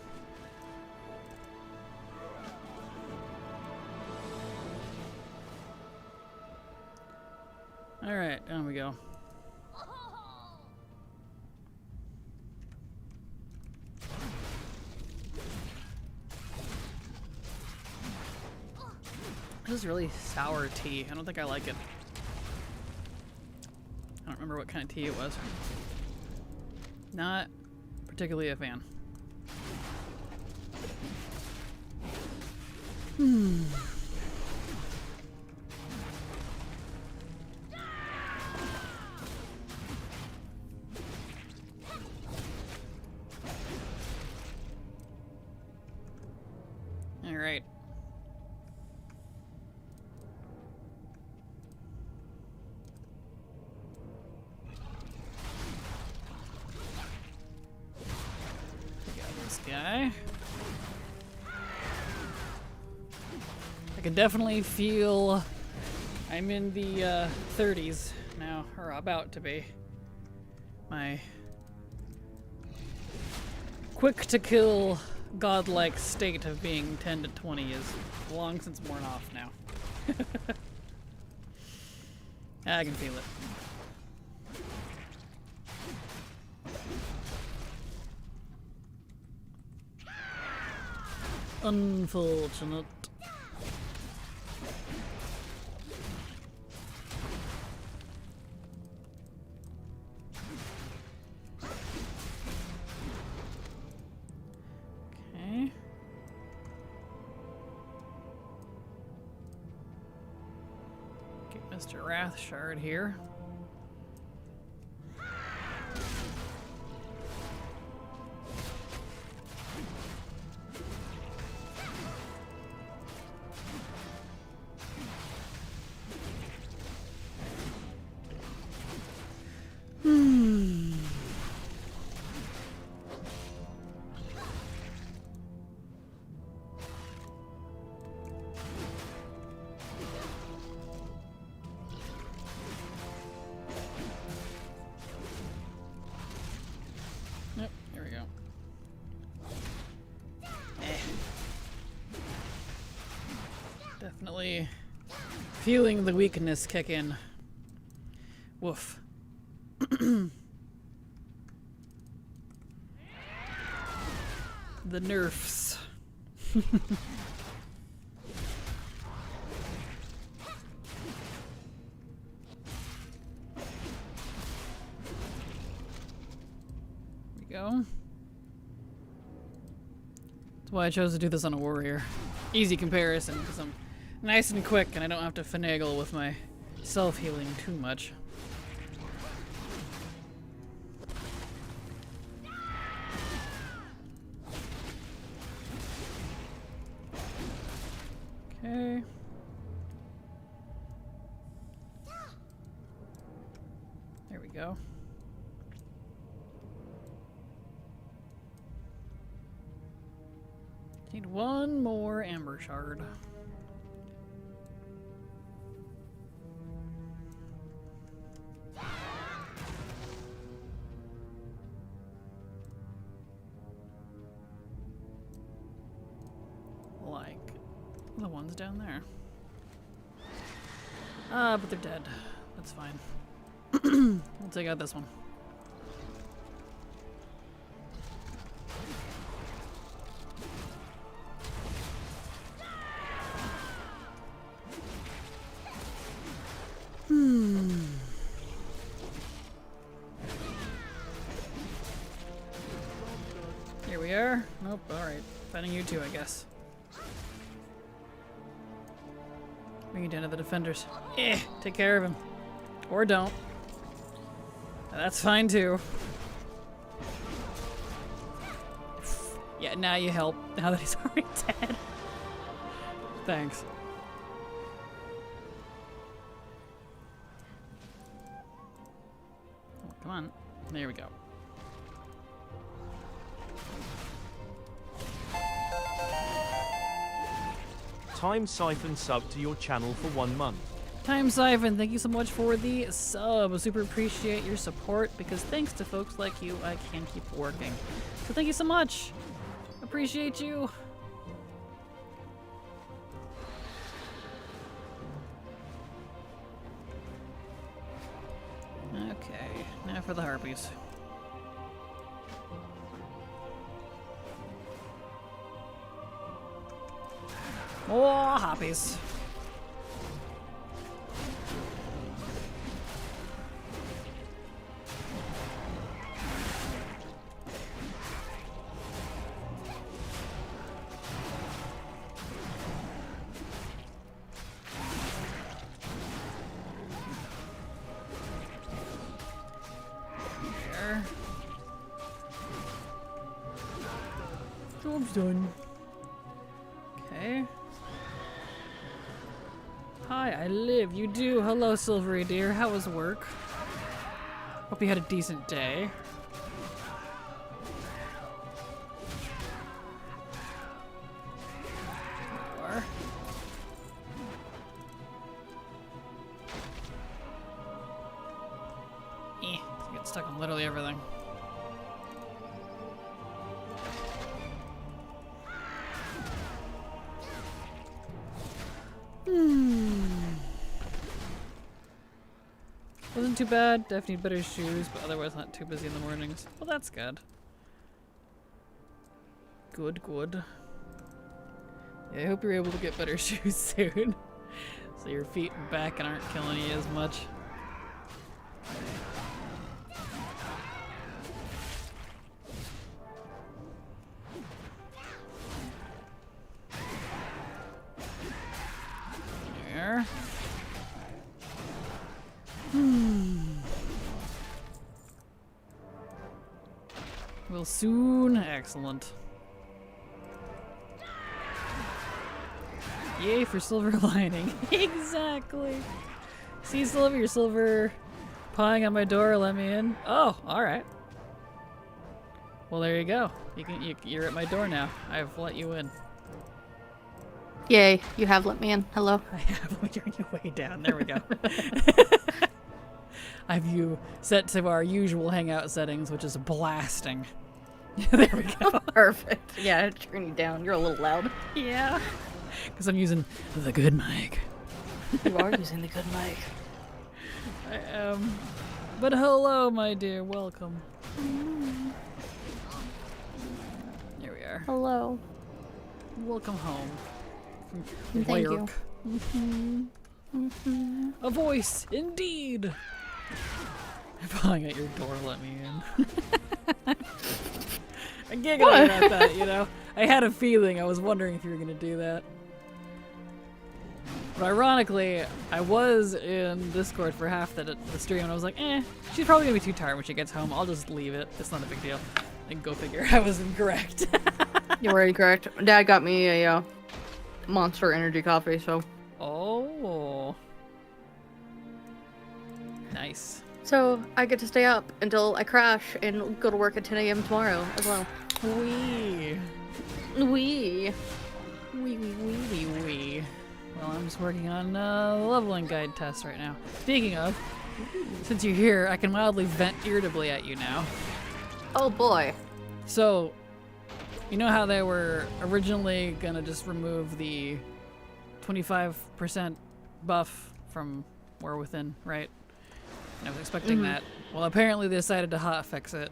Speaker 1: Alright, down we go. This is really sour tea. I don't think I like it. I don't remember what kind of tea it was. Not particularly a fan. Alright. Got this guy. I can definitely feel I'm in the 30s now, or about to be. My quick to kill godlike state of being 10 to 20 is long since worn off now. I can feel it. Unfortunate. Okay. Get Mr. Wrathshard here. Feeling the weakness kick in. Woof. The nerfs. Go. That's why I chose to do this on a warrior. Easy comparison, because I'm nice and quick and I don't have to finagle with my self-healing too much. Okay. There we go. Need one more amber shard. Like the ones down there. But they're dead. That's fine. We'll take out this one. Here we are. Nope, alright. Fighting you too, I guess. Bring you down to the defenders. Take care of him. Or don't. That's fine too. Yeah, now you help. Now that he's already dead. Thanks. Oh, come on. There we go.
Speaker 3: Time Siphon sub to your channel for 1 month.
Speaker 1: Time Siphon, thank you so much for the sub. I super appreciate your support because thanks to folks like you, I can keep working. So thank you so much. Appreciate you. Okay, now for the harpies. More harpies. There. Job's done. Okay. Hi, I live. You do. Hello, Silvery dear. How was work? Hope you had a decent day. Or get stuck on literally everything. Wasn't too bad. Definitely need better shoes, but otherwise not too busy in the mornings. Well, that's good. Good, good. Yeah, I hope you're able to get better shoes soon. So your feet and back aren't killing you as much. There. Will soon. Excellent. Yay for silver lining. Exactly. See, Silver, your silver pawing on my door. Let me in. Oh, all right. Well, there you go. You're at my door now. I've let you in.
Speaker 4: Yay, you have let me in. Hello.
Speaker 1: I have. You're on your way down. There we go. I have you set to our usual hangout settings, which is blasting. There we go.
Speaker 4: Perfect. Yeah, turn you down. You're a little loud.
Speaker 1: Yeah. Because I'm using the good mic.
Speaker 4: You are using the good mic.
Speaker 1: I am. But hello, my dear. Welcome. Here we are.
Speaker 4: Hello.
Speaker 1: Welcome home.
Speaker 4: Thank you.
Speaker 1: A voice, indeed. I'm falling at your door. Let me in. I'm giggling about that. You know, I had a feeling. I was wondering if you were gonna do that. But ironically, I was in Discord for half the stream, and I was like, she's probably gonna be too tired when she gets home. I'll just leave it. It's not a big deal. And go figure. I was incorrect.
Speaker 4: You were incorrect. Dad got me a Monster Energy coffee, so.
Speaker 1: Oh. Nice.
Speaker 4: So I get to stay up until I crash and go to work at 10 a.m. tomorrow as well.
Speaker 1: Wee.
Speaker 4: Wee.
Speaker 1: Wee. Well, I'm just working on the leveling guide test right now. Speaking of, since you're here, I can mildly vent irritably at you now.
Speaker 4: Oh boy.
Speaker 1: So, you know how they were originally gonna just remove the 25% buff from War Within, right? I was expecting that. Well, apparently they decided to hotfix it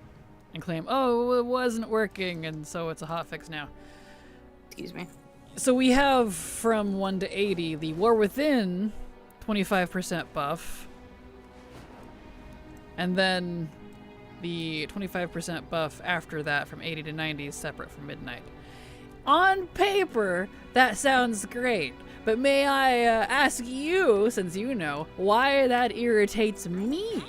Speaker 1: and claim, oh, it wasn't working, and so it's a hotfix now.
Speaker 4: Excuse me.
Speaker 1: So we have from 1 to 80 the War Within 25% buff, and then the 25% buff after that from 80 to 90 is separate from Midnight. On paper, that sounds great, but may I ask you, since you know, why that irritates me?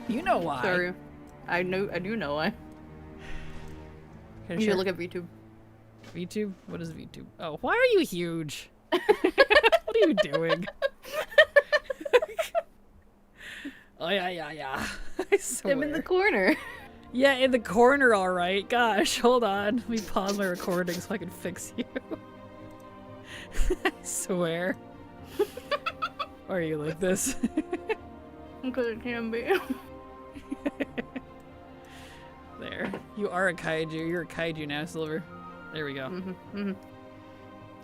Speaker 1: You know why.
Speaker 4: Sorry. I do know why.
Speaker 1: Okay,
Speaker 4: You
Speaker 1: sure.
Speaker 4: should look at VTube.
Speaker 1: VTube? What is VTube? Oh, why are you huge? What are you doing? Oh, yeah. I swear.
Speaker 4: I'm in the corner.
Speaker 1: Yeah, in the corner, all right. Gosh, hold on. Let me pause my recording so I can fix you. I swear. Why are you like this?
Speaker 4: Because it can be.
Speaker 1: There. You are a kaiju. You're a kaiju now, Silver. There we go.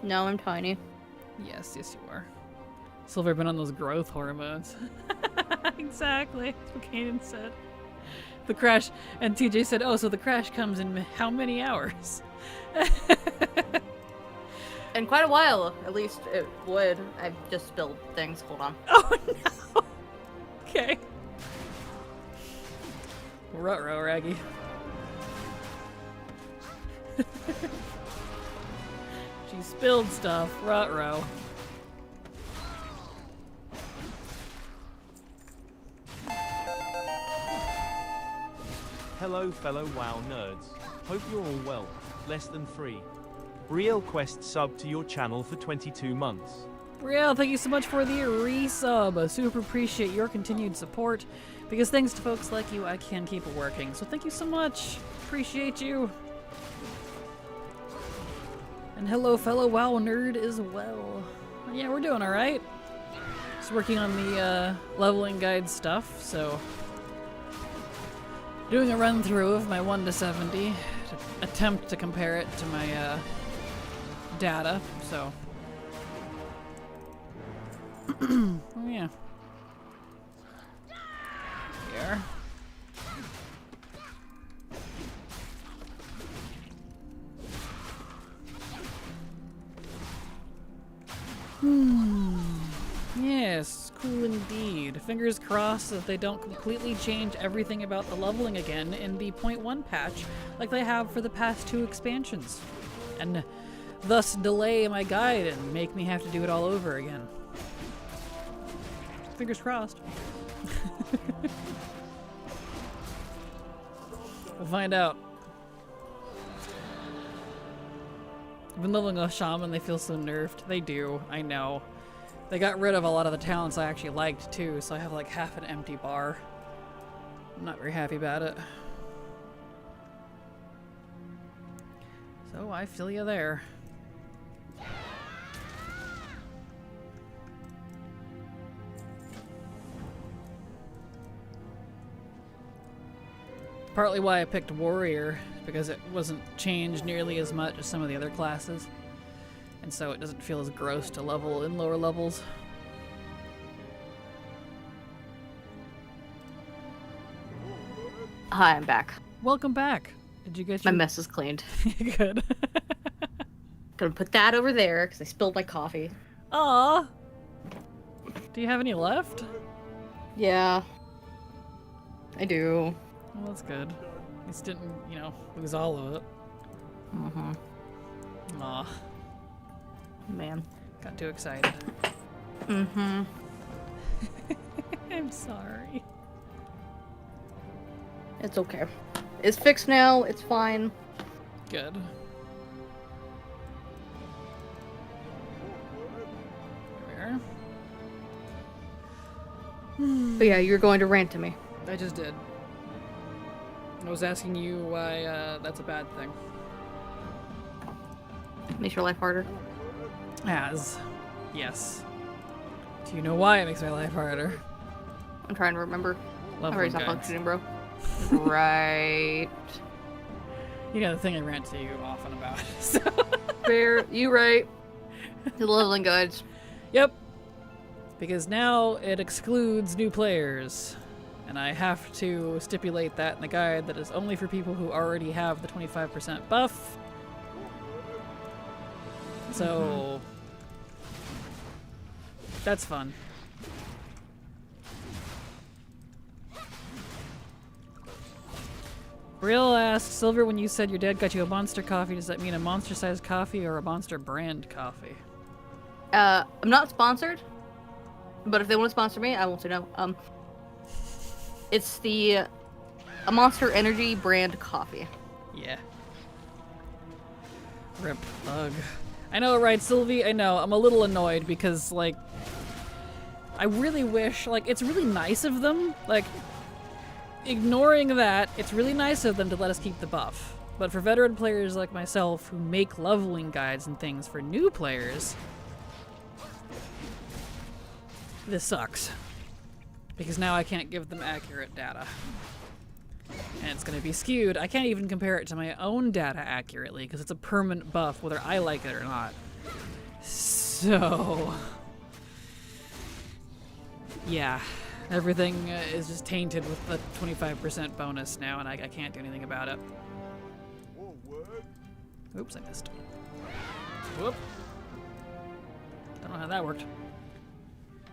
Speaker 4: No, I'm tiny.
Speaker 1: Yes, you are. Silver been on those growth hormones. Exactly. That's what Kanan said. The crash, and TJ said, oh, so the crash comes in how many hours?
Speaker 4: In quite a while, at least it would. I've just spilled things. Hold on.
Speaker 1: Oh no! Okay. Ruh-roh, Raggy. She spilled stuff. Ruh-roh.
Speaker 3: Hello fellow WoW nerds. Hope you're all well. Less than free. Real Quest sub to your channel for 22 months.
Speaker 1: Brielle, thank you so much for the resub. I super appreciate your continued support, because thanks to folks like you, I can keep it working. So thank you so much. Appreciate you. And hello, fellow WoW nerd as well. Yeah, we're doing all right. Just working on the leveling guide stuff, so doing a run through of my 1 to 70 to attempt to compare it to my data. So. Oh yeah. Here. Yes, cool indeed. Fingers crossed that they don't completely change everything about the leveling again in the 0.1 patch like they have for the past 2 expansions. And thus delay my guide and make me have to do it all over again. Fingers crossed. We'll find out. I've been leveling a shaman, they feel so nerfed. They do, I know. They got rid of a lot of the talents I actually liked too, so I have like half an empty bar. I'm not very happy about it. So I feel you there. partly why I picked Warrior, because it wasn't changed nearly as much as some of the other classes. And so it doesn't feel as gross to level in lower levels.
Speaker 4: Hi, I'm back.
Speaker 1: Welcome back. Did you get
Speaker 4: My
Speaker 1: your...
Speaker 4: mess is cleaned.
Speaker 1: Good.
Speaker 4: Gonna put that over there because I spilled my coffee.
Speaker 1: Aw. Do you have any left?
Speaker 4: Yeah. I do.
Speaker 1: Well, that's good. At least didn't, you know, lose all of it.
Speaker 4: Mm-hmm.
Speaker 1: Aw.
Speaker 4: Man.
Speaker 1: Got too excited.
Speaker 4: Mm-hmm.
Speaker 1: I'm sorry.
Speaker 4: It's okay. It's fixed now. It's fine.
Speaker 1: Good. There
Speaker 4: But yeah, you're going to rant to me.
Speaker 1: we are. I just did. I was asking you why that's a bad thing.
Speaker 4: Makes your life harder.
Speaker 1: As. Yes. Do you know why it makes my life harder?
Speaker 4: I'm trying to remember.
Speaker 1: Love
Speaker 4: My brain's
Speaker 1: them
Speaker 4: not
Speaker 1: guides.
Speaker 4: functioning, bro. Right.
Speaker 1: You know the thing I rant to you often about. So.
Speaker 4: Fair. You right. The leveling guides.
Speaker 1: Yep. Because now it excludes new players. And I have to stipulate that in the guide that is only for people who already have the 25% buff. So that's fun. Real asks, Silver, when you said your dad got you a monster coffee, does that mean a monster-sized coffee or a monster brand coffee?
Speaker 4: I'm not sponsored, but if they want to sponsor me, I won't say no. It's a Monster Energy brand coffee.
Speaker 1: Yeah. Rip bug. I know, right, Sylvie? I know. I'm a little annoyed because, like, I really wish, like, it's really nice of them. Like, ignoring that, it's really nice of them to let us keep the buff. But for veteran players like myself who make leveling guides and things for new players, this sucks. Because now I can't give them accurate data. And it's going to be skewed. I can't even compare it to my own data accurately because it's a permanent buff whether I like it or not. So... yeah. Everything is just tainted with the 25% bonus now, and I can't do anything about it.
Speaker 2: More work.
Speaker 1: Oops, I missed. Whoop. Don't know how that worked.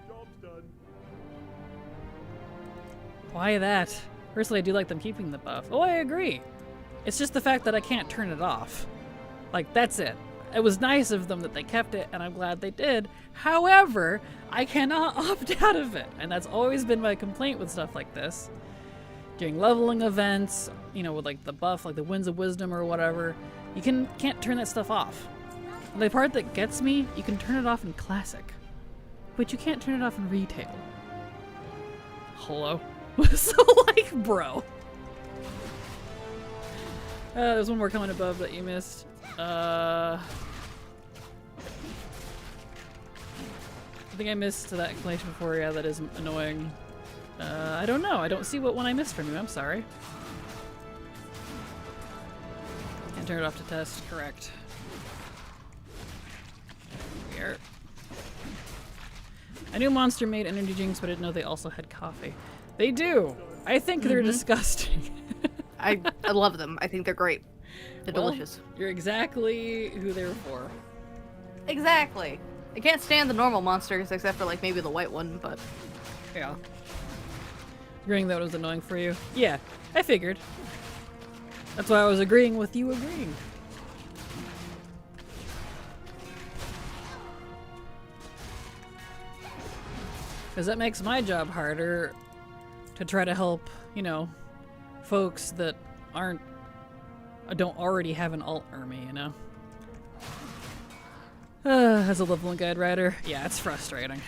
Speaker 2: Job's done.
Speaker 1: Why that? Personally, I do like them keeping the buff. Oh, I agree. It's just the fact that I can't turn it off. Like, that's it. It was nice of them that they kept it, and I'm glad they did. However, I cannot opt out of it. And that's always been my complaint with stuff like this. During leveling events, you know, with like the buff, like the Winds of Wisdom or whatever, you can't turn that stuff off. And the part that gets me, you can turn it off in Classic. But you can't turn it off in Retail. Hello? So, like, bro. There's one more comment above that you missed. I think I missed that explanation before. Yeah, that is annoying. I don't know. I don't see what one I missed from you. I'm sorry. Can't turn it off to test. Correct. Here. I knew Monster made energy drinks, but I didn't know they also had coffee. They do. I think they're disgusting.
Speaker 4: I love them. I think they're great. They're
Speaker 1: Well,
Speaker 4: delicious.
Speaker 1: You're exactly who they were for.
Speaker 4: Exactly. I can't stand the normal monsters except for like maybe the white one, but
Speaker 1: Yeah. Agreeing that was annoying for you? Yeah, I figured. That's why I was agreeing with you agreeing. Because that makes my job harder to try to help, you know, folks that don't already have an alt army, you know? As a leveling guide writer, yeah, it's frustrating.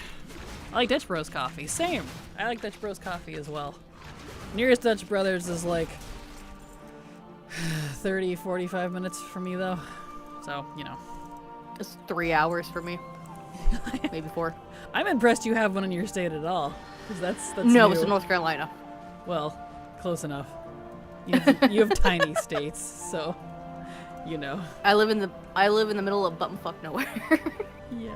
Speaker 1: I like Dutch Bros coffee. Same. I like Dutch Bros coffee as well. Nearest Dutch Brothers is like 30, 45 minutes for me though. So, you know.
Speaker 4: it's 3 hours for me. Maybe 4.
Speaker 1: I'm impressed you have one in your state at all. Because that's
Speaker 4: No,
Speaker 1: new.
Speaker 4: it's in North Carolina.
Speaker 1: Well, close enough. You have tiny states, so you know.
Speaker 4: I live in the middle of bumfuck nowhere.
Speaker 1: Yeah.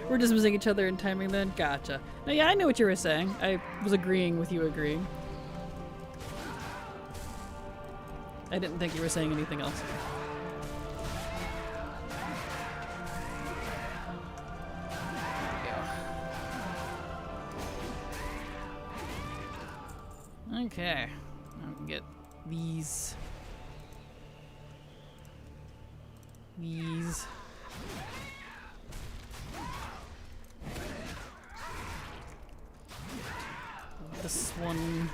Speaker 1: We're just missing each other in timing then? Gotcha. No, yeah, I knew what you were saying. I was agreeing with you agreeing. I didn't think you were saying anything else. Okay. I can get these. These. This one.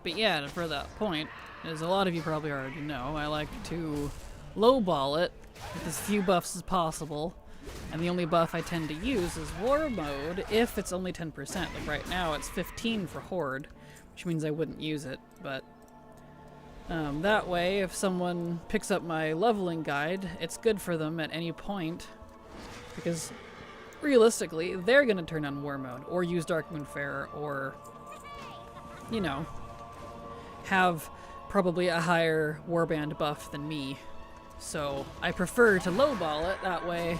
Speaker 1: But yeah, for that point, as a lot of you probably already know, I like to lowball it with as few buffs as possible. And the only buff I tend to use is War Mode if it's only 10%. Like right now it's 15 for Horde, which means I wouldn't use it, but that way if someone picks up my leveling guide, it's good for them at any point, because realistically they're going to turn on War Mode or use Darkmoon Fair or, you know, have probably a higher warband buff than me. So I prefer to lowball it that way.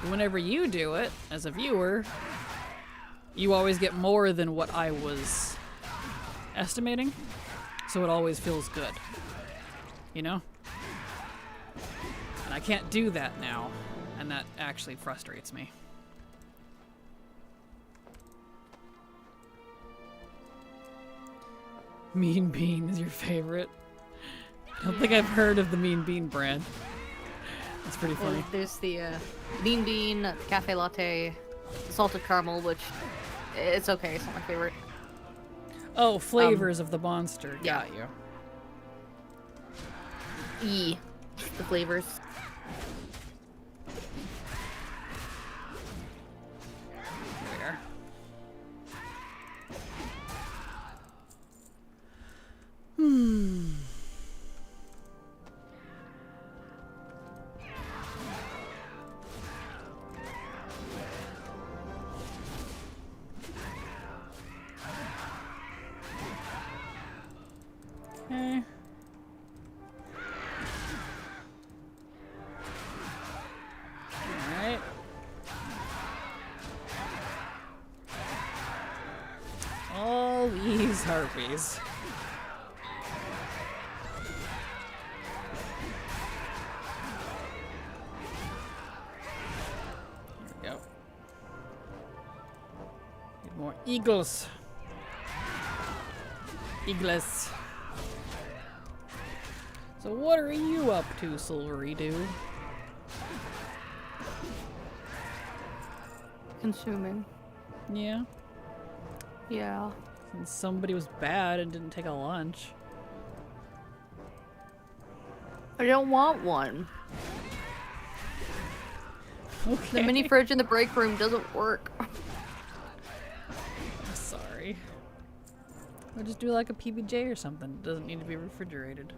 Speaker 1: Whenever you do it as a viewer, you always get more than what I was estimating, so it always feels good, you know? And I can't do that now, and that actually frustrates me. Mean Bean is your favorite? I don't think I've heard of the Mean Bean brand. That's pretty funny.
Speaker 4: There's the Mean Bean, Cafe Latte, Salted Caramel, which it's okay. It's not my favorite.
Speaker 1: Oh, flavors of the monster.
Speaker 4: Yeah.
Speaker 1: Got you.
Speaker 4: The flavors.
Speaker 1: There. Okay. Alright. All these harpies. Here we go. Need more eagles. Eagles. So what are you up to, Silvery Dew?
Speaker 4: Consuming.
Speaker 1: Yeah?
Speaker 4: Yeah.
Speaker 1: Since somebody was bad and didn't take a lunch.
Speaker 4: I don't want one.
Speaker 1: Okay.
Speaker 4: The mini fridge in the break room doesn't work.
Speaker 1: I'm sorry. Or just do like a PBJ or something. It doesn't need to be refrigerated.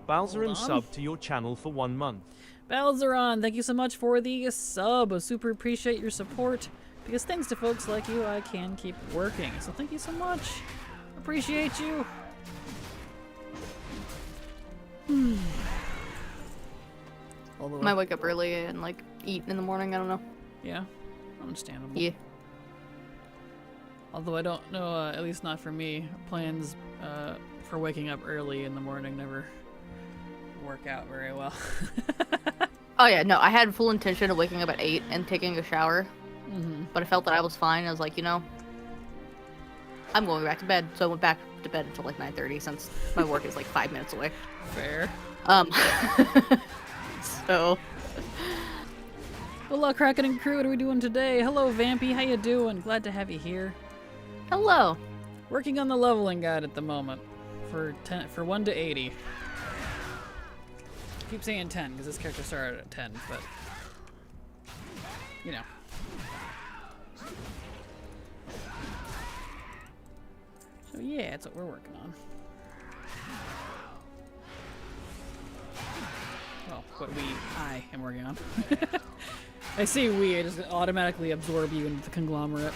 Speaker 3: Balzarin
Speaker 1: Hold on.
Speaker 3: sub to your channel for 1 month.
Speaker 1: Balzaron, thank you so much for the sub. I super appreciate your support, because thanks to folks like you, I can keep working. So thank you so much. Appreciate you. Although,
Speaker 4: Might wake up early and like eat in the morning. I don't know.
Speaker 1: yeah, understandable.
Speaker 4: Yeah.
Speaker 1: Although I don't know, at least not for me, plans for waking up early in the morning never work out very well.
Speaker 4: Oh yeah, no. I had full intention of waking up at 8 and taking a shower, but I felt that I was fine. I was like, you know, I'm going back to bed. So I went back to bed until like 9:30 since my work is like 5 minutes away.
Speaker 1: Fair.
Speaker 4: So.
Speaker 1: Hello, Kraken and crew. What are we doing today? Hello, Vampy. How you doing? Glad to have you here.
Speaker 4: Hello.
Speaker 1: Working on the leveling guide at the moment for 1 to 80. I keep saying 10 because this character started at 10, but you know. So yeah, that's what we're working on. Well, what I am working on. I say we, I just automatically absorb you into the conglomerate.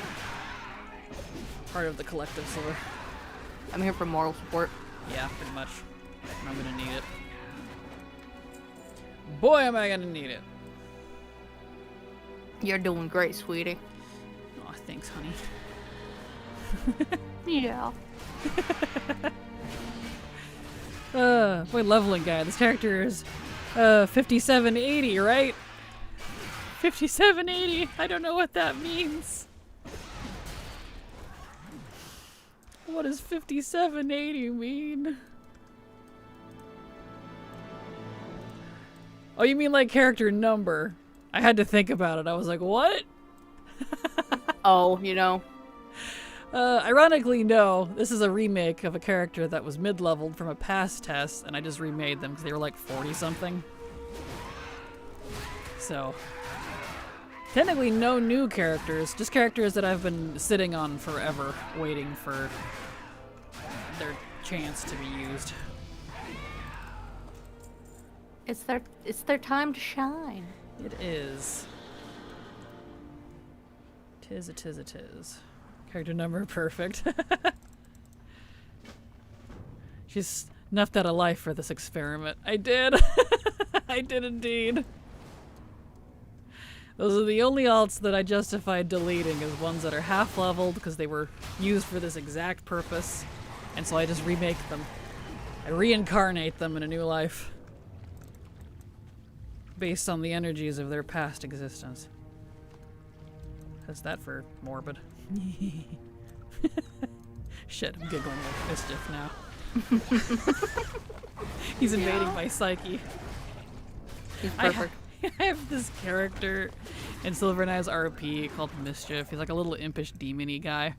Speaker 1: Part of the collective soul.
Speaker 4: I'm here for moral support.
Speaker 1: Yeah, pretty much. I'm gonna need it. Boy, am I gonna need it.
Speaker 4: You're doing great, sweetie.
Speaker 1: Aw, thanks, honey.
Speaker 4: Yeah.
Speaker 1: Boy, leveling guy. This character is 5780, right? 5780. I don't know what that means. What does 5780 mean? Oh, you mean like character number? I had to think about it. I was like, what?
Speaker 4: Oh, you know.
Speaker 1: Ironically, no. This is a remake of a character that was mid-leveled from a past test, and I just remade them because they were like 40-something. So, technically no new characters, just characters that I've been sitting on forever, waiting for their chance to be used.
Speaker 4: It's their time to shine.
Speaker 1: It is. Tis a tis a tis. Character number perfect. She snuffed out a life for this experiment. I did. I did indeed. Those are the only alts that I justified deleting as ones that are half leveled because they were used for this exact purpose. And so I just remake them. I reincarnate them in a new life. Based on the energies of their past existence. How's that for morbid? Shit, I'm giggling like mischief now. He's invading my psyche.
Speaker 4: He's perfect.
Speaker 1: I have this character in Silver Knight's RP called Mischief. He's like a little impish demon-y guy.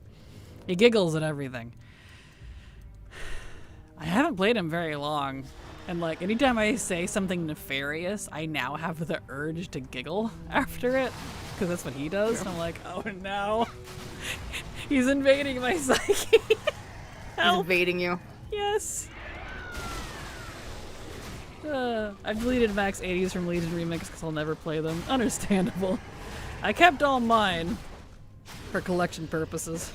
Speaker 1: He giggles at everything. I haven't played him very long. And like anytime I say something nefarious, I now have the urge to giggle after it. Because that's what he does. And I'm like, oh no. He's invading my psyche.
Speaker 4: He's invading you.
Speaker 1: Yes. I've deleted max 80s from Legion Remix because I'll never play them. Understandable. I kept all mine for collection purposes.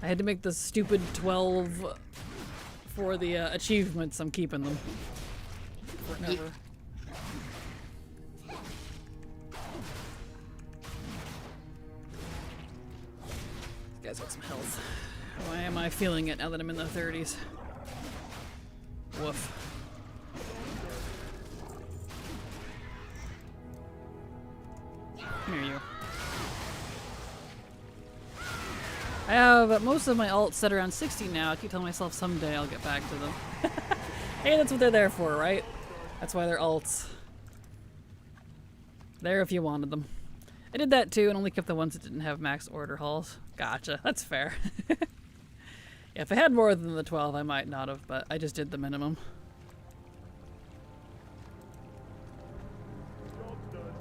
Speaker 1: I had to make the stupid 12 for the achievements. I'm keeping them forever. This guy's got some health. Why am I feeling it now that I'm in the 30s? Woof. Come here, you. I have most of my alts set around 60 now. I keep telling myself someday I'll get back to them. Hey, that's what they're there for, right? That's why they're alts. There if you wanted them. I did that too and only kept the ones that didn't have max order hauls. Gotcha, that's fair. Yeah, if I had more than the 12 I might not have, but I just did the minimum.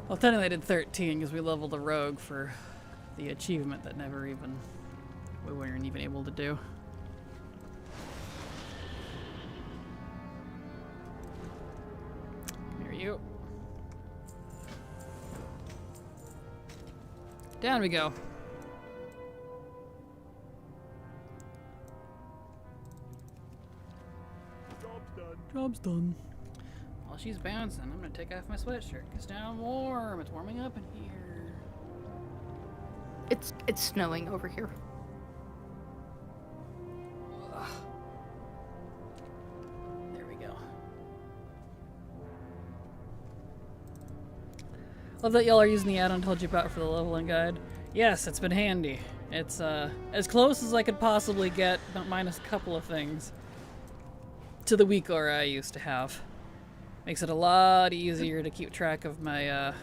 Speaker 1: Well, technically I did 13 because we leveled a rogue for the achievement that we weren't even able to do. Come here, you. Down we go.
Speaker 2: Job's done.
Speaker 1: Job's done. While she's bouncing, I'm gonna take off my sweatshirt. It's now warm. It's warming up in here.
Speaker 4: It's snowing over here.
Speaker 1: There we go. Love that y'all are using the add-on I told you about for the leveling guide. Yes, it's been handy. It's as close as I could possibly get, minus a couple of things, to the weak aura I used to have. Makes it a lot easier to keep track of my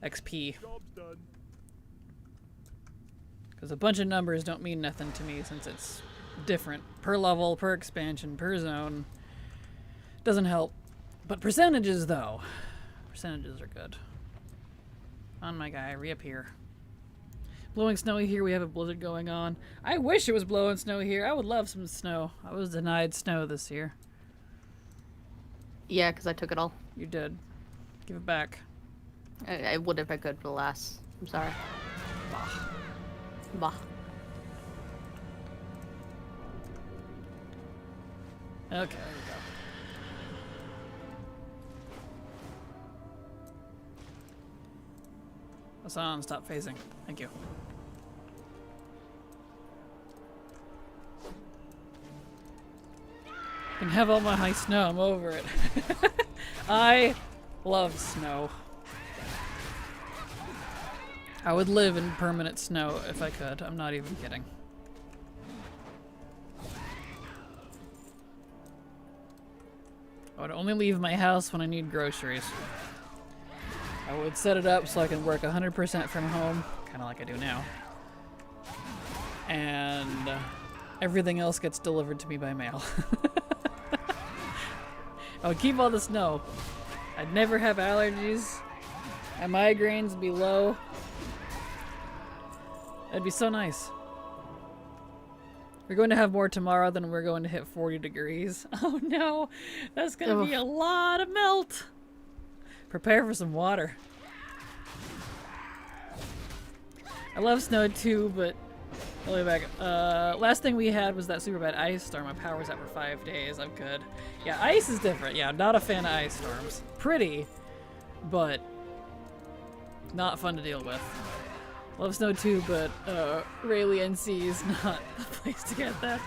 Speaker 1: XP.
Speaker 2: Job's done.
Speaker 1: Because a bunch of numbers don't mean nothing to me since it's different per level, per expansion, per zone. Doesn't help. But percentages, though. Percentages are good. On my guy, reappear. Blowing snow here, we have a blizzard going on. I wish it was blowing snow here. I would love some snow. I was denied snow this year.
Speaker 4: Yeah, because I took it all.
Speaker 1: You did. Give it back.
Speaker 4: I would if I could for the last. I'm sorry.
Speaker 1: Bah.
Speaker 4: Bah.
Speaker 1: Okay, there we go. Hassan, stop phasing. Thank you. I can have all my high snow. I'm over it. I love snow. I would live in permanent snow if I could. I'm not even kidding. I would only leave my house when I need groceries. I would set it up so I can work 100% from home, kind of like I do now. And everything else gets delivered to me by mail. I would keep all the snow. I'd never have allergies. My migraines would be low. It'd be so nice. We're going to have more tomorrow than we're going to hit 40 degrees. Oh no, that's gonna be a lot of melt. Prepare for some water. I love snow too, but I'll be back. Last thing we had was that super bad ice storm. My power was out for 5 days. I'm good. Yeah, ice is different. Yeah, I'm not a fan of ice storms. Pretty, but not fun to deal with. Love snow too, but Rayleigh NC is not the place to get that.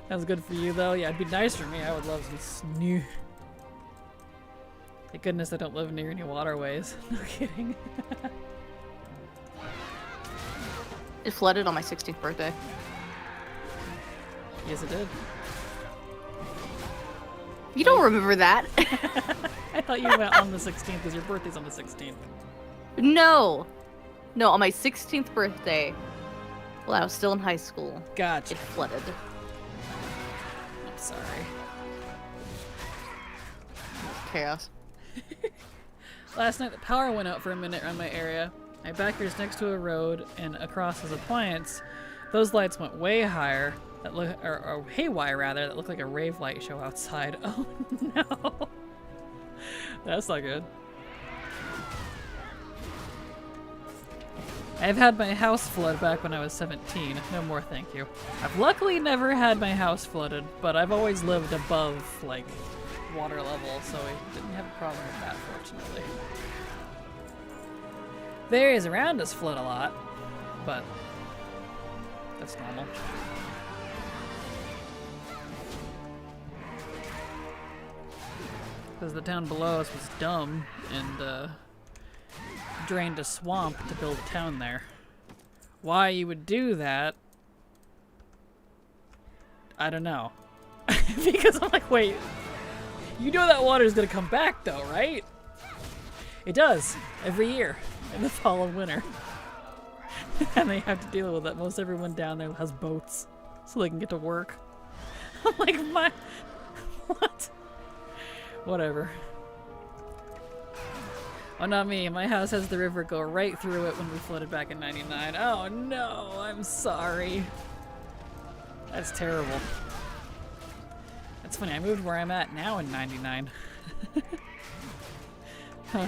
Speaker 1: That was good for you though. Yeah, it'd be nice for me. I would love some snow. Thank goodness I don't live near any waterways. No kidding.
Speaker 4: It flooded on my 16th birthday.
Speaker 1: Yes, it did.
Speaker 4: You don't remember that?
Speaker 1: I thought you went on the 16th because your birthday's on the 16th.
Speaker 4: No. No, on my 16th birthday, while I was still in high school,
Speaker 1: Gotcha.
Speaker 4: it flooded.
Speaker 1: I'm sorry.
Speaker 4: Chaos.
Speaker 1: Last night the power went out for a minute around my area. My backyard's next to a road and across his appliance. Those lights went way higher, that look, or haywire rather, that looked like a rave light show outside. Oh no. That's not good. I've had my house flood back when I was 17. No more, thank you. I've luckily never had my house flooded, but I've always lived above, like, water level, so we didn't have a problem with that, fortunately. The areas around us flood a lot, but that's normal. Because the town below us was dumb and drained a swamp to build a town there. Why you would do that, I don't know. Because I'm like, wait, you know that water is gonna come back though, right? It does, every year, in the fall and winter. And they have to deal with it. Most everyone down there has boats, so they can get to work. I'm like, what? Whatever. Oh, not me. My house has the river go right through it when we flooded back in 99. Oh no, I'm sorry. That's terrible. That's funny, I moved where I'm at now in 99. Huh.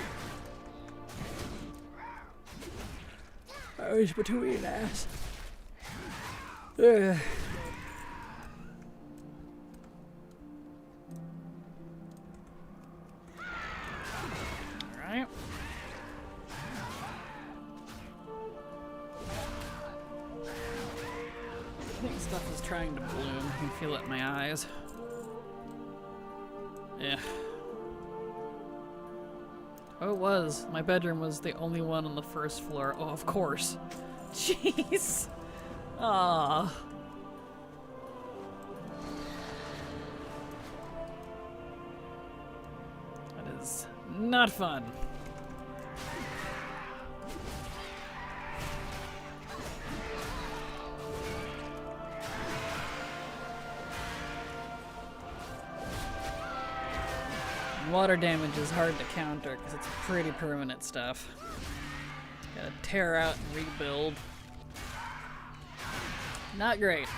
Speaker 1: I was between us. Ugh. Alright. I think stuff is trying to bloom. I can feel it in my eyes. Yeah. Oh, it was. My bedroom was the only one on the first floor. Oh, of course. Jeez. Ah. That is not fun. Water damage is hard to counter because it's pretty permanent stuff. Gotta tear out and rebuild. Not great.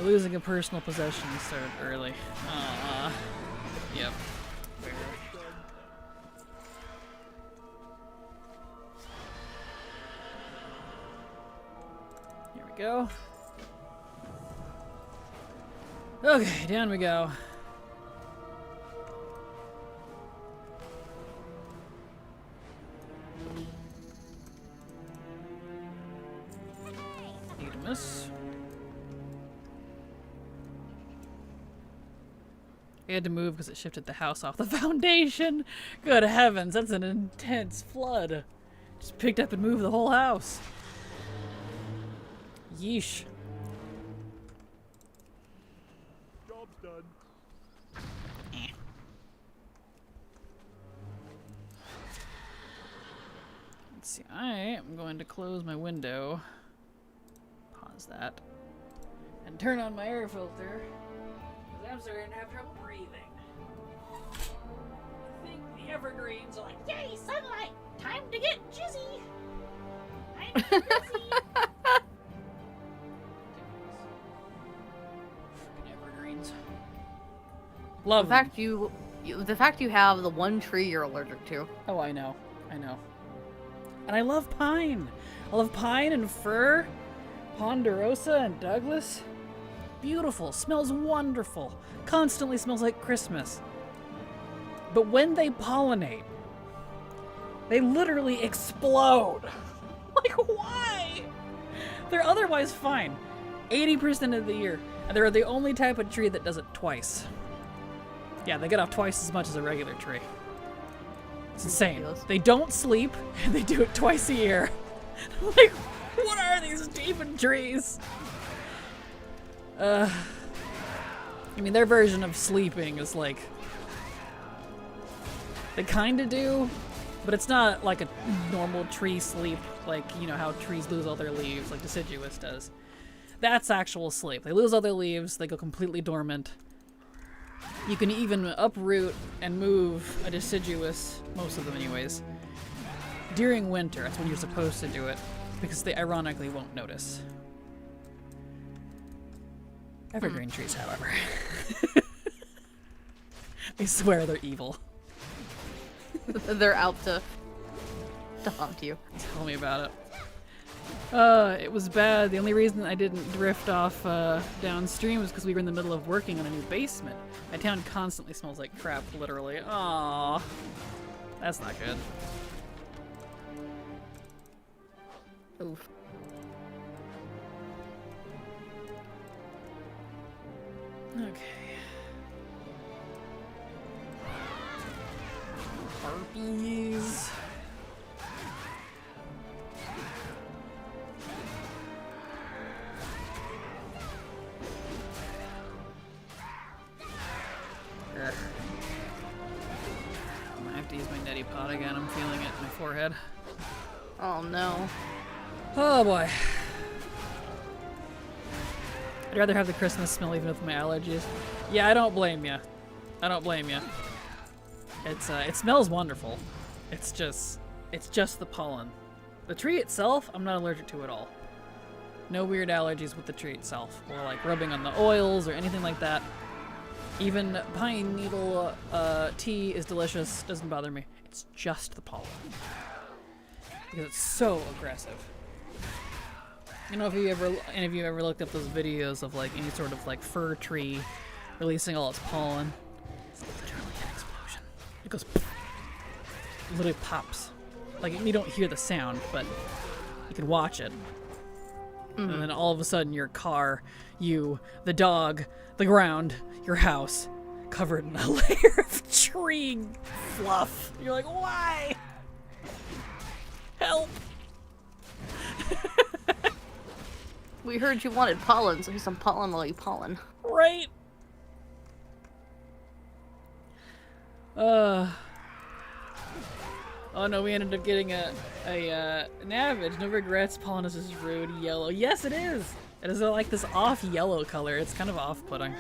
Speaker 1: Losing a personal possession started early. Yep. Here we go. Okay, down we go. Need a miss. I had to move because it shifted the house off the foundation. Good heavens, that's an intense flood. Just picked up and moved the whole house. Yeesh.
Speaker 2: Job's done.
Speaker 1: Let's see, I am going to close my window. Pause that. And turn on my air filter. I'm starting to have trouble breathing. I think the evergreens are like, yay, sunlight! Time to get jizzy! I'm busy! Freaking evergreens. Love them.
Speaker 4: The fact you have the one tree you're allergic to.
Speaker 1: Oh, I know. I know. And I love pine. I love pine and fir, ponderosa and Douglas. Beautiful, smells wonderful, constantly smells like Christmas. But when they pollinate, they literally explode. Like, why? They're otherwise fine 80% of the year, and they're the only type of tree that does it twice. Yeah, they get off twice as much as a regular tree. It's insane. They don't sleep, and they do it twice a year. Like, what are these demon trees? I mean, their version of sleeping is like, they kind of do, but it's not like a normal tree sleep, like, you know, how trees lose all their leaves, like deciduous does. That's actual sleep. They lose all their leaves, they go completely dormant. You can even uproot and move a deciduous, most of them anyways, during winter. That's when you're supposed to do it, because they ironically won't notice. Evergreen trees, however. I swear they're evil.
Speaker 4: They're out to haunt you.
Speaker 1: Tell me about it. It was bad. The only reason I didn't drift off downstream was because we were in the middle of working on a new basement. My town constantly smells like crap, literally. Aww. That's not good.
Speaker 4: Oof.
Speaker 1: Okay. Harpies. Ugh. I might have to use my neti pot again. I'm feeling it in my forehead.
Speaker 4: Oh no.
Speaker 1: Oh boy. I'd rather have the Christmas smell even with my allergies. Yeah, I don't blame you. I don't blame you. It's it smells wonderful. It's just the pollen. The tree itself, I'm not allergic to at all. No weird allergies with the tree itself, or like rubbing on the oils or anything like that. Even pine needle tea is delicious, doesn't bother me. It's just the pollen. Because it's so aggressive. You know, if you ever, any of you ever looked up those videos of like any sort of like fir tree releasing all its pollen, it's literally an explosion. It goes, it literally pops. Like, you don't hear the sound, but you can watch it. And then all of a sudden your car, you, the dog, the ground, your house, covered in a layer of tree fluff. You're like, why? Help!
Speaker 4: We heard you wanted pollen, so here's some pollen while you pollen.
Speaker 1: Right? Oh no, we ended up getting an Navage. No regrets, pollen is just rude yellow. Yes, it is! It is like this off yellow color. It's kind of off-putting.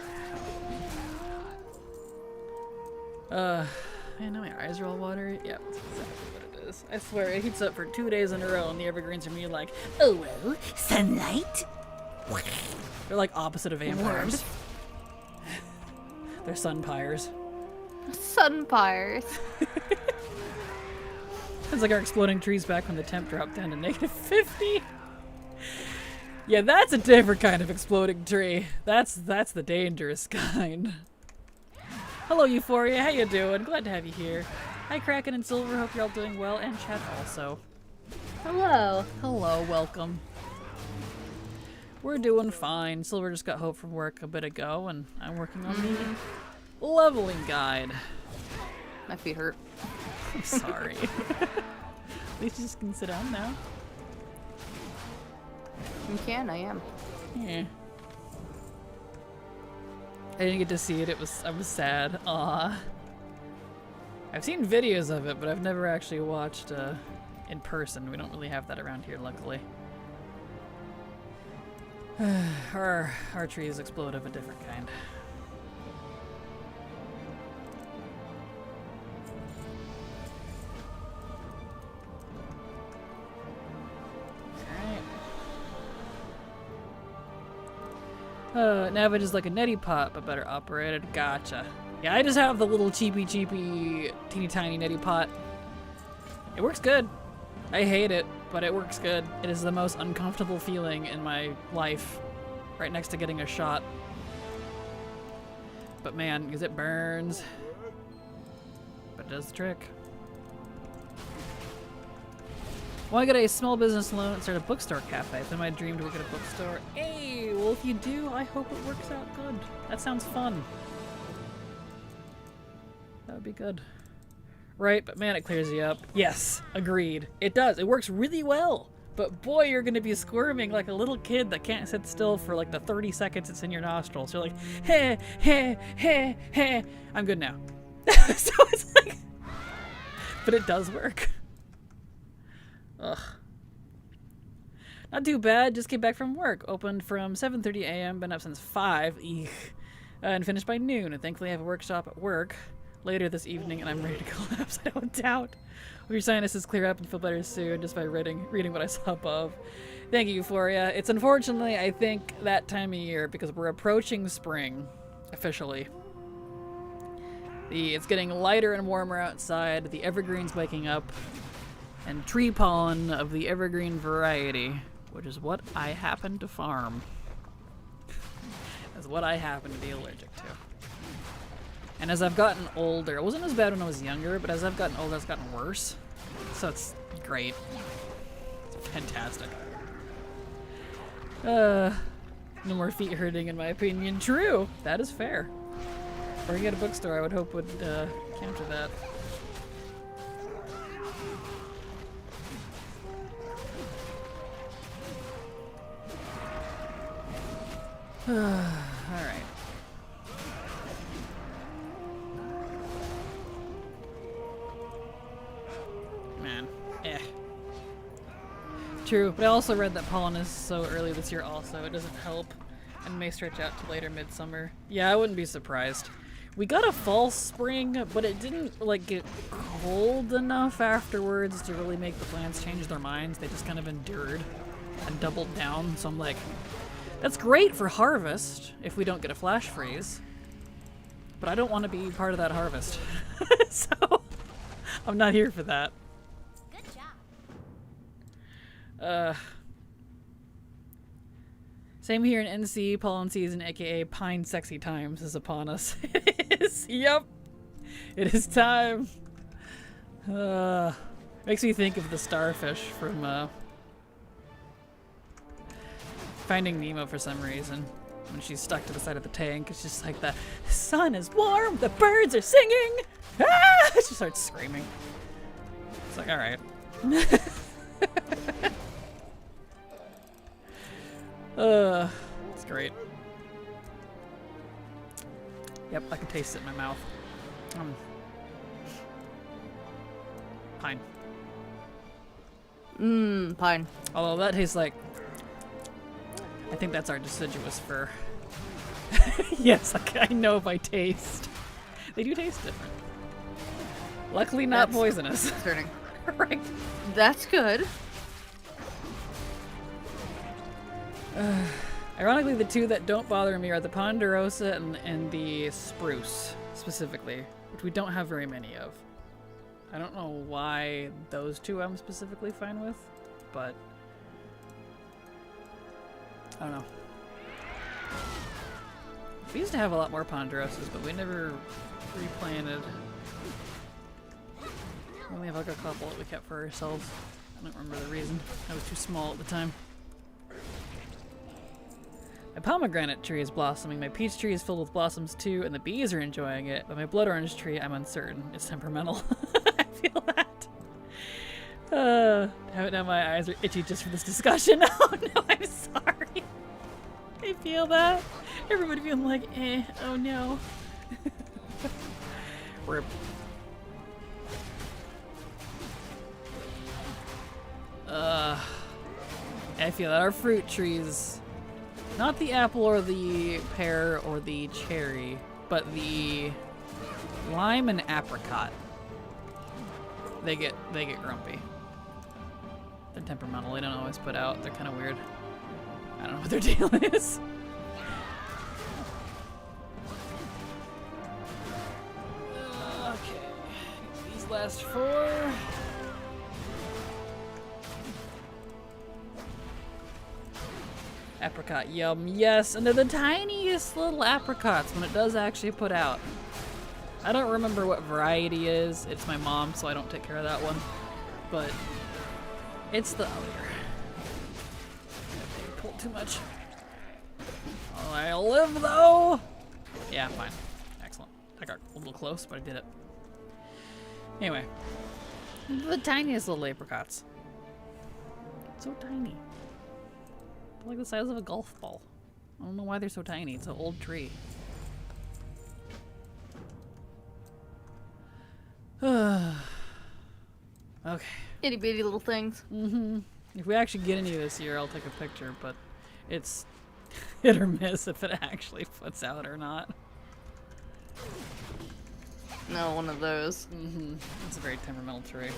Speaker 1: Man, now my eyes are all watery. Yeah, that's exactly what it is. I swear, it heats up for 2 days in a row, and the evergreens are me like, oh well, sunlight? They're like opposite of vampires. They're sunpires.
Speaker 4: Sunpires.
Speaker 1: It's like our exploding trees back when the temp dropped down to -50. Yeah, that's a different kind of exploding tree. That's the dangerous kind. Hello, Euphoria. How you doing? Glad to have you here. Hi, Kraken and Silver. Hope you're all doing well, and chat also.
Speaker 4: Hello.
Speaker 1: Hello, welcome. We're doing fine. Silver just got home from work a bit ago, and I'm working on the leveling guide.
Speaker 4: My feet hurt.
Speaker 1: I'm sorry. At least you just can sit down now.
Speaker 4: You can, I am.
Speaker 1: Yeah. I didn't get to see it. I was sad. Aw. I've seen videos of it, but I've never actually watched in person. We don't really have that around here, luckily. Our trees explode of a different kind. Navage is like a neti pot, but better operated. Gotcha. Yeah, I just have the little cheapy, teeny tiny neti pot. It works good. I hate it, but it works good. It is the most uncomfortable feeling in my life, right next to getting a shot. But man, because it burns. But it does the trick. Want to get a small business loan and start a bookstore cafe? It's been my dream to work at a bookstore. Hey, well if you do, I hope it works out good. That sounds fun. That would be good. Right, but man, it clears you up. Yes, agreed. It does. It works really well. But boy, you're going to be squirming like a little kid that can't sit still for like the 30 seconds it's in your nostrils. You're like, hey, hey, hey, hey. I'm good now. So it's like... But it does work. Ugh. Not too bad. Just came back from work. Opened from 7:30 a.m. Been up since 5. Eek. And finished by noon. And thankfully I have a workshop at work later this evening, and I'm ready to collapse. I don't doubt. Hope your sinuses clear up and feel better soon just by reading what I saw above. Thank you, Euphoria. It's unfortunately, I think, that time of year because we're approaching spring, officially. It's getting lighter and warmer outside. The evergreen's waking up. And tree pollen of the evergreen variety, which is what I happen to farm. Is what I happen to be allergic to. And as I've gotten older, it wasn't as bad when I was younger, but as I've gotten older, it's gotten worse. So it's great. It's fantastic. No more feet hurting, in my opinion. True. That is fair. Working at a bookstore, I would hope would counter that. Alright. Man. Eh. True, but I also read that pollen is so early this year also. It doesn't help and may stretch out to later midsummer. Yeah, I wouldn't be surprised. We got a false spring, but it didn't like get cold enough afterwards to really make the plants change their minds. They just kind of endured and doubled down. So I'm like, that's great for harvest if we don't get a flash freeze, but I don't want to be part of that harvest. So I'm not here for that.
Speaker 5: Good job.
Speaker 1: Same here in NC. Pollen season, aka Pine Sexy Times, is upon us. It is. Yep. It is time. Makes me think of the starfish from Finding Nemo for some reason. When she's stuck to the side of the tank, it's just like the sun is warm, the birds are singing. Ah! She starts screaming. It's like, all right. It's great. Yep, I can taste it in my mouth. Pine.
Speaker 4: Pine.
Speaker 1: Although that tastes like, I think that's our deciduous fir. Yes, I know by taste. They do taste different. Luckily not
Speaker 4: That's
Speaker 1: poisonous.
Speaker 4: concerning.
Speaker 1: Right.
Speaker 4: That's good.
Speaker 1: Ironically, the two that don't bother me are the Ponderosa and the Spruce, specifically, which we don't have very many of. I don't know why those two I'm specifically fine with, but I don't know. We used to have a lot more Ponderosas, but we never replanted. We only have like a couple that we kept for ourselves. I don't remember the reason. I was too small at the time. My pomegranate tree is blossoming, my peach tree is filled with blossoms too, and the bees are enjoying it, but my blood orange tree, I'm uncertain. It's temperamental. I feel that. Now my eyes are itchy just for this discussion. Oh no, I'm sorry. I feel that. Everybody feeling like, oh no. Rip. I feel that our fruit trees, not the apple or the pear or the cherry, but the lime and apricot, they get grumpy. They're temperamental. They don't always put out. They're kind of weird. I don't know what their deal is. Okay, these last 4. Apricot, yum, yes, and they're the tiniest little apricots when it does actually put out. I don't remember what variety is. It's my mom, so I don't take care of that one. But it's the other. I pulled too much. Oh, I'll live though. Yeah, fine. Excellent. I got a little close, but I did it. Anyway, the tiniest little apricots. So tiny. Like the size of a golf ball. I don't know why they're so tiny. It's an old tree. Okay.
Speaker 4: Itty bitty little things.
Speaker 1: Mm-hmm. If we actually get any this year, I'll take a picture, but it's hit or miss if it actually puts out or not.
Speaker 4: No, one of those.
Speaker 1: Mm-hmm. It's a very temperamental tree.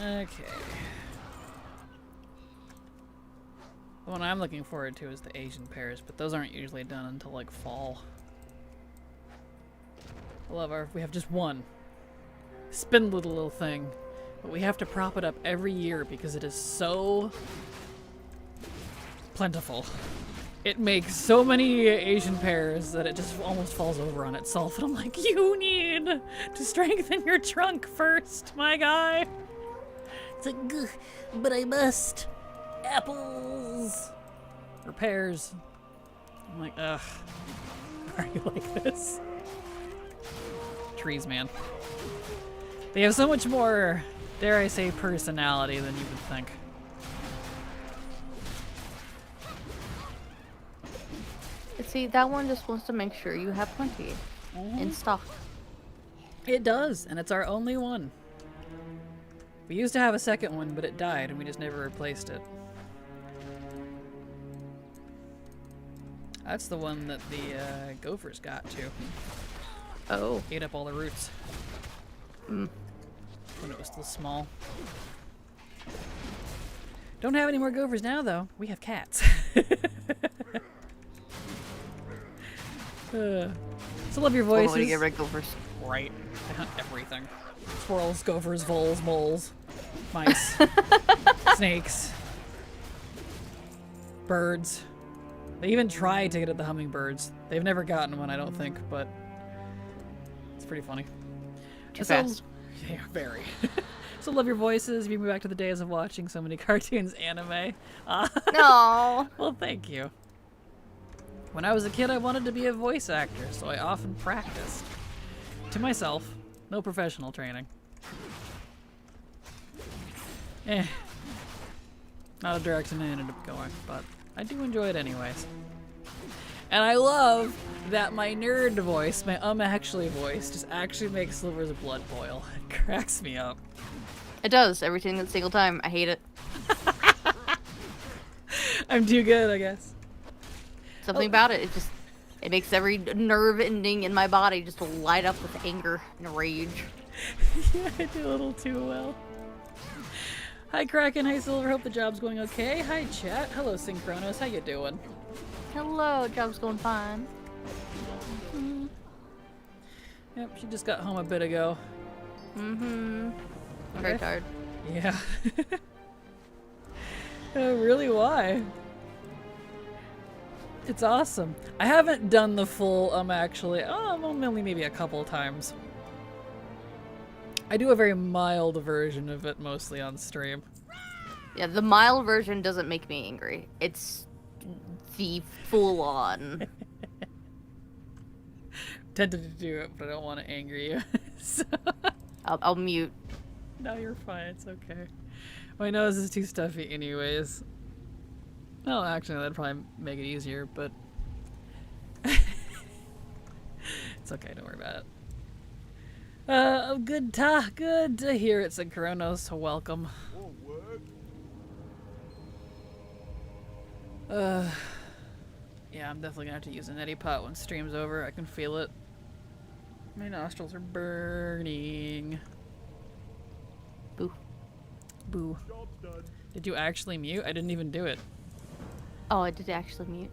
Speaker 1: Okay. The one I'm looking forward to is the Asian pears, but those aren't usually done until like fall. I love we have just one spindly little thing, but we have to prop it up every year because it is so plentiful. It makes so many Asian pears that it just almost falls over on itself, and I'm like, you need to strengthen your trunk first, my guy. It's like, "Gugh, but I must. Apples. Or pears." I'm like, ugh. Why are you like this? Trees, man. They have so much more, dare I say, personality than you would think.
Speaker 4: See, that one just wants to make sure you have plenty in stock.
Speaker 1: It does, and it's our only one. We used to have a second one, but it died, and we just never replaced it. That's the one that the gophers got, too.
Speaker 4: Oh.
Speaker 1: Ate up all the roots.
Speaker 4: Mm.
Speaker 1: When it was still small. Don't have any more gophers now, though. We have cats. So love your voices.
Speaker 4: Way to get red gophers.
Speaker 1: Right. I hunt everything. Squirrels, gophers, voles, moles, mice, snakes, birds. They even tried to get at the hummingbirds. They've never gotten one, I don't think, but it's pretty funny.
Speaker 4: Too fast.
Speaker 1: Yeah, very. So love your voices. Bring me back to the days of watching so many cartoons, anime.
Speaker 4: No.
Speaker 1: Well, thank you. When I was a kid, I wanted to be a voice actor, so I often practiced. To myself, no professional training. Not a direction I ended up going, but I do enjoy it anyways. And I love that my nerd voice, my actually voice, just actually makes Silver's blood boil. It cracks me up.
Speaker 4: It does every single time. I hate it.
Speaker 1: I'm too good, I guess.
Speaker 4: Something about it. It makes every nerve ending in my body just light up with anger and rage.
Speaker 1: Yeah, I do a little too well. Hi Kraken, hi Silver, hope the job's going okay. Hi chat, hello Synchronos, how you doing?
Speaker 4: Hello, job's going fine.
Speaker 1: Yep, she just got home a bit ago.
Speaker 4: I'm very tired.
Speaker 1: Yeah. Really, why? It's awesome. I haven't done the full, actually, only maybe a couple times. I do a very mild version of it, mostly on stream.
Speaker 4: Yeah, the mild version doesn't make me angry. It's the full-on.
Speaker 1: Tempted to do it, but I don't want to anger you. So...
Speaker 4: I'll mute.
Speaker 1: No, you're fine. It's okay. My nose is too stuffy anyways. Well, actually, that'd probably make it easier, but... It's okay. Don't worry about it. Good to hear it, said Kronos. Welcome. Yeah, I'm definitely gonna have to use a neti pot when stream's over. I can feel it. My nostrils are burning.
Speaker 4: Boo.
Speaker 1: Boo.
Speaker 2: Job's done.
Speaker 1: Did you actually mute? I didn't even do it.
Speaker 4: Oh, I did actually mute.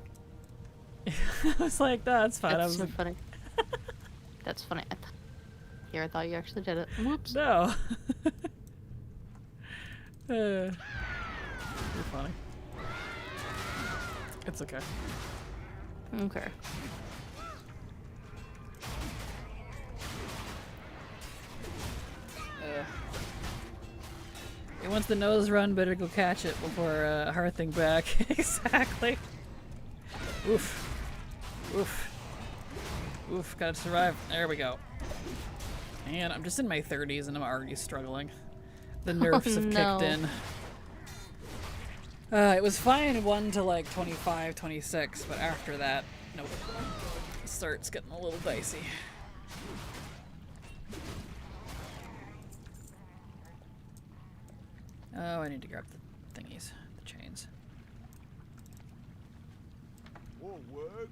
Speaker 1: I was like, that's fine.
Speaker 4: That's so funny. That's funny. Here, I thought you actually did it. Whoops.
Speaker 1: No. You're funny. It's okay.
Speaker 4: Okay.
Speaker 1: Once the nose run, better go catch it before hearthing back. Exactly. Oof. Oof. Oof, gotta survive. There we go. And I'm just in my 30s and I'm already struggling. The nerfs have kicked in. It was fine 1 to like 25, 26, but after that, nope. It starts getting a little dicey. Oh, I need to grab the thingies, the chains.
Speaker 2: Won't work.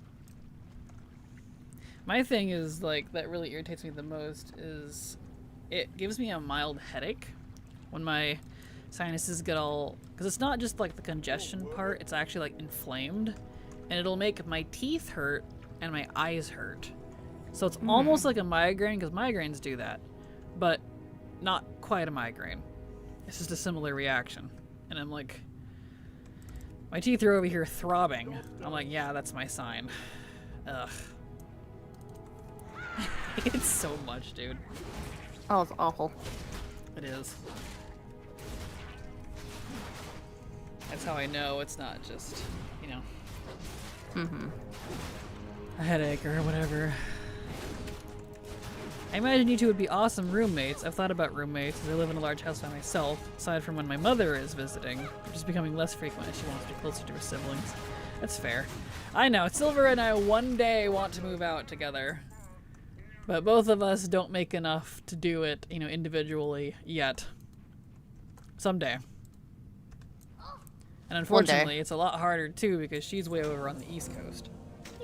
Speaker 1: My thing is, like, that really irritates me the most is it gives me a mild headache when my sinuses get all... Because it's not just, like, the congestion part, it's actually, like, inflamed. And it'll make my teeth hurt and my eyes hurt. So it's almost like a migraine, because migraines do that. But not quite a migraine. It's just a similar reaction. And I'm like... My teeth are over here throbbing. I'm like, yeah, that's my sign. Ugh. It's so much, dude.
Speaker 4: Oh, it's awful.
Speaker 1: It is. That's how I know it's not just, you know, a headache or whatever. I imagine you two would be awesome roommates. I've thought about roommates as I live in a large house by myself, aside from when my mother is visiting, which is becoming less frequent as she wants to be closer to her siblings. That's fair. I know, Silver and I one day want to move out together. But both of us don't make enough to do it, you know, individually yet. Someday. And unfortunately, it's a lot harder too because she's way over on the East Coast.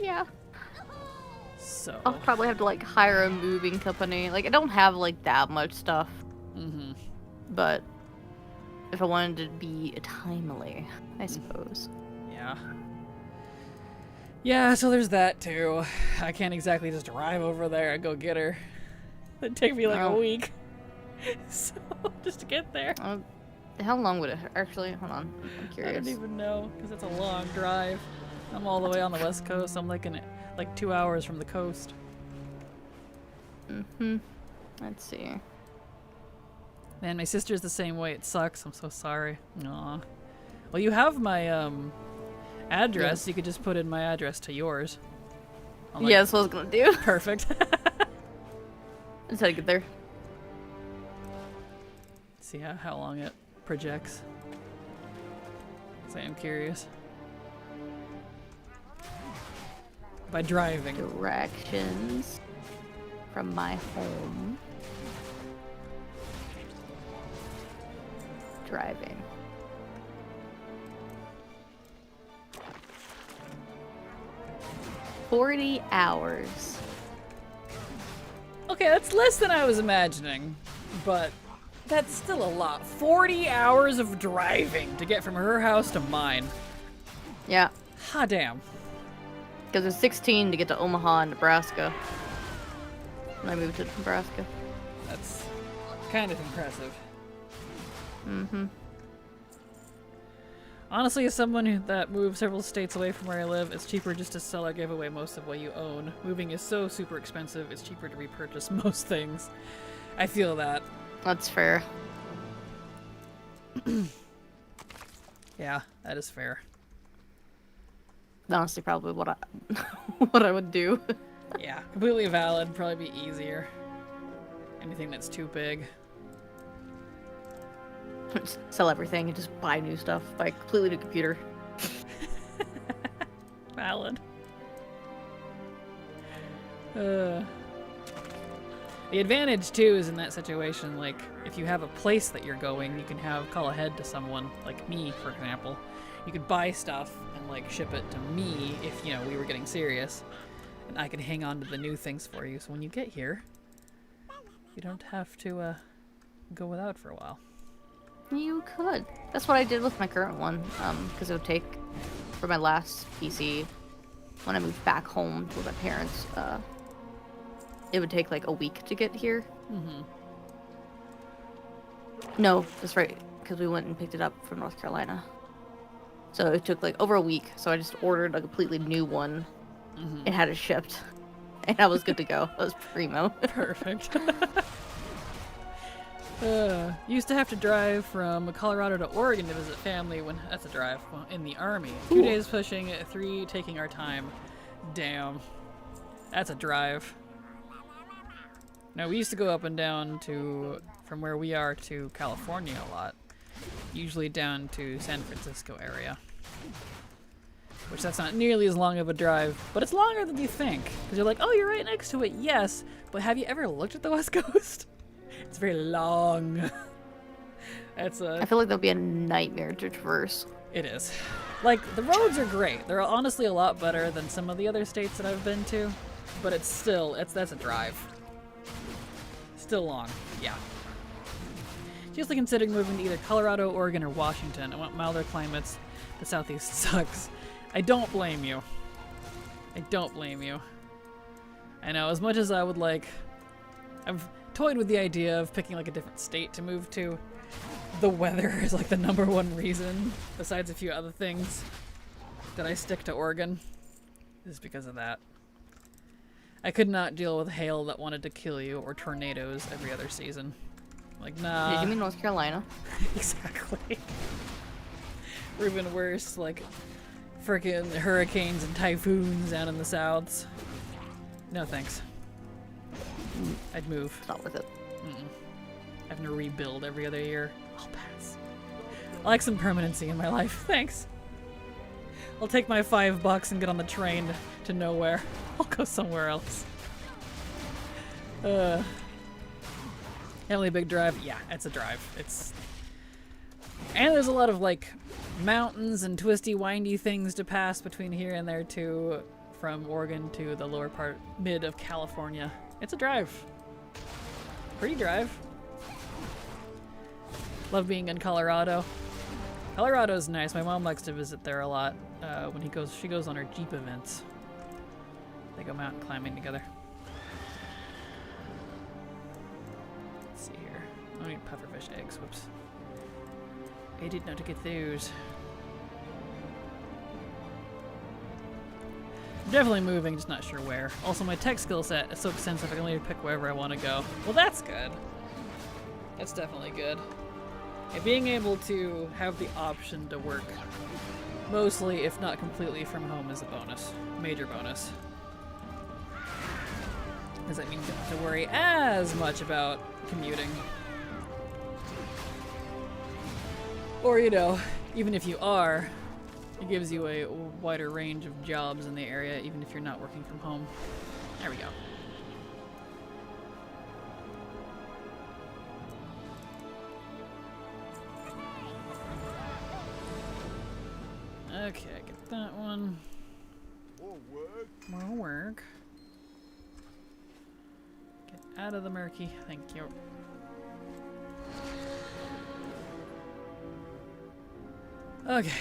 Speaker 4: Yeah.
Speaker 1: So.
Speaker 4: I'll probably have to like hire a moving company. Like I don't have like that much stuff. But if I wanted to be timely, I suppose.
Speaker 1: Yeah. Yeah, so there's that too. I can't exactly just drive over there and go get her. It'd take me like a week. So, just to get there.
Speaker 4: How long would it actually? Hold on. I'm curious.
Speaker 1: I don't even know, because it's a long drive. I'm all the way on the west coast. I'm like like 2 hours from the coast.
Speaker 4: Let's see.
Speaker 1: Man, my sister's the same way. It sucks. I'm so sorry. Aw. Well, you have my address. You could just put in my address to yours.
Speaker 4: Like, yeah, that's what I was gonna do.
Speaker 1: Perfect.
Speaker 4: That's how to get there.
Speaker 1: See how long it projects. So I'm curious. by driving.
Speaker 4: Directions from my home. Driving. $40 hours.
Speaker 1: Okay, that's less than I was imagining, but that's still a lot. 40 hours of driving to get from her house to mine.
Speaker 4: Yeah,
Speaker 1: Ha damn.
Speaker 4: because it's 16 to get to Omaha, Nebraska. When I moved to Nebraska.
Speaker 1: That's kind of impressive.
Speaker 4: Mm-hmm.
Speaker 1: Honestly, as someone that moves several states away from where I live, it's cheaper just to sell or give away most of what you own. Moving is so super expensive, it's cheaper to repurchase most things. I feel that.
Speaker 4: That's fair.
Speaker 1: Yeah, that is fair.
Speaker 4: Honestly, probably what I what I would do.
Speaker 1: Yeah, completely valid. Probably be easier. Anything that's too big.
Speaker 4: Just sell everything and just buy new stuff. Buy a completely new computer.
Speaker 1: Valid. The advantage too is in that situation, like if you have a place that you're going, you can call ahead to someone, like me, for example. You could buy stuff and like ship it to me if we were getting serious, and I could hang on to the new things for you. So when you get here, you don't have to go without for a while.
Speaker 4: You could. That's what I did with my current one, because it would take, for my last PC, when I moved back home with my parents, it would take like a week to get here.
Speaker 1: Mm-hmm.
Speaker 4: No, that's right, because we went and picked it up from North Carolina. So it took like over a week, so I just ordered a completely new one
Speaker 1: Mm-hmm.
Speaker 4: and had it shipped. And I was good to go. I was primo.
Speaker 1: Perfect. Used to have to drive from Colorado to Oregon to visit family when that's a drive in the army. 2
Speaker 4: Ooh.
Speaker 1: days pushing, 3 taking our time. Damn, that's a drive. No, we used to go up and down from where we are to California a lot. Usually down to San Francisco area. Which that's not nearly as long of a drive, but it's longer than you think. Because you're like, oh, you're right next to it, yes. But have you ever looked at the West Coast? It's very long.
Speaker 4: I feel like that'll be a nightmare to traverse.
Speaker 1: It is. Like, the roads are great. They're honestly a lot better than some of the other states that I've been to. But it's still, that's a drive. Still long, yeah. Seriously considering moving to either Colorado, Oregon, or Washington. I want milder climates. The Southeast sucks. I don't blame you. I don't blame you. I know, as much as I would like... I've toyed with the idea of picking like a different state to move to. The weather is like the #1 reason, besides a few other things, that I stick to Oregon. Is because of that. I could not deal with hail that wanted to kill you, or tornadoes every other season. Like, nah.
Speaker 4: Did you mean North Carolina?
Speaker 1: Exactly. Or even worse, like frickin' hurricanes and typhoons down in the souths. No thanks. I'd move.
Speaker 4: It's not worth it.
Speaker 1: Having to rebuild every other year. I'll pass. I like some permanency in my life. Thanks. I'll take my $5 and get on the train to nowhere. I'll go somewhere else. Emily Big Drive? Yeah, it's a drive. And there's a lot of like mountains and twisty, windy things to pass between here and there too, from Oregon to the lower part, mid of California. It's a drive. Pretty drive. Love being in Colorado. Colorado's nice. My mom likes to visit there a lot. When she goes on her Jeep events. They go mountain climbing together. Let's see here. I need pufferfish eggs. Whoops. I did not get those. I'm definitely moving, just not sure where. Also, my tech skill set is so extensive I can only pick wherever I want to go. Well, that's good. That's definitely good. And being able to have the option to work mostly, if not completely, from home is a bonus. Major bonus. Because that means you don't have to worry as much about commuting. Or, even if you are, It gives you a wider range of jobs in the area, even if you're not working from home. There we go. Okay, get that one.
Speaker 2: More work.
Speaker 1: More work. Get out of the murky. Thank you. Okay.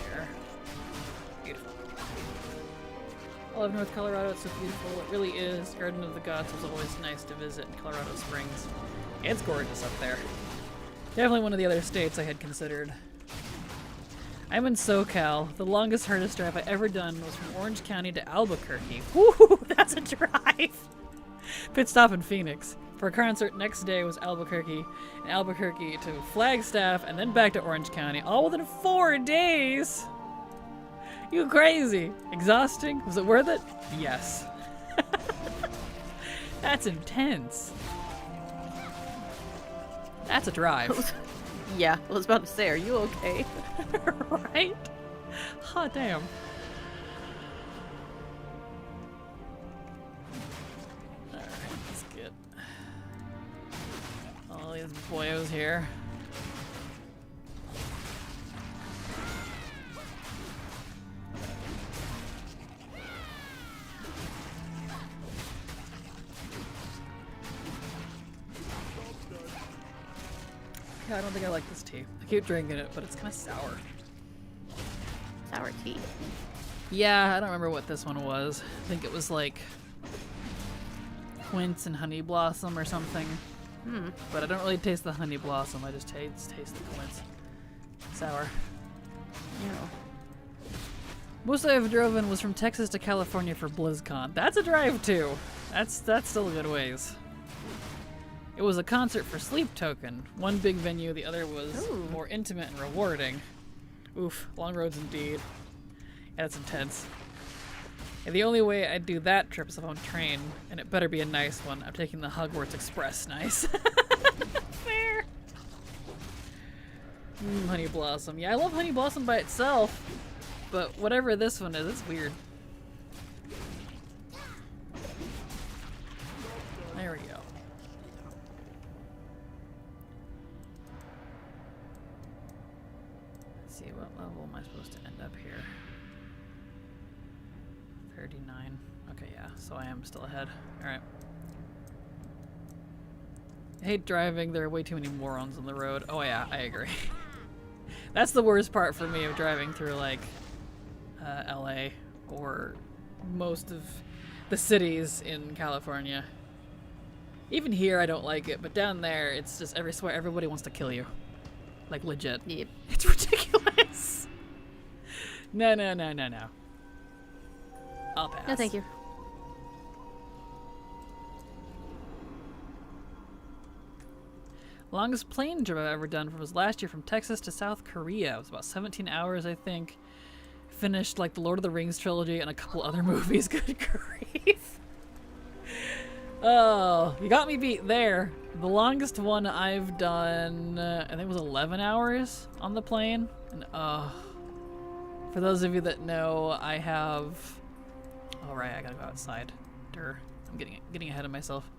Speaker 1: There. Beautiful. I love North Colorado. It's so beautiful. It really is. Garden of the Gods was always nice to visit in Colorado Springs. It's gorgeous up there. Definitely one of the other states I had considered. I'm in SoCal. The longest, hardest drive I ever done was from Orange County to Albuquerque. Woo, that's a drive! Pit stop in Phoenix. For a concert, next day was Albuquerque, and Albuquerque to Flagstaff, and then back to Orange County, all within 4 days! You crazy! Exhausting? Was it worth it? Yes. That's intense. That's a drive.
Speaker 4: Yeah, I was about to say, are you okay?
Speaker 1: Right? Hot damn. Alright, let's get all these boyos here. Yeah, I don't think I like this tea. I keep drinking it, but it's kind of sour.
Speaker 4: Sour tea.
Speaker 1: Yeah, I don't remember what this one was. I think it was like quince and honey blossom or something. But I don't really taste the honey blossom. I just taste the quince. Sour.
Speaker 4: Yeah.
Speaker 1: Most I've driven was from Texas to California for BlizzCon. That's a drive too. That's still a good ways. It was a concert for Sleep Token. One big venue, the other was more intimate and rewarding. Oof, long roads indeed. Yeah, that's intense. And the only way I'd do that trip is if I'm on train, and it better be a nice one. I'm taking the Hogwarts Express nice. Fair. Honey Blossom. Yeah, I love Honey Blossom by itself, but whatever this one is, it's weird. There we go. Let's see, what level am I supposed to end up here? 39. Okay, yeah, so I am still ahead. Alright. I hate driving. There are way too many morons on the road. Oh yeah, I agree. That's the worst part for me of driving through, like, LA or most of the cities in California. Even here, I don't like it, but down there, it's just everybody wants to kill you. Like, legit.
Speaker 4: Yep.
Speaker 1: It's ridiculous. No. I'll pass.
Speaker 4: No, thank you.
Speaker 1: Longest plane trip I've ever done was last year from Texas to South Korea. It was about 17 hours, I think. Finished, like, the Lord of the Rings trilogy and a couple other movies. Good grief. Oh, you got me beat there. The longest one I've done, I think it was 11 hours on the plane. And, for those of you that know, I have... Oh, right, I gotta go outside. Durr. I'm getting ahead of myself.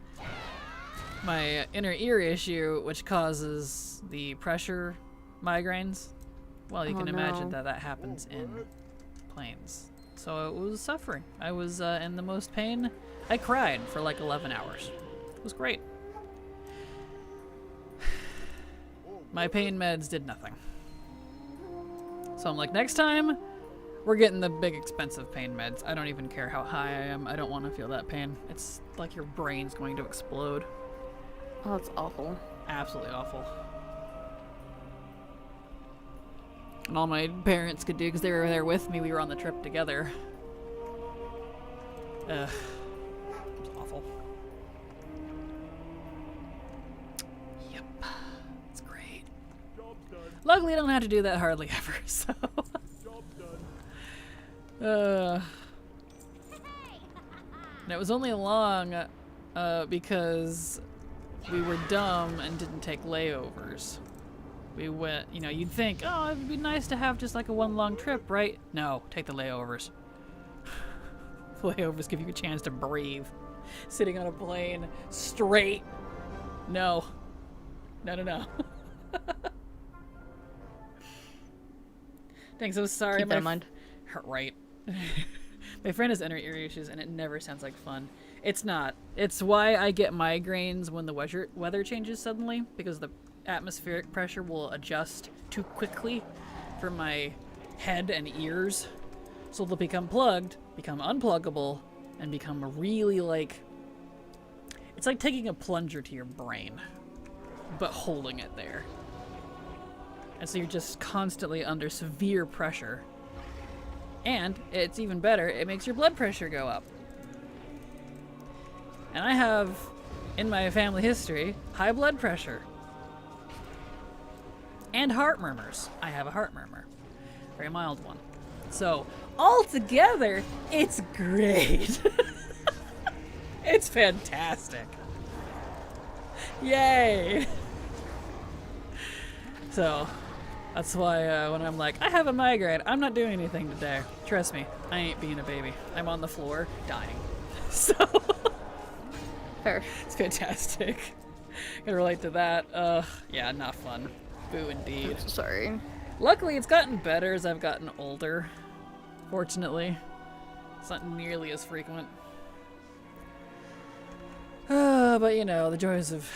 Speaker 1: My inner ear issue, which causes the pressure migraines. Well, you can imagine that happens in planes. So it was suffering. I was in the most pain. I cried for like 11 hours. It was great. My pain meds did nothing. So I'm like, next time, we're getting the big expensive pain meds. I don't even care how high I am. I don't want to feel that pain. It's like your brain's going to explode.
Speaker 4: Oh, that's awful.
Speaker 1: Absolutely awful. And all my parents could do, because they were there with me, we were on the trip together. Ugh. It was awful. Yep. It's great.
Speaker 2: Job done.
Speaker 1: Luckily, I don't have to do that hardly ever, so...
Speaker 2: Job done.
Speaker 1: And it was only long because we were dumb and didn't take layovers. We went, you know, you'd think, oh, it'd be nice to have just like a one long trip, right? No, take the layovers. Layovers give you a chance to breathe. Sitting on a plane straight. No. No, no, no. Dang, so sorry.
Speaker 4: Keep that in mind.
Speaker 1: Right. My friend has inner ear issues and it never sounds like fun. It's not. It's why I get migraines when the weather changes suddenly, because the atmospheric pressure will adjust too quickly for my head and ears. So they'll become plugged, become unpluggable, and become really like... It's like taking a plunger to your brain, but holding it there. And so you're just constantly under severe pressure. And it's even better, it makes your blood pressure go up. And I have, in my family history, high blood pressure. And heart murmurs. I have a heart murmur. Very mild one. So, altogether, it's great. It's fantastic. Yay! So, that's why when I'm like, I have a migraine, I'm not doing anything today. Trust me, I ain't being a baby. I'm on the floor, dying. So,
Speaker 4: Fair.
Speaker 1: it's fantastic. Can relate to that. Yeah, not fun. Boo indeed.
Speaker 4: I'm so sorry.
Speaker 1: Luckily, it's gotten better as I've gotten older. Fortunately. It's not nearly as frequent. But you know, the joys of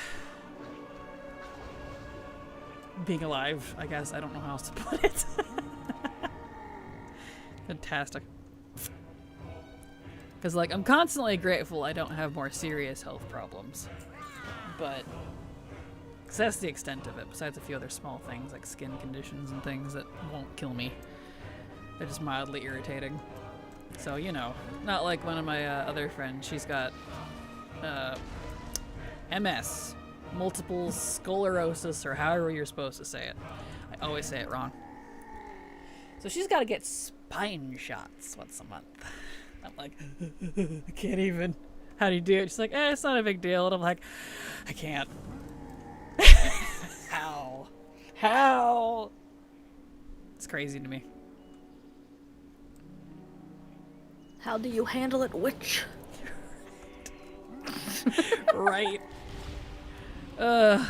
Speaker 1: being alive, I guess. I don't know how else to put it. Fantastic. Because, like, I'm constantly grateful I don't have more serious health problems. But, because that's the extent of it, besides a few other small things, like skin conditions and things that won't kill me. They're just mildly irritating. So, you know, not like one of my other friends. She's got MS, multiple sclerosis, or however you're supposed to say it. I always say it wrong. So she's got to get spine shots once a month. I'm like, I can't even. How do you do it? She's like, it's not a big deal. And I'm like, I can't. How? How? It's crazy to me.
Speaker 4: How do you handle it, witch?
Speaker 1: Right. The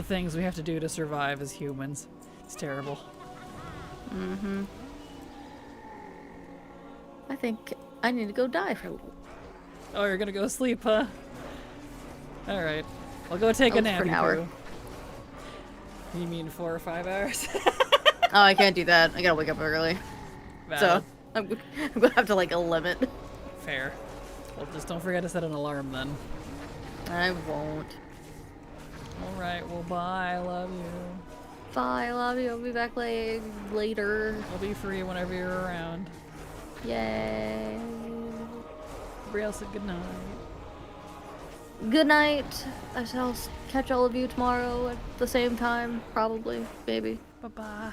Speaker 1: things we have to do to survive as humans. It's terrible.
Speaker 4: Mm-hmm. I think I need to go die for a little.
Speaker 1: Oh, you're gonna go sleep, huh? Alright. I'll go take a nap.
Speaker 4: For an hour.
Speaker 1: Boo. You mean 4 or 5 hours?
Speaker 4: Oh, I can't do that. I gotta wake up early.
Speaker 1: Valid.
Speaker 4: So, I'm gonna have to, like, limit.
Speaker 1: Fair. Well, just don't forget to set an alarm then.
Speaker 4: I won't.
Speaker 1: Alright, well, bye. I love you.
Speaker 4: Bye, I love you. I'll be back later.
Speaker 1: I'll be free whenever you're around.
Speaker 4: Yay.
Speaker 1: Brielle said good night.
Speaker 4: Good night. I shall catch all of you tomorrow at the same time, probably, maybe.
Speaker 1: Bye-bye.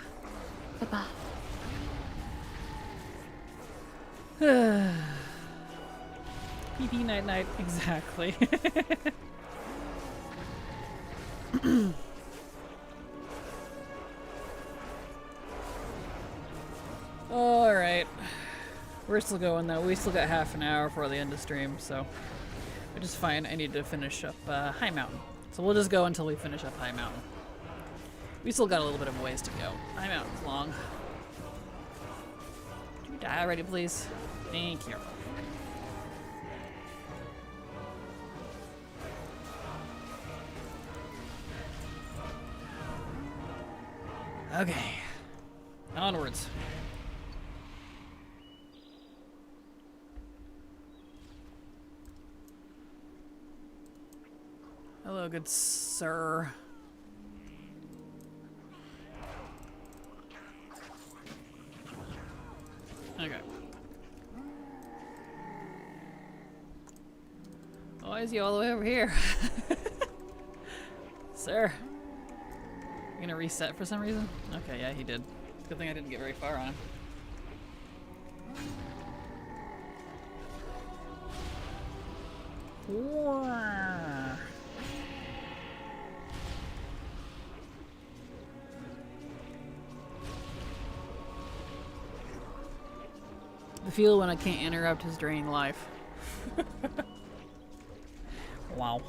Speaker 4: Bye-bye.
Speaker 1: PP night night, exactly. Alright. We're still going though. We still got half an hour before the end of stream, so which is fine. I need to finish up Highmountain. So we'll just go until we finish up Highmountain. We still got a little bit of ways to go. Highmountain's long. Can you die already, please? Thank you. Okay. Onwards. Hello, good sir. Okay. Why is he all the way over here? Sir. You gonna reset for some reason? Okay, yeah, he did. Good thing I didn't get very far on him. The feel when I can't interrupt his draining life. Wow.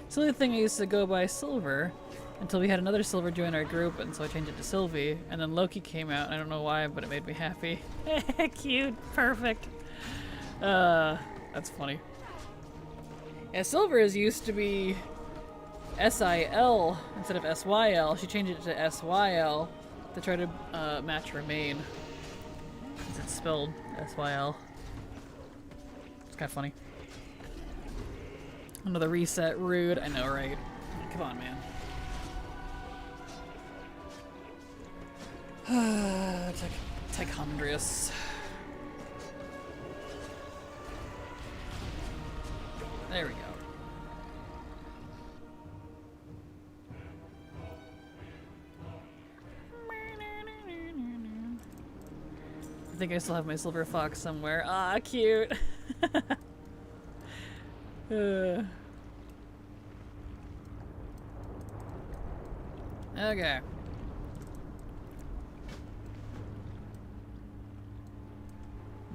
Speaker 1: Silly thing, I used to go by Silver until we had another Silver join our group, and so I changed it to Sylvie. And then Loki came out. I don't know why, but it made me happy. Cute. Perfect. That's funny. Yeah, Silver is used to be S-I-L instead of S-Y-L. She changed it to S-Y-L to try to match her main. Since it's spelled S-Y-L. It's kind of funny. Another reset, rude. I know, right? Come on, man. Tichondrius. There we go. I think I still have my silver fox somewhere. Ah, cute. Okay.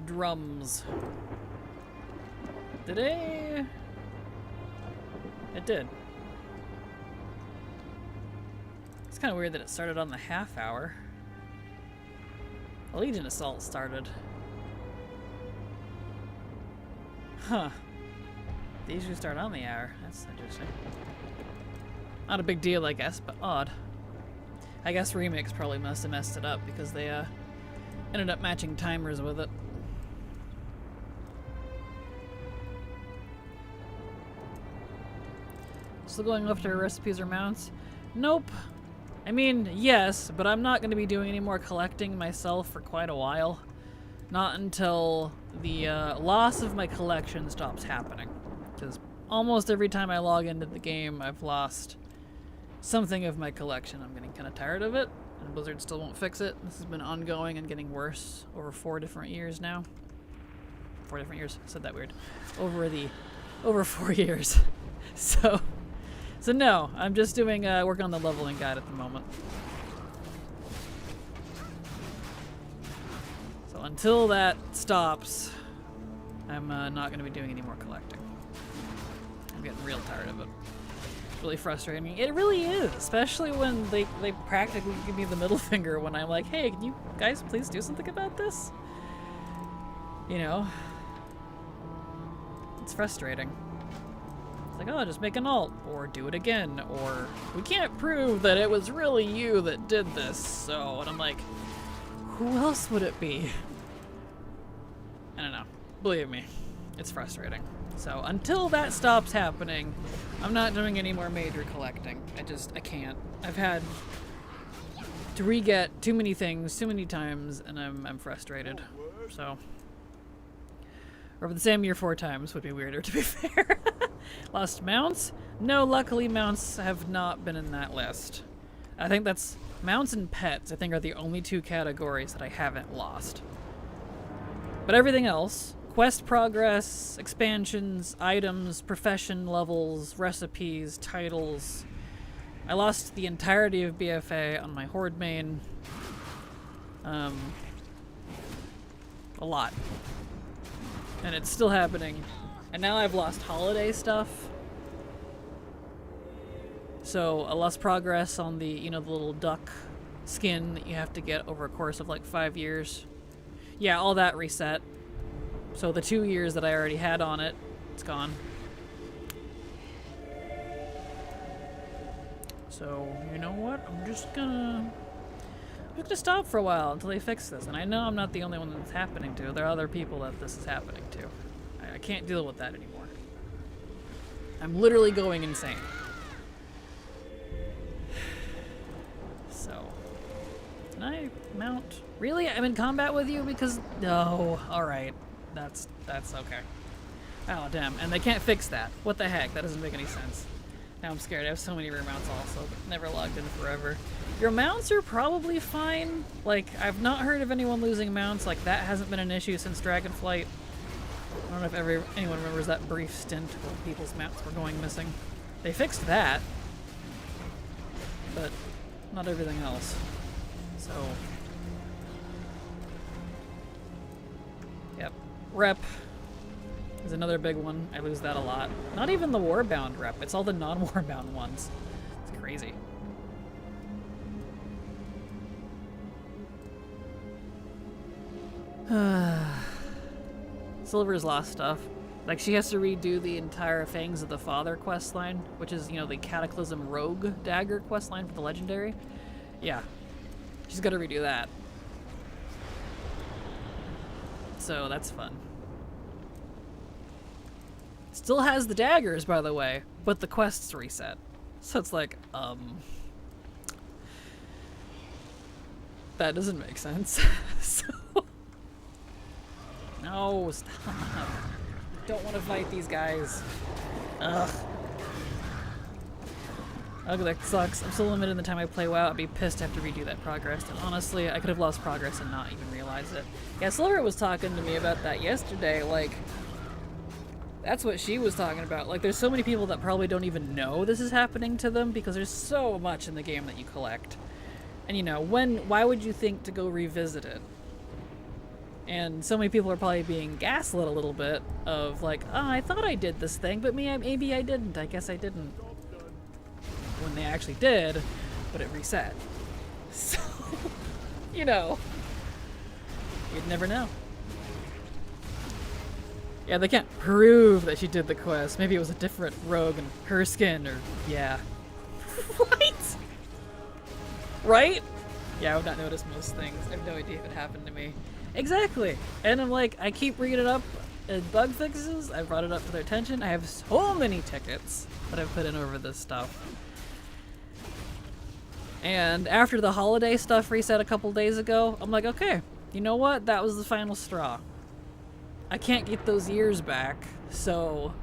Speaker 1: Drums. Did I? It did. It's kind of weird that it started on the half hour. The Legion Assault started. Huh. They usually start on the hour. That's interesting. Not a big deal, I guess, but odd. I guess Remix probably must have messed it up because they ended up matching timers with it. Still going after recipes or mounts? Nope. I mean, yes, but I'm not going to be doing any more collecting myself for quite a while. Not until the loss of my collection stops happening. Because almost every time I log into the game, I've lost something of my collection. I'm getting kind of tired of it, and Blizzard still won't fix it. This has been ongoing and getting worse over 4 different years now. 4 different years? I said that weird. Over 4 years. So no, I'm just doing work on the leveling guide at the moment. So until that stops, I'm not going to be doing any more collecting. I'm getting real tired of it. It's really frustrating. It really is, especially when they practically give me the middle finger when I'm like, hey, can you guys please do something about this? You know? It's frustrating. Like, oh, just make an alt, or do it again, or we can't prove that it was really you that did this, so, and I'm like, who else would it be? I don't know. Believe me, it's frustrating. So, until that stops happening, I'm not doing any more major collecting. I can't. I've had to re-get too many things, too many times, and I'm frustrated. So, over the same year 4 times would be weirder, to be fair. Lost mounts? No, luckily mounts have not been in that list. I think that's mounts and pets, I think, are the only 2 categories that I haven't lost. But everything else, quest progress, expansions, items, profession levels, recipes, titles. I lost the entirety of BFA on my Horde main. A lot. And it's still happening. And now I've lost holiday stuff. So I lost progress on the, you know, the little duck skin that you have to get over a course of like 5 years. Yeah, all that reset. So the 2 years that I already had on it, it's gone. So, you know what? I'm just gonna stop for a while until they fix this. And I know I'm not the only one that's happening to. There are other people that this is happening to. I can't deal with that anymore. I'm literally going insane. So, can I mount? Really? I'm in combat with you? Because no. All right, that's okay. Oh damn! And they can't fix that. What the heck? That doesn't make any sense. Now I'm scared. I have so many rare mounts also, but never logged in forever. Your mounts are probably fine. Like, I've not heard of anyone losing mounts. Like, that hasn't been an issue since Dragonflight. I don't know if anyone remembers that brief stint where people's maps were going missing. They fixed that, but not everything else. So, yep. Rep is another big one. I lose that a lot. Not even the Warbound rep. It's all the non-Warbound ones. It's crazy. Silver's lost stuff. Like, she has to redo the entire Fangs of the Father questline, which is, you know, the Cataclysm Rogue Dagger questline for the Legendary. Yeah. She's got to redo that. So, that's fun. Still has the daggers, by the way, but the quest's reset. So it's like, that doesn't make sense. So... No, stop. Don't want to fight these guys. Ugh. Ugh, that sucks. I'm so limited in the time I play WoW. I'd be pissed to have to redo that progress. And honestly, I could have lost progress and not even realized it. Yeah, Silver was talking to me about that yesterday. Like, that's what she was talking about. Like, there's so many people that probably don't even know this is happening to them because there's so much in the game that you collect. And you know, why would you think to go revisit it? And so many people are probably being gaslit a little bit of like, oh, I thought I did this thing, but maybe I didn't. I guess I didn't. When they actually did, but it reset. So, you know, you'd never know. Yeah, they can't prove that she did the quest. Maybe it was a different rogue in her skin, or, yeah. Right? Right? Yeah, I would not notice most things. I have no idea if it happened to me. Exactly. And I'm like, I keep bringing it up as bug fixes. I brought it up to their attention. I have so many tickets that I've put in over this stuff. And after the holiday stuff reset a couple days ago, I'm like, okay, you know what? That was the final straw. I can't get those years back, so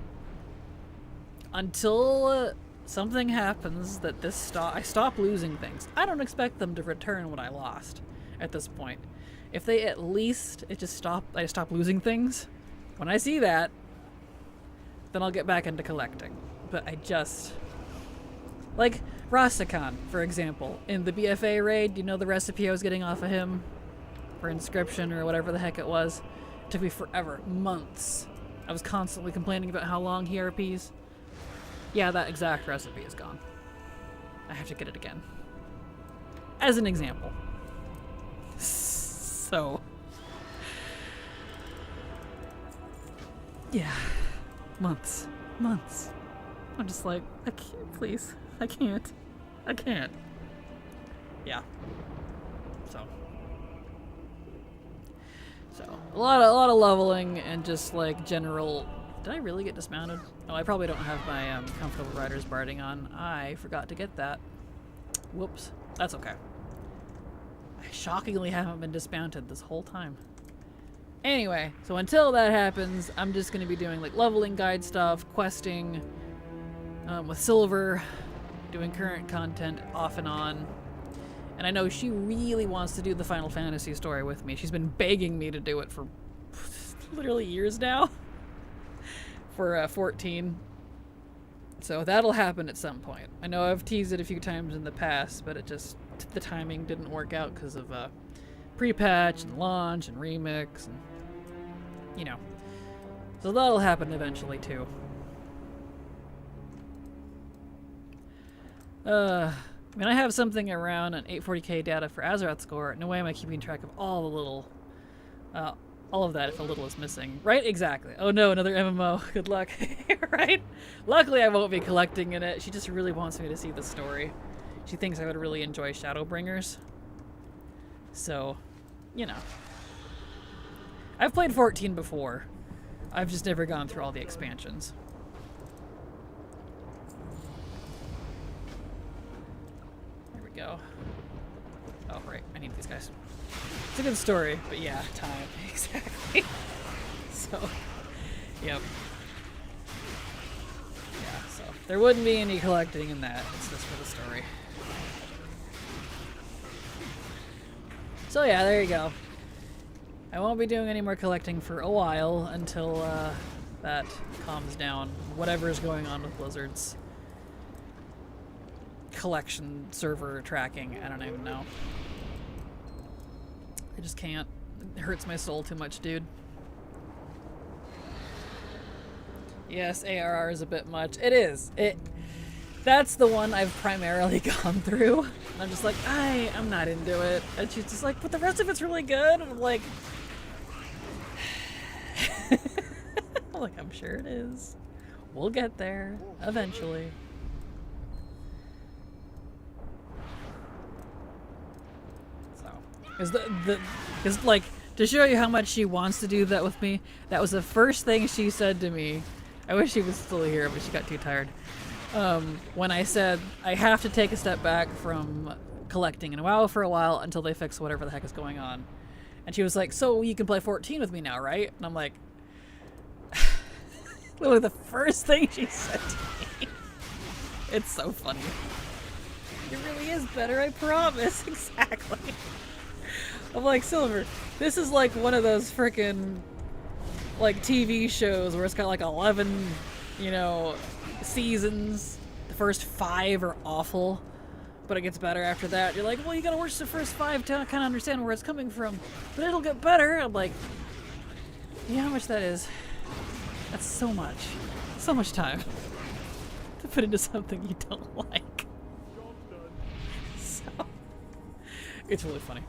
Speaker 1: until something happens that I stop losing things. I don't expect them to return what I lost at this point. If they at least I stop losing things, when I see that, then I'll get back into collecting. But I just, like Rastakhan, for example, in the BFA raid, you know the recipe I was getting off of him for inscription or whatever the heck it was? It took me forever, months. I was constantly complaining about how long he RPs. Yeah, that exact recipe is gone. I have to get it again. As an example. So, yeah, months. I'm just like, I can't, please. I can't. Yeah. So a lot of leveling and just like general. Did I really get dismounted? Oh, I probably don't have my comfortable rider's barding on. I forgot to get that. Whoops. That's okay. I shockingly haven't been dismounted this whole time. Anyway, so until that happens, I'm just going to be doing like leveling guide stuff, questing with Silver, doing current content off and on. And I know she really wants to do the Final Fantasy story with me. She's been begging me to do it for literally years now. For 14. So that'll happen at some point. I know I've teased it a few times in the past, but it just, the timing didn't work out because of pre-patch and launch and remix and, you know. So that'll happen eventually too. I mean, I have something around an 840k data for Azeroth score. No way am I keeping track of all the little, all of that if a little is missing. Right? Exactly. Oh no, another MMO. Good luck. Right? Luckily I won't be collecting in it. She just really wants me to see the story. She thinks I would really enjoy Shadowbringers. So, you know. I've played 14 before. I've just never gone through all the expansions. Here we go. Oh, right. I need these guys. It's a good story, but yeah, time. Exactly. So, yep. Yeah, so there wouldn't be any collecting in that. It's just for the story. So yeah, there you go. I won't be doing any more collecting for a while until that calms down. Whatever is going on with Blizzard's collection server tracking, I don't even know. I just can't. It hurts my soul too much, dude. Yes, ARR is a bit much. It is. That's the one I've primarily gone through. And I'm just like, I'm not into it. And she's just like, but the rest of it's really good. And I'm like, I'm sure it is. We'll get there eventually. So, is like, to show you how much she wants to do that with me, that was the first thing she said to me. I wish she was still here, but she got too tired. When I said, I have to take a step back from collecting in WoW for a while until they fix whatever the heck is going on. And she was like, so you can play 14 with me now, right? And I'm like, literally the first thing she said to me. It's so funny. It really is better, I promise. Exactly. I'm like, Silver, this is like one of those frickin' like TV shows where it's got like 11, you know, seasons. The first 5 are awful, but it gets better after that. You're like, well, you gotta watch the first 5 to kind of understand where it's coming from, but it'll get better. I'm like, you know how much that is? That's so much. So much time to put into something you don't like. So, it's really funny.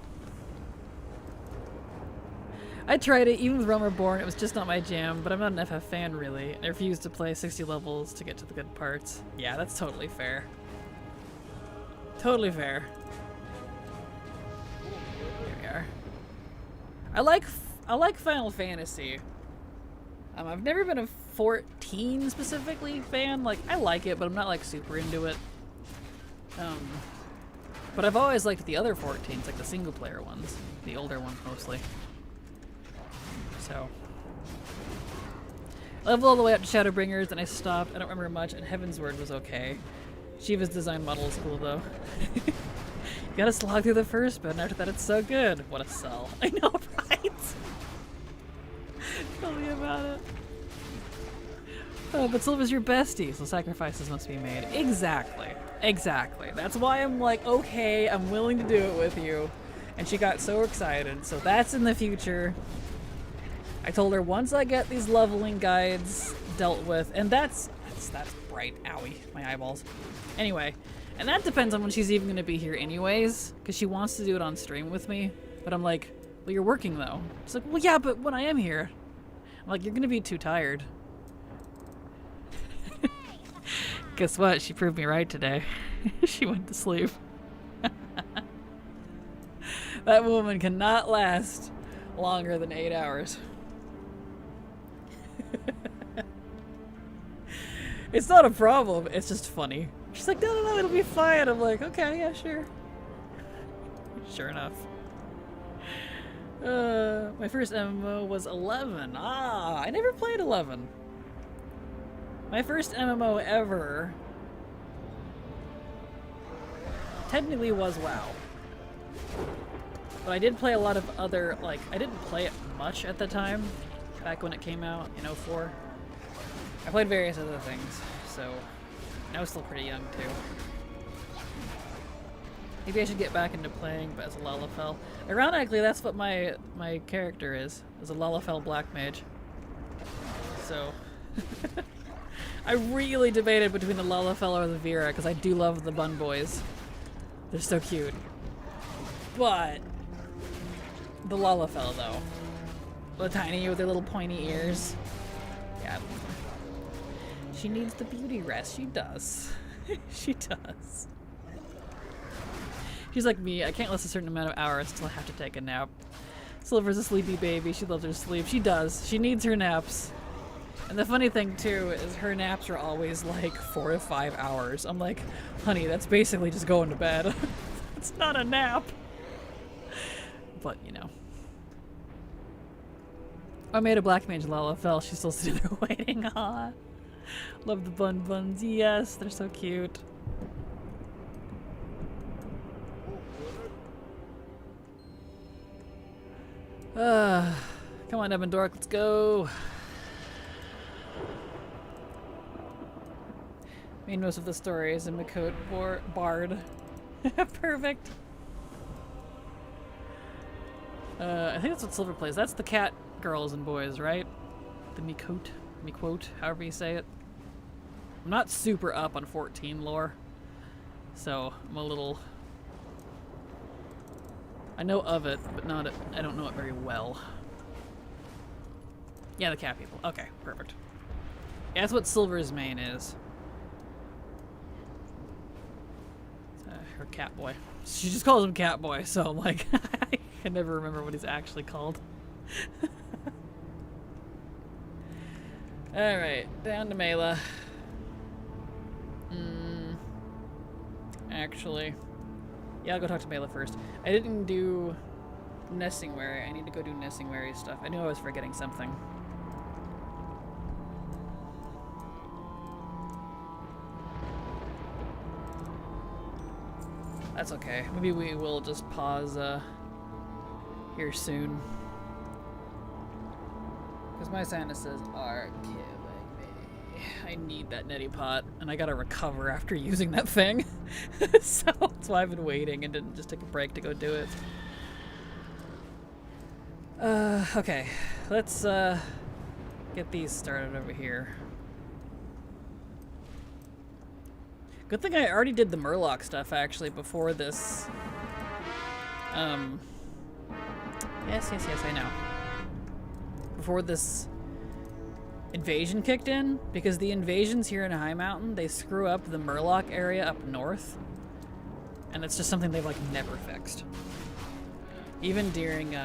Speaker 1: I tried it, even with Realm Reborn, it was just not my jam, but I'm not an FF fan really. I refuse to play 60 levels to get to the good parts. Yeah, that's totally fair. Totally fair. Here we are. I like Final Fantasy. I've never been a 14 specifically fan. Like, I like it, but I'm not like super into it. But I've always liked the other 14s, like the single player ones. The older ones mostly. So, I leveled all the way up to Shadowbringers, and I stopped. I don't remember much, and Heavensward was okay. Shiva's design model is cool, though. You gotta slog through the first bit, and after that it's so good. What a sell. I know, right? Tell me about it. Oh, but Silva's your bestie, so sacrifices must be made. Exactly. Exactly. That's why I'm like, okay, I'm willing to do it with you. And she got so excited, so that's in the future. I told her once I get these leveling guides dealt with, and that's bright. Owie, my eyeballs. Anyway, and that depends on when she's even going to be here anyways, because she wants to do it on stream with me. But I'm like, well, you're working though. She's like, well, yeah, but when I am here, I'm like, you're going to be too tired. Guess what? She proved me right today. She went to sleep. That woman cannot last longer than 8 hours. It's not a problem, it's just funny. She's like, no, it'll be fine. I'm like, okay, yeah, sure. Sure enough. My first MMO was 11. I never played 11. My first MMO ever technically was WoW. But I did play a lot of other, like, I didn't play it much at the time, back when it came out in 04. I played various other things, so I was still pretty young too. Maybe I should get back into playing, but as a Lalafell. Ironically, that's what my character is a Lalafell Black Mage. So, I really debated between the Lalafell or the Vera, because I do love the Bun Boys. They're so cute. But, the Lalafell though. The tiny with their little pointy ears. Yeah. She needs the beauty rest. She does. She does. She's like me. I can't last a certain amount of hours until I have to take a nap. Silver's a sleepy baby. She loves her sleep. She does. She needs her naps. And the funny thing too is her naps are always like 4 to 5 hours. I'm like, honey, that's basically just going to bed. It's not a nap. But, you know. I made a Black Mage Lalafell. She's still sitting there waiting. Aw. Love the bun buns. Yes, they're so cute. Come on, Evan Dork, let's go. Main most of the story is a Makot bard. Perfect. I think that's what Silver plays. That's the cat girls and boys, right? The Miquote, however you say it. I'm not super up on 14 lore, so I'm a little... I know of it, but I don't know it very well. Yeah, the cat people. Okay, perfect. Yeah, that's what Silver's main is. Her cat boy. She just calls him cat boy, so I'm like, I can never remember what he's actually called. Alright, down to Mela. Actually, yeah, I'll go talk to Mela first. I didn't do Nessingwary. I need to go do Nessingwary stuff. I knew I was forgetting something. That's okay. Maybe we will just pause here soon. Because my sinuses are killing me. I need that neti pot, and I gotta recover after using that thing. So that's why I've been waiting and didn't just take a break to go do it. Okay. Let's get these started over here. Good thing I already did the Murloc stuff, actually, before this. Yes, I know. Before this invasion kicked in, because the invasions here in Highmountain, they screw up the Murloc area up north. And it's just something they've, like, never fixed. Even during,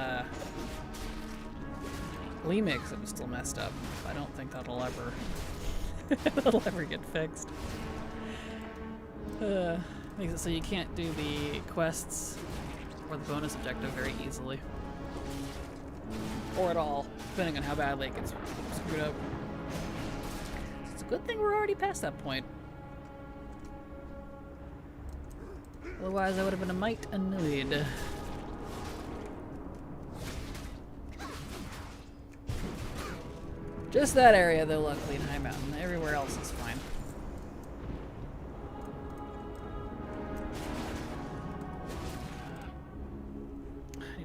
Speaker 1: Lemix, it was still messed up. I don't think that'll ever... that'll ever get fixed. Makes it so you can't do the quests or the bonus objective very easily. Or at all, depending on how badly it gets screwed up. It's a good thing we're already past that point. Otherwise I would have been a mite annoyed. Just that area though, luckily in Highmountain. Everywhere else is fine.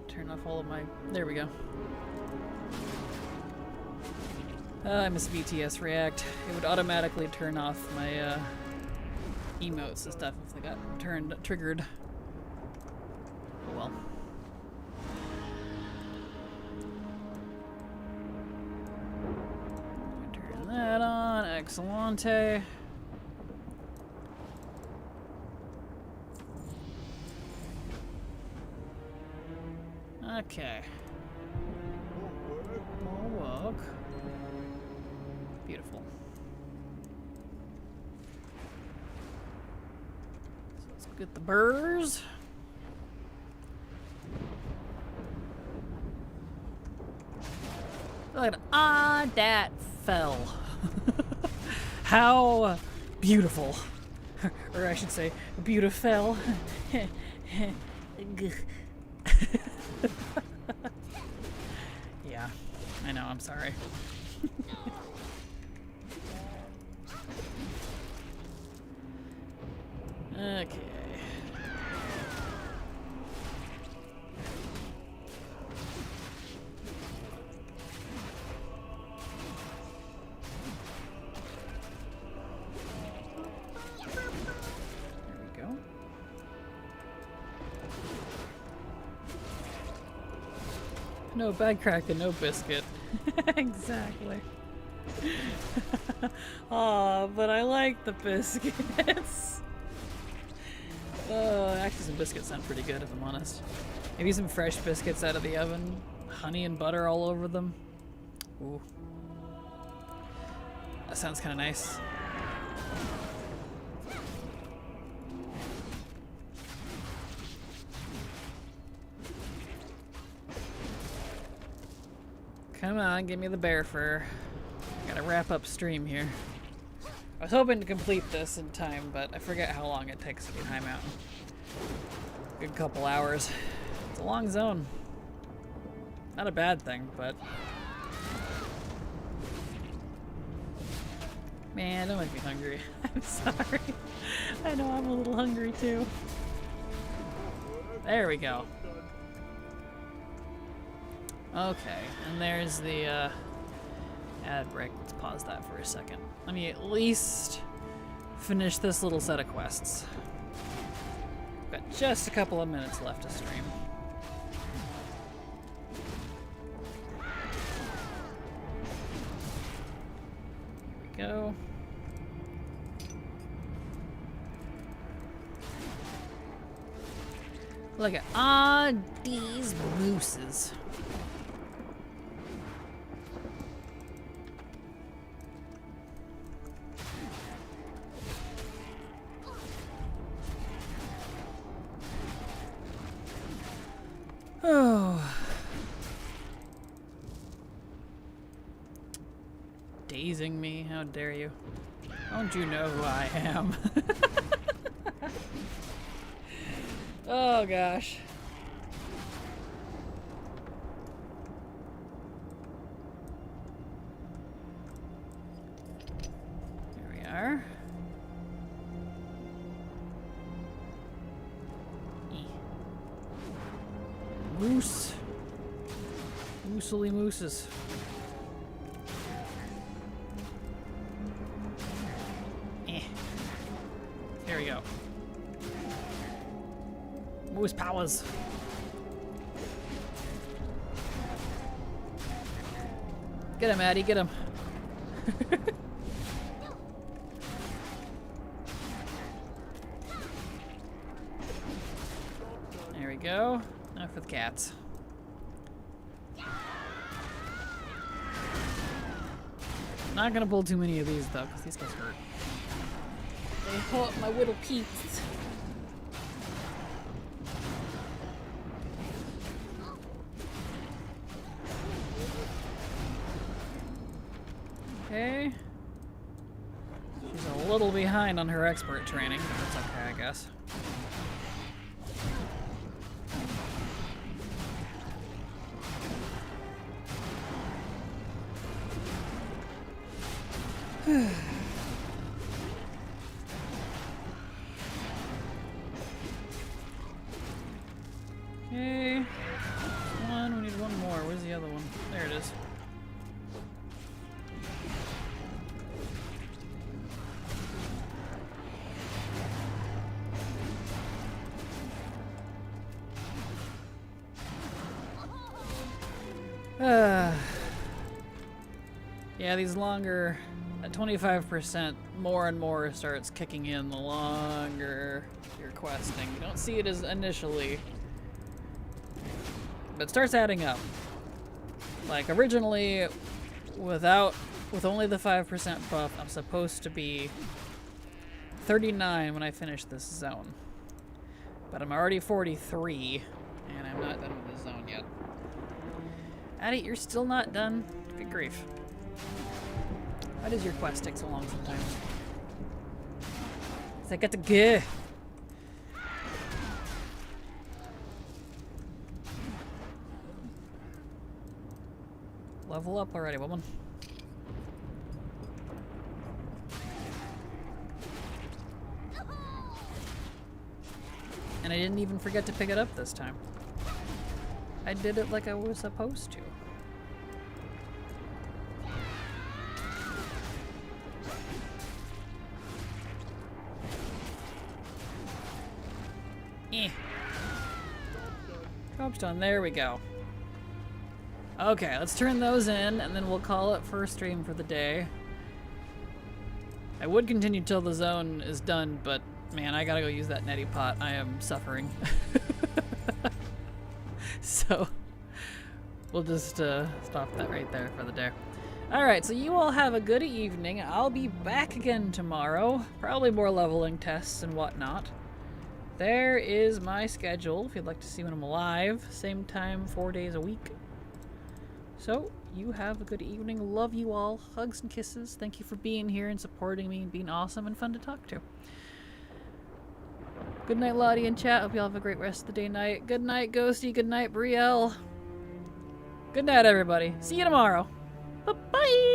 Speaker 1: Turn off all of my... There we go. I miss BTS React. It would automatically turn off my emotes and stuff if they got triggered. Oh well. Turn that on. Excellente. Okay. More work. Beautiful. So let's get the burrs. Ah, that fell. How beautiful. Or I should say, beautiful. Yeah, I know, I'm sorry. Okay. No bad Kraken, no biscuit. Exactly. Aw, but I like the biscuits. Actually some biscuits sound pretty good if I'm honest. Maybe some fresh biscuits out of the oven. Honey and butter all over them. Ooh. That sounds kinda nice. Come on, give me the bear fur. Gotta wrap up stream here. I was hoping to complete this in time, but I forget how long it takes to get Highmountain. Good couple hours. It's a long zone. Not a bad thing, but... Man, don't make me hungry. I'm sorry. I know I'm a little hungry too. There we go. Okay, and there's the ad break. Let's pause that for a second. Let me at least finish this little set of quests. Got just a couple of minutes left to stream. Here we go. Look at all these mooses. Oh. Dazing me, how dare you? Don't you know who I am? Oh gosh. There we are. Moose. Moosely mooses. Here we go. Moose powers. Get him, Addie, get him. There we go. Enough with cats. Not gonna pull too many of these though, because these guys hurt. They hurt my little peeps. Okay. She's a little behind on her expert training, but that's okay, I guess. Okay. One, we need one more. Where's the other one? There it is. Yeah, these longer, at 25%, more and more starts kicking in the longer you're questing. You don't see it as initially, but it starts adding up. Like originally, with only the 5% buff, I'm supposed to be 39 when I finish this zone. But I'm already 43, and I'm not done with this zone yet. Addie, you're still not done? Good grief. Why does your quest take so long sometimes? 'Cause I got to go. Level up already, woman. And I didn't even forget to pick it up this time. I did it like I was supposed to. Job's done. There we go. Okay, let's turn those in, and then we'll call it first stream for the day. I would continue till the zone is done, but man, I gotta go use that neti pot. I am suffering. So, we'll just stop that right there for the day. Alright, so you all have a good evening. I'll be back again tomorrow. Probably more leveling tests and whatnot. There is my schedule if you'd like to see when I'm live. Same time, 4 days a week. So, you have a good evening. Love you all. Hugs and kisses. Thank you for being here and supporting me and being awesome and fun to talk to. Good night, Lottie and chat. Hope you all have a great rest of the day, night. Good night, Ghosty. Good night, Brielle. Good night, everybody. See you tomorrow. Bye-bye.